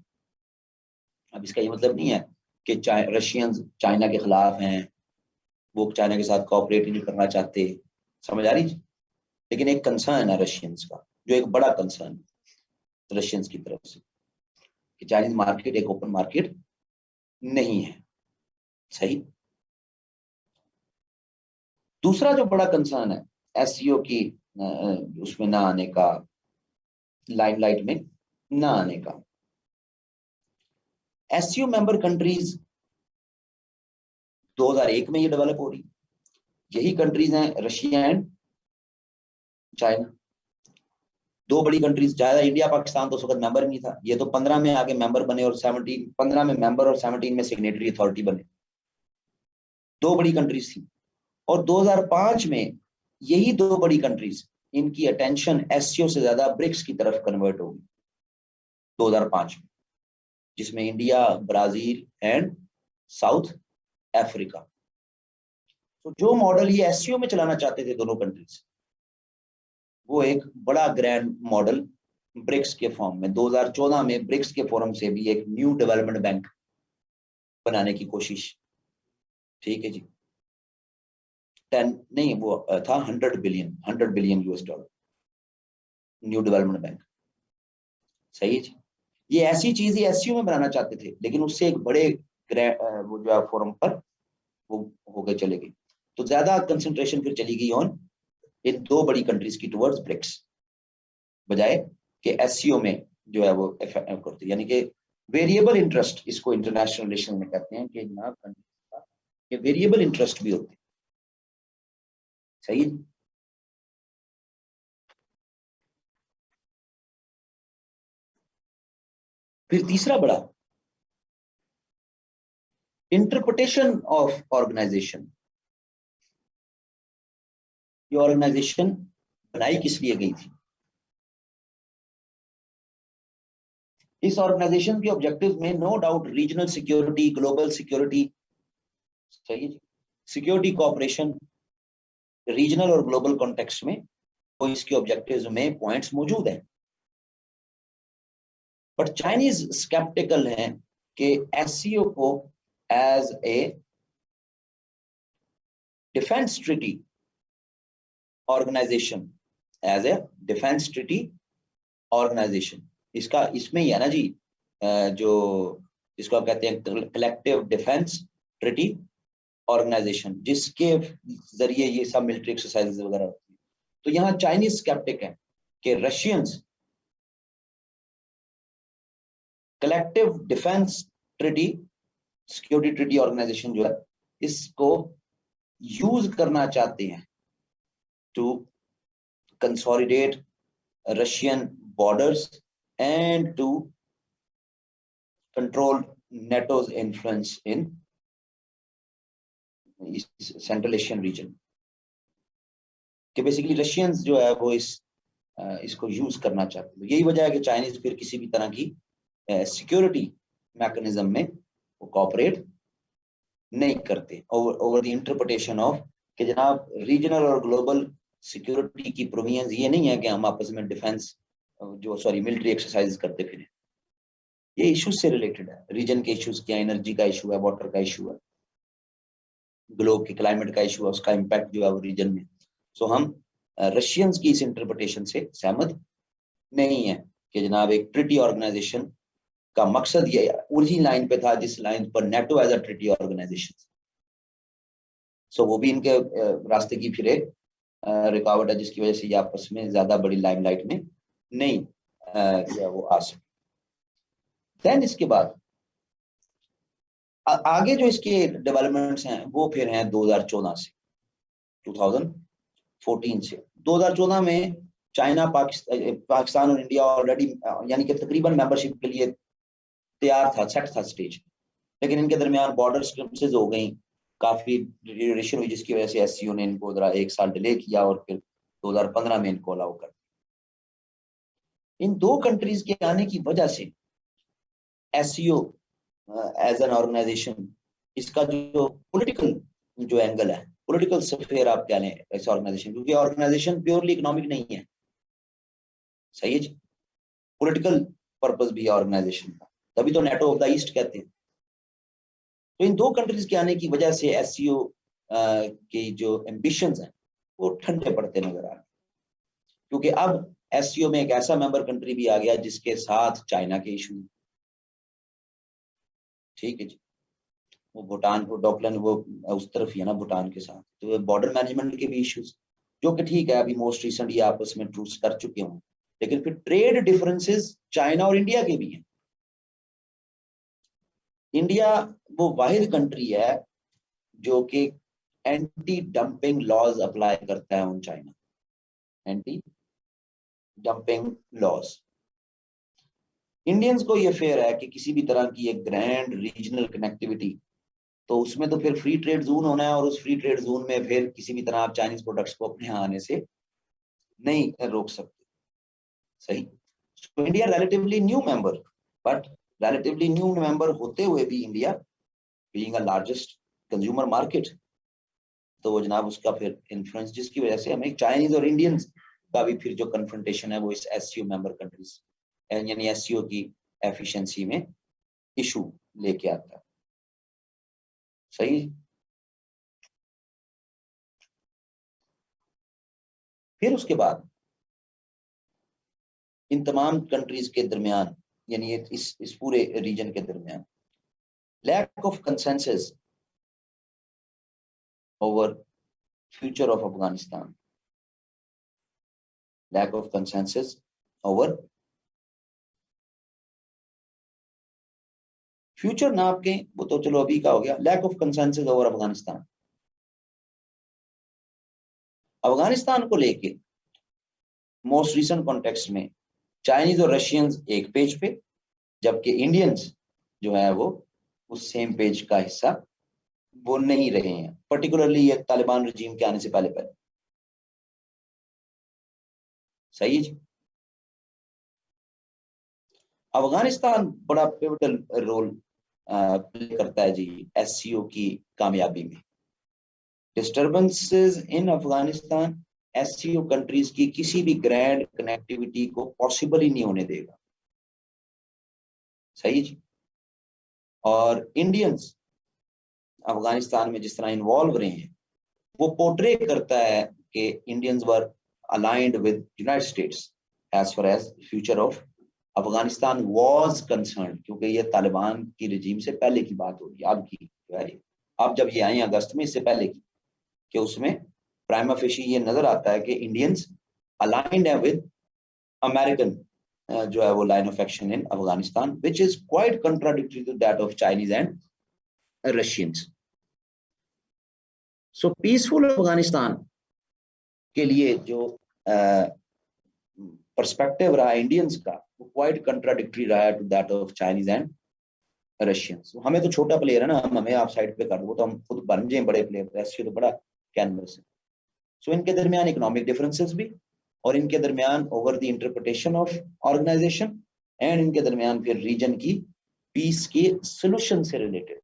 अब इसका ये मतलब नहीं है कि रशियंस चाइना के खिलाफ हैं, वो चाइना के साथ कोऑपरेट नहीं करना चाहते। समझ आ रही? लेकिन एक कंसर्न है रशियंस का, जो एक बड़ा कंसर्न है रशियंस की तरफ से, कि चाइनीज मार्केट एक ओपन मार्केट नहीं है। सही। दूसरा जो बड़ा कंसर्न है एससीओ की उसमें ना आने का, लाइमलाइट में ना आने का, एससीओ मेंबर कंट्रीज 2001 में ये डेवलप हो रही, यही कंट्रीज हैं रशिया एंड चाइना, दो बड़ी कंट्रीज। ज्यादा इंडिया पाकिस्तान तो उस वक्त मेंबर नहीं था, ये तो 15 में आगे मेंबर बने और 15 में मेंबर और 17 में सिग्नेटरी अथॉरिटी बने, दो बड़ी कंट्रीज थी। और 2005 में यही दो बड़ी कंट्रीज, इनकी अटेंशन एससीओ से ज्यादा ब्रिक्स की तरफ कन्वर्ट होगी 2005 में, जिसमें India, Brazil and south Africa. तो जो मॉडल ये एससीओ में चलाना चाहते थे दोनों कंट्रीज, वो एक बड़ा ग्रैंड मॉडल ब्रिक्स के फॉर्म में 2014 में ब्रिक्स के फोरम से भी एक न्यू डेवलपमेंट बैंक बनाने की कोशिश। ठीक है जी। 10 नहीं, वो था 100 billion US dollar new development bank. सही है जी। ये ऐसी चीज ही एससीओ में बनाना चाहते थे, लेकिन उससे एक बड़े वो जो है फोरम पर वो हो गए, चले गए। तो ज्यादा कंसंट्रेशन फिर चली गई ऑन इन दो बड़ी कंट्रीज की टुवर्ड्स ब्रिक्स, बजाय कि एससीओ में जो है वो करती, यानी कि वेरिएबल इंटरेस्ट, इसको इंटरनेशनल रिलेशन में कहते हैं कि ना कंट्रीज का ये वेरिएबल इंटरेस्ट भी होते हैं। सही। फिर तीसरा बड़ा इंटरप्रिटेशन ऑफ ऑर्गेनाइजेशन। ये ऑर्गेनाइजेशन बनाई किस लिए गई थी? इस ऑर्गेनाइजेशन के ऑब्जेक्टिव में no doubt regional security, global security, सही है, सिक्योरिटी कोऑपरेशन रीजनल और ग्लोबल कॉन्टेक्स्ट में वो इसके ऑब्जेक्टिव्स में पॉइंट्स मौजूद हैं। बट चाइनीज स्केप्टिकल हैं कि एससीओ को as a defence treaty organisation, as a defence treaty organisation, इसका इसमें ही है ना जी, जो इसको आप कहते हैं कलेक्टिव डिफेंस ट्रीटी ऑर्गेनाइजेशन, जिसके जरिए ये सब मिलिट्री एक्सरसाइजेज वगैरह होती है। तो यहाँ चाइनीज स्केप्टिक है कि Russians collective defence treaty, security treaty organisation जो है, इसको यूज करना चाहते हैं to consolidate Russian borders and to control NATO's influence in Central Asian region. कि बेसिकली रशियंस जो है वो इसको यूज करना चाहते हैं। यही वजह है कि चाइनीज फिर किसी भी तरह की सिक्योरिटी मैकेनिज्म में वो कोऑपरेट नहीं करते ओवर द इंटरप्रिटेशन ऑफ कि जनाब रीजनल और ग्लोबल सिक्योरिटी की प्रोविजंस ये नहीं है कि हम आपस में डिफेंस मिलिट्री एक्सरसाइज करते फिरें। ये इश्यूज से रिलेटेड है, रीजन के इश्यूज क्या, एनर्जी का इशू है, वाटर का इशू है, ग्लोब के क्लाइमेट का इशू है, उसका इम्पैक्ट जो है वो रीजन में। सो हम रशियंस की इस इंटरप्रिटेशन से सहमत नहीं है कि जनाब एक ट्रीटी ऑर्गेनाइजेशन का मकसद ये उसी लाइन पे था जिस लाइन पर NATO as a treaty organisation. So वो भी इनके रास्ते की फिर एक रुकावट है जिसकी वजह से ये आपस में ज्यादा बड़ी लाइमलाइट में नहीं वो आ सके। देन इसके बाद आगे जो इसके डेवलपमेंट्स हैं वो फिर हैं 2014 से, 2014 से 2014 में चाइना, पाकिस्तान और इंडिया ऑलरेडी यानी कि तकरीबन मेंबरशिप के लिए तैयार था, सेट था स्टेज, लेकिन इनके दरमियान बॉर्डर स्क्रम्सेस हो गई, काफी ड्यूरेशन हुई, जिसकी वजह से एससीओ ने इनको जरा 1 साल डिले किया और फिर 2015 में इनको अलाउ कर। इन दो कंट्रीज के आने की वजह से एससीओ एज एन ऑर्गेनाइजेशन, इसका जो पॉलिटिकल जो एंगल है, पॉलिटिकल स्फीयर आप कह लें इस ऑर्गेनाइजेशन, क्योंकि ऑर्गेनाइजेशन प्योरली इकोनॉमिक नहीं है, सही है जी, पॉलिटिकल पर्पस भी है ऑर्गेनाइजेशन का, तभी तो नेटो ऑफ द ईस्ट कहते हैं। तो इन दो कंट्रीज के आने की वजह से एससीओ की जो एम्बिशंस हैं वो ठंडे पड़ते नजर आ रहे हैं, क्योंकि अब एससीओ में एक ऐसा मेंबर कंट्री भी आ गया जिसके साथ चाइना के इशू, ठीक है जी, वो भूटान को डॉकलैंड वो उस तरफ ही है ना भूटान के साथ, तो बॉर्डर मैनेजमेंट के भी इश्यूज, जो कि ठीक है अभी मोस्ट रिसेंट ये आपस में ट्रूस कर चुके हों, लेकिन फिर ट्रेड डिफरेंसेस चाइना और इंडिया के भी हैं। इंडिया वो वाहिद कंट्री है जो कि एंटी डंपिंग लॉज अप्लाई करता है on China, anti dumping laws. Indians को ये फेयर है कि किसी भी तरह की एक ग्रैंड रीजनल कनेक्टिविटी, तो उसमें तो फिर फ्री ट्रेड जोन होना है, और उस फ्री ट्रेड जोन में फिर किसी भी तरह आप चाइनीज प्रोडक्ट्स को अपने यहाँ आने से नहीं रोक सकते, सही। तो India relatively new member, but relatively new member होते हुए भी India being a largest consumer market, तो वो जनाब उसका फिर इन्फ्लुएंस, जिसकी वजह से हमें चाइनीज और इंडियंस का भी फिर जो कन्फ्रंटेशन है वो इस एससीओ मेंबर कंट्रीज यानी एससीओ की एफिशिएंसी में इशू लेके आता है, सही। फिर उसके बाद इन तमाम कंट्रीज के दरमियान यानी इस पूरे रीजन के दरमियान lack of consensus over future of Afghanistan, lack of consensus over future ना आपके, वो तो चलो अभी का हो गया, lack of consensus over Afghanistan. Afghanistan को लेके मोस्ट रिसेंट कॉन्टेक्स्ट में चाइनीज और रशियंस एक पेज पे, जबकि इंडियंस जो है वो उस सेम पेज का हिस्सा वो नहीं रहे हैं, पर्टिकुलरली ये तालिबान रजीम के आने से पहले पहले, सही है जी। अफगानिस्तान बड़ा पिवटल रोल प्ले करता है जी एससीओ की कामयाबी में। डिस्टर्बेंसेस इन अफगानिस्तान एससीओ कंट्रीज की किसी भी ग्रैंड कनेक्टिविटी को पॉसिबल ही नहीं होने देगा, सही जी। और इंडियंस अफगानिस्तान में जिस तरह इन्वॉल्व रहे हैं वो पोर्ट्रे करता है कि Indians were aligned with United States as far as future of Afghanistan was concern, क्योंकि ये तालिबान की रजीम से पहले की बात हो रही है, अब की जो है अब जब ये आए अगस्त में, इससे पहले की, कि उसमें प्राइमा फेशी ये नजर आता है कि इंडियंस अलाइंड है विद अमेरिकन जो है वो line of action in Afghanistan which is quite contradictory to that of Chinese and Russians. So peaceful Afghanistan के लिए जो पर्सपेक्टिव रहा इंडियंस का वो क्वाइट कंट्राडिक्टरी रहा है to that of Chinese and Russians. हमें तो छोटा प्लेयर है ना, हमें आप साइड पे कर दो तो हम खुद बन जाए बड़े प्लेयर, ऐसे तो बड़ा कैनवस है। सो इनके दरमियान इकोनॉमिक डिफरेंसेस भी, और इनके दरमियान over the interpretation of organisation, and इनके दरमियान फिर रीजन की पीस के सोल्यूशन से रिलेटेड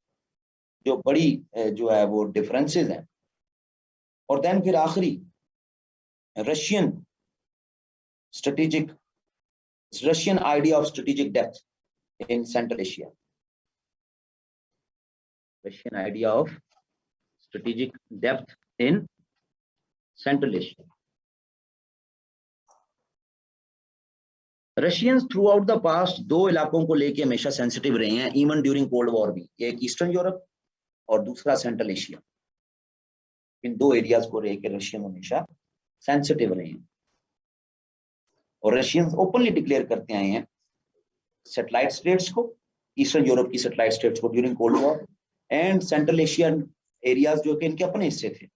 जो बड़ी जो है वो डिफरेंसेस हैं। और देन फिर आखिरी Russian idea of strategic depth in Central Asia. Russian idea of strategic depth in Central Asia. Russians through out the past दो इलाकों को लेके हमेशा सेंसिटिव रहे हैं, इवन ड्यूरिंग कोल्ड वॉर भी। एक ईस्टर्न यूरोप और दूसरा सेंट्रल एशिया। इन दो एरियाज को लेके रशियन हमेशा सेंसिटिव रहे हैं, और रशियंस ओपनली डिक्लेयर करते आए हैं सैटेलाइट स्टेट्स को, ईस्टर्न यूरोप की सैटेलाइट स्टेट्स को during cold war, and central Asian areas जो कि इनके अपने हिस्से थे,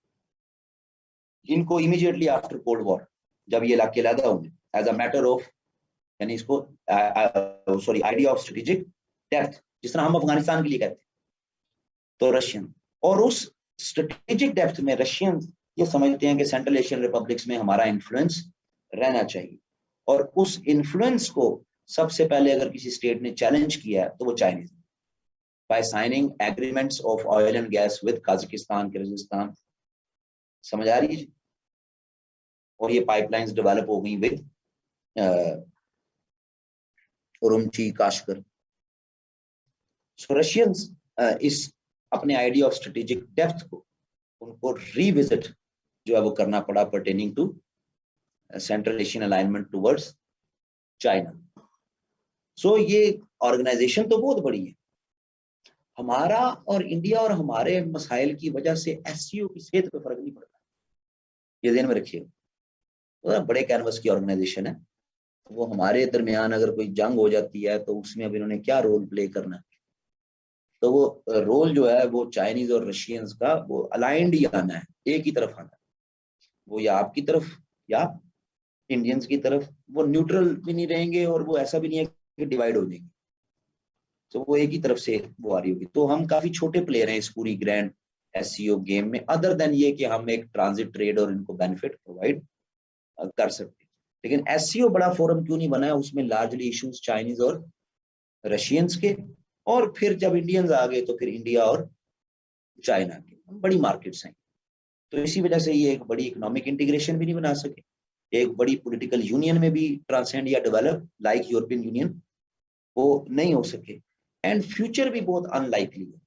इनको इमीडिएटली आफ्टर कोल्ड वॉर जब ये इलाके अलग हुए एज अ मैटर ऑफ, यानी इसको sorry idea of strategic depth, जिस तरह हम अफगानिस्तान के लिए कहते हैं, तो रशियन, और उस स्ट्रेटेजिक डेप्थ में रशियन ये समझते हैं कि सेंट्रल एशियन रिपब्लिक्स में हमारा इन्फ्लुएंस रहना चाहिए। और उस इन्फ्लुएंस को सबसे पहले अगर किसी स्टेट ने चैलेंज किया है तो वो Chinese, by signing agreements of oil and gas with Kazakhstan, Kyrgyzstan, समझ आ रही है। और ये पाइपलाइंस डेवलप हो गई with Urumqi, Kashgar. So Russians इस अपने आइडिया ऑफ स्ट्रेटेजिक डेप्थ को उनको रीविजिट जो है वो करना पड़ा pertaining to Central Asian alignment towards China. So ये ऑर्गेनाइजेशन तो बहुत बड़ी है, हमारा और इंडिया और हमारे मसाइल की वजह से एससीओ की सेहत पे फर्क नहीं पड़ता, ये ध्यान में रखिए। तो बड़े कैनवस की ऑर्गेनाइजेशन है, वो हमारे दरमियान अगर कोई जंग हो जाती है तो उसमें अब इन्होंने क्या रोल प्ले करना है, तो वो रोल जो है वो चाइनीज और रशियंस का वो अलाइंड ही आना है, एक ही तरफ आना है, वो या आपकी तरफ या इंडियंस की तरफ, वो न्यूट्रल भी नहीं रहेंगे और वो ऐसा भी नहीं है कि डिवाइड हो जाएंगे, तो वो एक ही तरफ से वो आ रही होगी। तो हम काफी छोटे प्लेयर हैं इस पूरी ग्रैंड एससीओ गेम में, अदर देन ये कि हम एक ट्रांजिट ट्रेड और इनको बेनिफिट प्रोवाइड कर सकते हैं। लेकिन एससीओ बड़ा फोरम क्यों नहीं बना है, उसमें लार्जली इश्यूज चाइनीज और रशियंस के, और फिर जब इंडियंस आ गए तो फिर इंडिया और चाइना के, बड़ी मार्केट्स हैं। तो इसी वजह से ये एक बड़ी इकोनॉमिक इंटीग्रेशन भी नहीं बना सके, एक बड़ी पॉलिटिकल यूनियन में भी ट्रांसेंड या डेवलप लाइक यूरोपियन यूनियन वो नहीं हो सके, एंड फ्यूचर भी बहुत अनलाइकली है।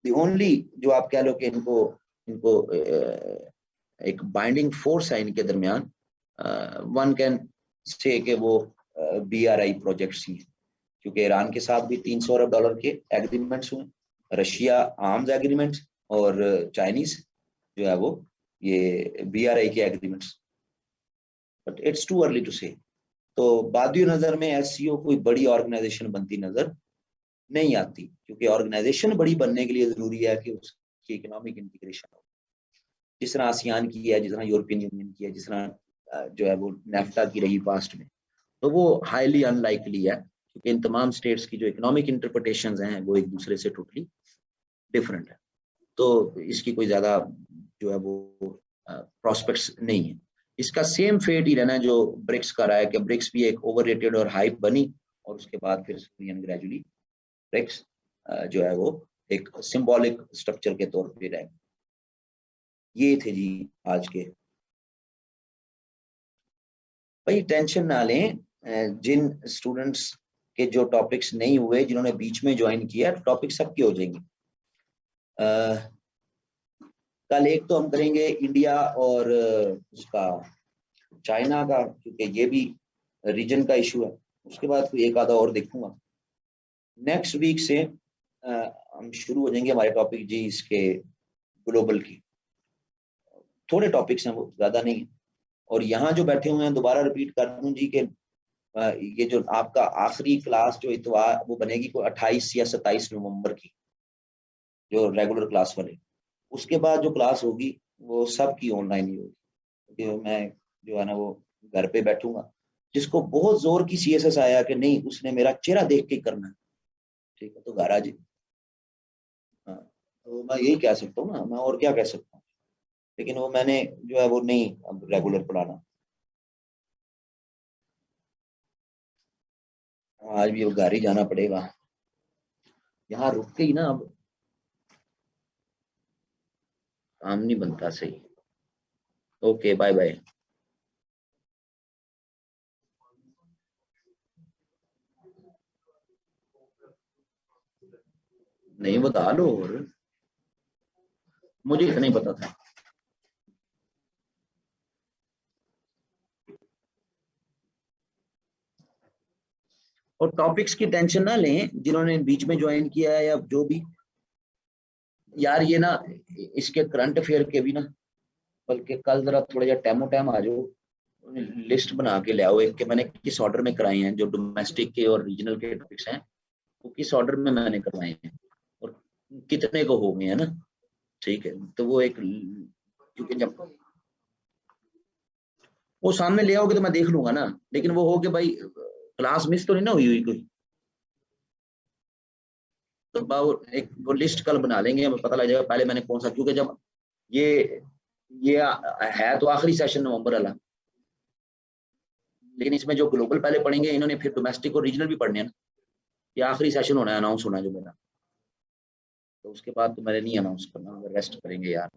द ओनली जो आप कह लो कि इनको इनको एक बाइंडिंग फोर्स है इनके दरमियान, वन कैन से कि वो BRI प्रोजेक्ट्स ही, क्योंकि ईरान के साथ भी $300 अरब के एग्रीमेंट्स हुए, रशिया आर्म्स एग्रीमेंट्स, और चाइनीज जो है वो ये BRI के agreements, but it's too early to say. तो बादी नजर में एससीओ कोई बड़ी ऑर्गेनाइजेशन बनती नजर नहीं आती, क्योंकि ऑर्गेनाइजेशन बड़ी बनने के लिए जरूरी है कि उसकी इकोनॉमिक इंटीग्रेशन हो, जिस तरह आसियान की है, जिस तरह यूरोपियन यूनियन की है, जिस तरह जो है वो नेफ्टा की रही पास्ट में। तो वो हाईली अनलाइकली है, क्योंकि इन तमाम स्टेट्स की जो इकोनॉमिक इंटरप्रिटेशंस हैं वो एक दूसरे से टोटली डिफरेंट है। तो इसकी कोई ज्यादा जो है वो प्रोस्पेक्ट्स नहीं है। इसका सेम फेट ही रहना जो ब्रिक्स का रहा है, कि ब्रिक्स भी एक ओवररेटेड और हाइप बनी, और उसके बाद फिर ग्रेजुअली ब्रिक्स जो है वो एक सिंबॉलिक स्ट्रक्चर के तौर पे रहे। ये थे जी आज के। भाई टेंशन ना लें, जिन स्टूडेंट्स के जो टॉपिक्स नहीं हुए, जिन्होंने बीच में ज्वाइन किया, टॉपिक सबके हो जाएंगे। कल एक तो हम करेंगे इंडिया और उसका चाइना का, क्योंकि ये भी रीजन का इशू है। उसके बाद कोई एक आधा और देखूंगा। नेक्स्ट वीक से हम शुरू हो जाएंगे हमारे टॉपिक जी इसके ग्लोबल की। थोड़े टॉपिक्स हैं, वो ज्यादा नहीं, और यहाँ जो बैठे हुए हैं, दोबारा रिपीट कर दूं जी कि ये जो आपका आखिरी क्लास जो इतवार वो बनेगी कोई 28 या 27 नवंबर की, जो रेगुलर क्लास वाले। उसके बाद जो क्लास होगी वो सबकी ऑनलाइन ही होगी, क्योंकि मैं जो है ना वो घर पे बैठूंगा। जिसको बहुत जोर की सीएसएस आया कि नहीं उसने मेरा चेहरा देख के करना है, ठीक है, तो घर आ जी। हाँ, तो मैं यही कह सकता हूँ ना, मैं और क्या कह सकता हूँ। लेकिन वो मैंने जो है वो नहीं अब रेगुलर पढ़ाना। आज भी वो घर ही जाना पड़ेगा, यहाँ रुक के ही ना अब काम नहीं बनता सही। Okay, bye bye. नहीं बता लो, और मुझे इतना ही पता था। और टॉपिक्स की टेंशन ना लें जिन्होंने बीच में ज्वाइन किया है या जो भी। यार ये ना इसके करंट अफेयर के भी ना, बल्कि कल जरा थोड़ा जा टाइमो टाइम आ जाओ, लिस्ट बना के ले आओ एक के मैंने किस ऑर्डर में कराए हैं, जो डोमेस्टिक के और रीजनल के टॉपिक्स हैं वो किस ऑर्डर में मैंने करवाए हैं और कितने को हो गए हैं ना। ठीक है, तो वो एक, क्योंकि जब वो सामने ले आओगे तो मैं देख लूंगा ना, लेकिन वो हो कि भाई क्लास मिस तो नहीं ना हुई हुई कोई। तो एक वो लिस्ट कल बना लेंगे, हमें पता लग जाएगा पहले मैंने कौन सा, क्योंकि जब ये ये है तो आखिरी सेशन नवंबर वाला, लेकिन इसमें जो ग्लोबल पहले पढ़ेंगे इन्होंने फिर डोमेस्टिक और रीजनल भी पढ़ने हैं ना। ये आखिरी सेशन होना है, अनाउंस होना है जो मेरा, तो उसके बाद तो मैंने नहीं अनाउंस करना, रेस्ट करेंगे यार।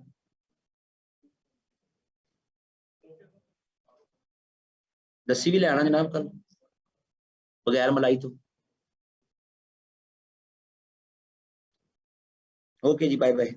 लस्सी भी ले आना जनाब कल, बगैर मलाई तो। ओके जी, बाय बाय।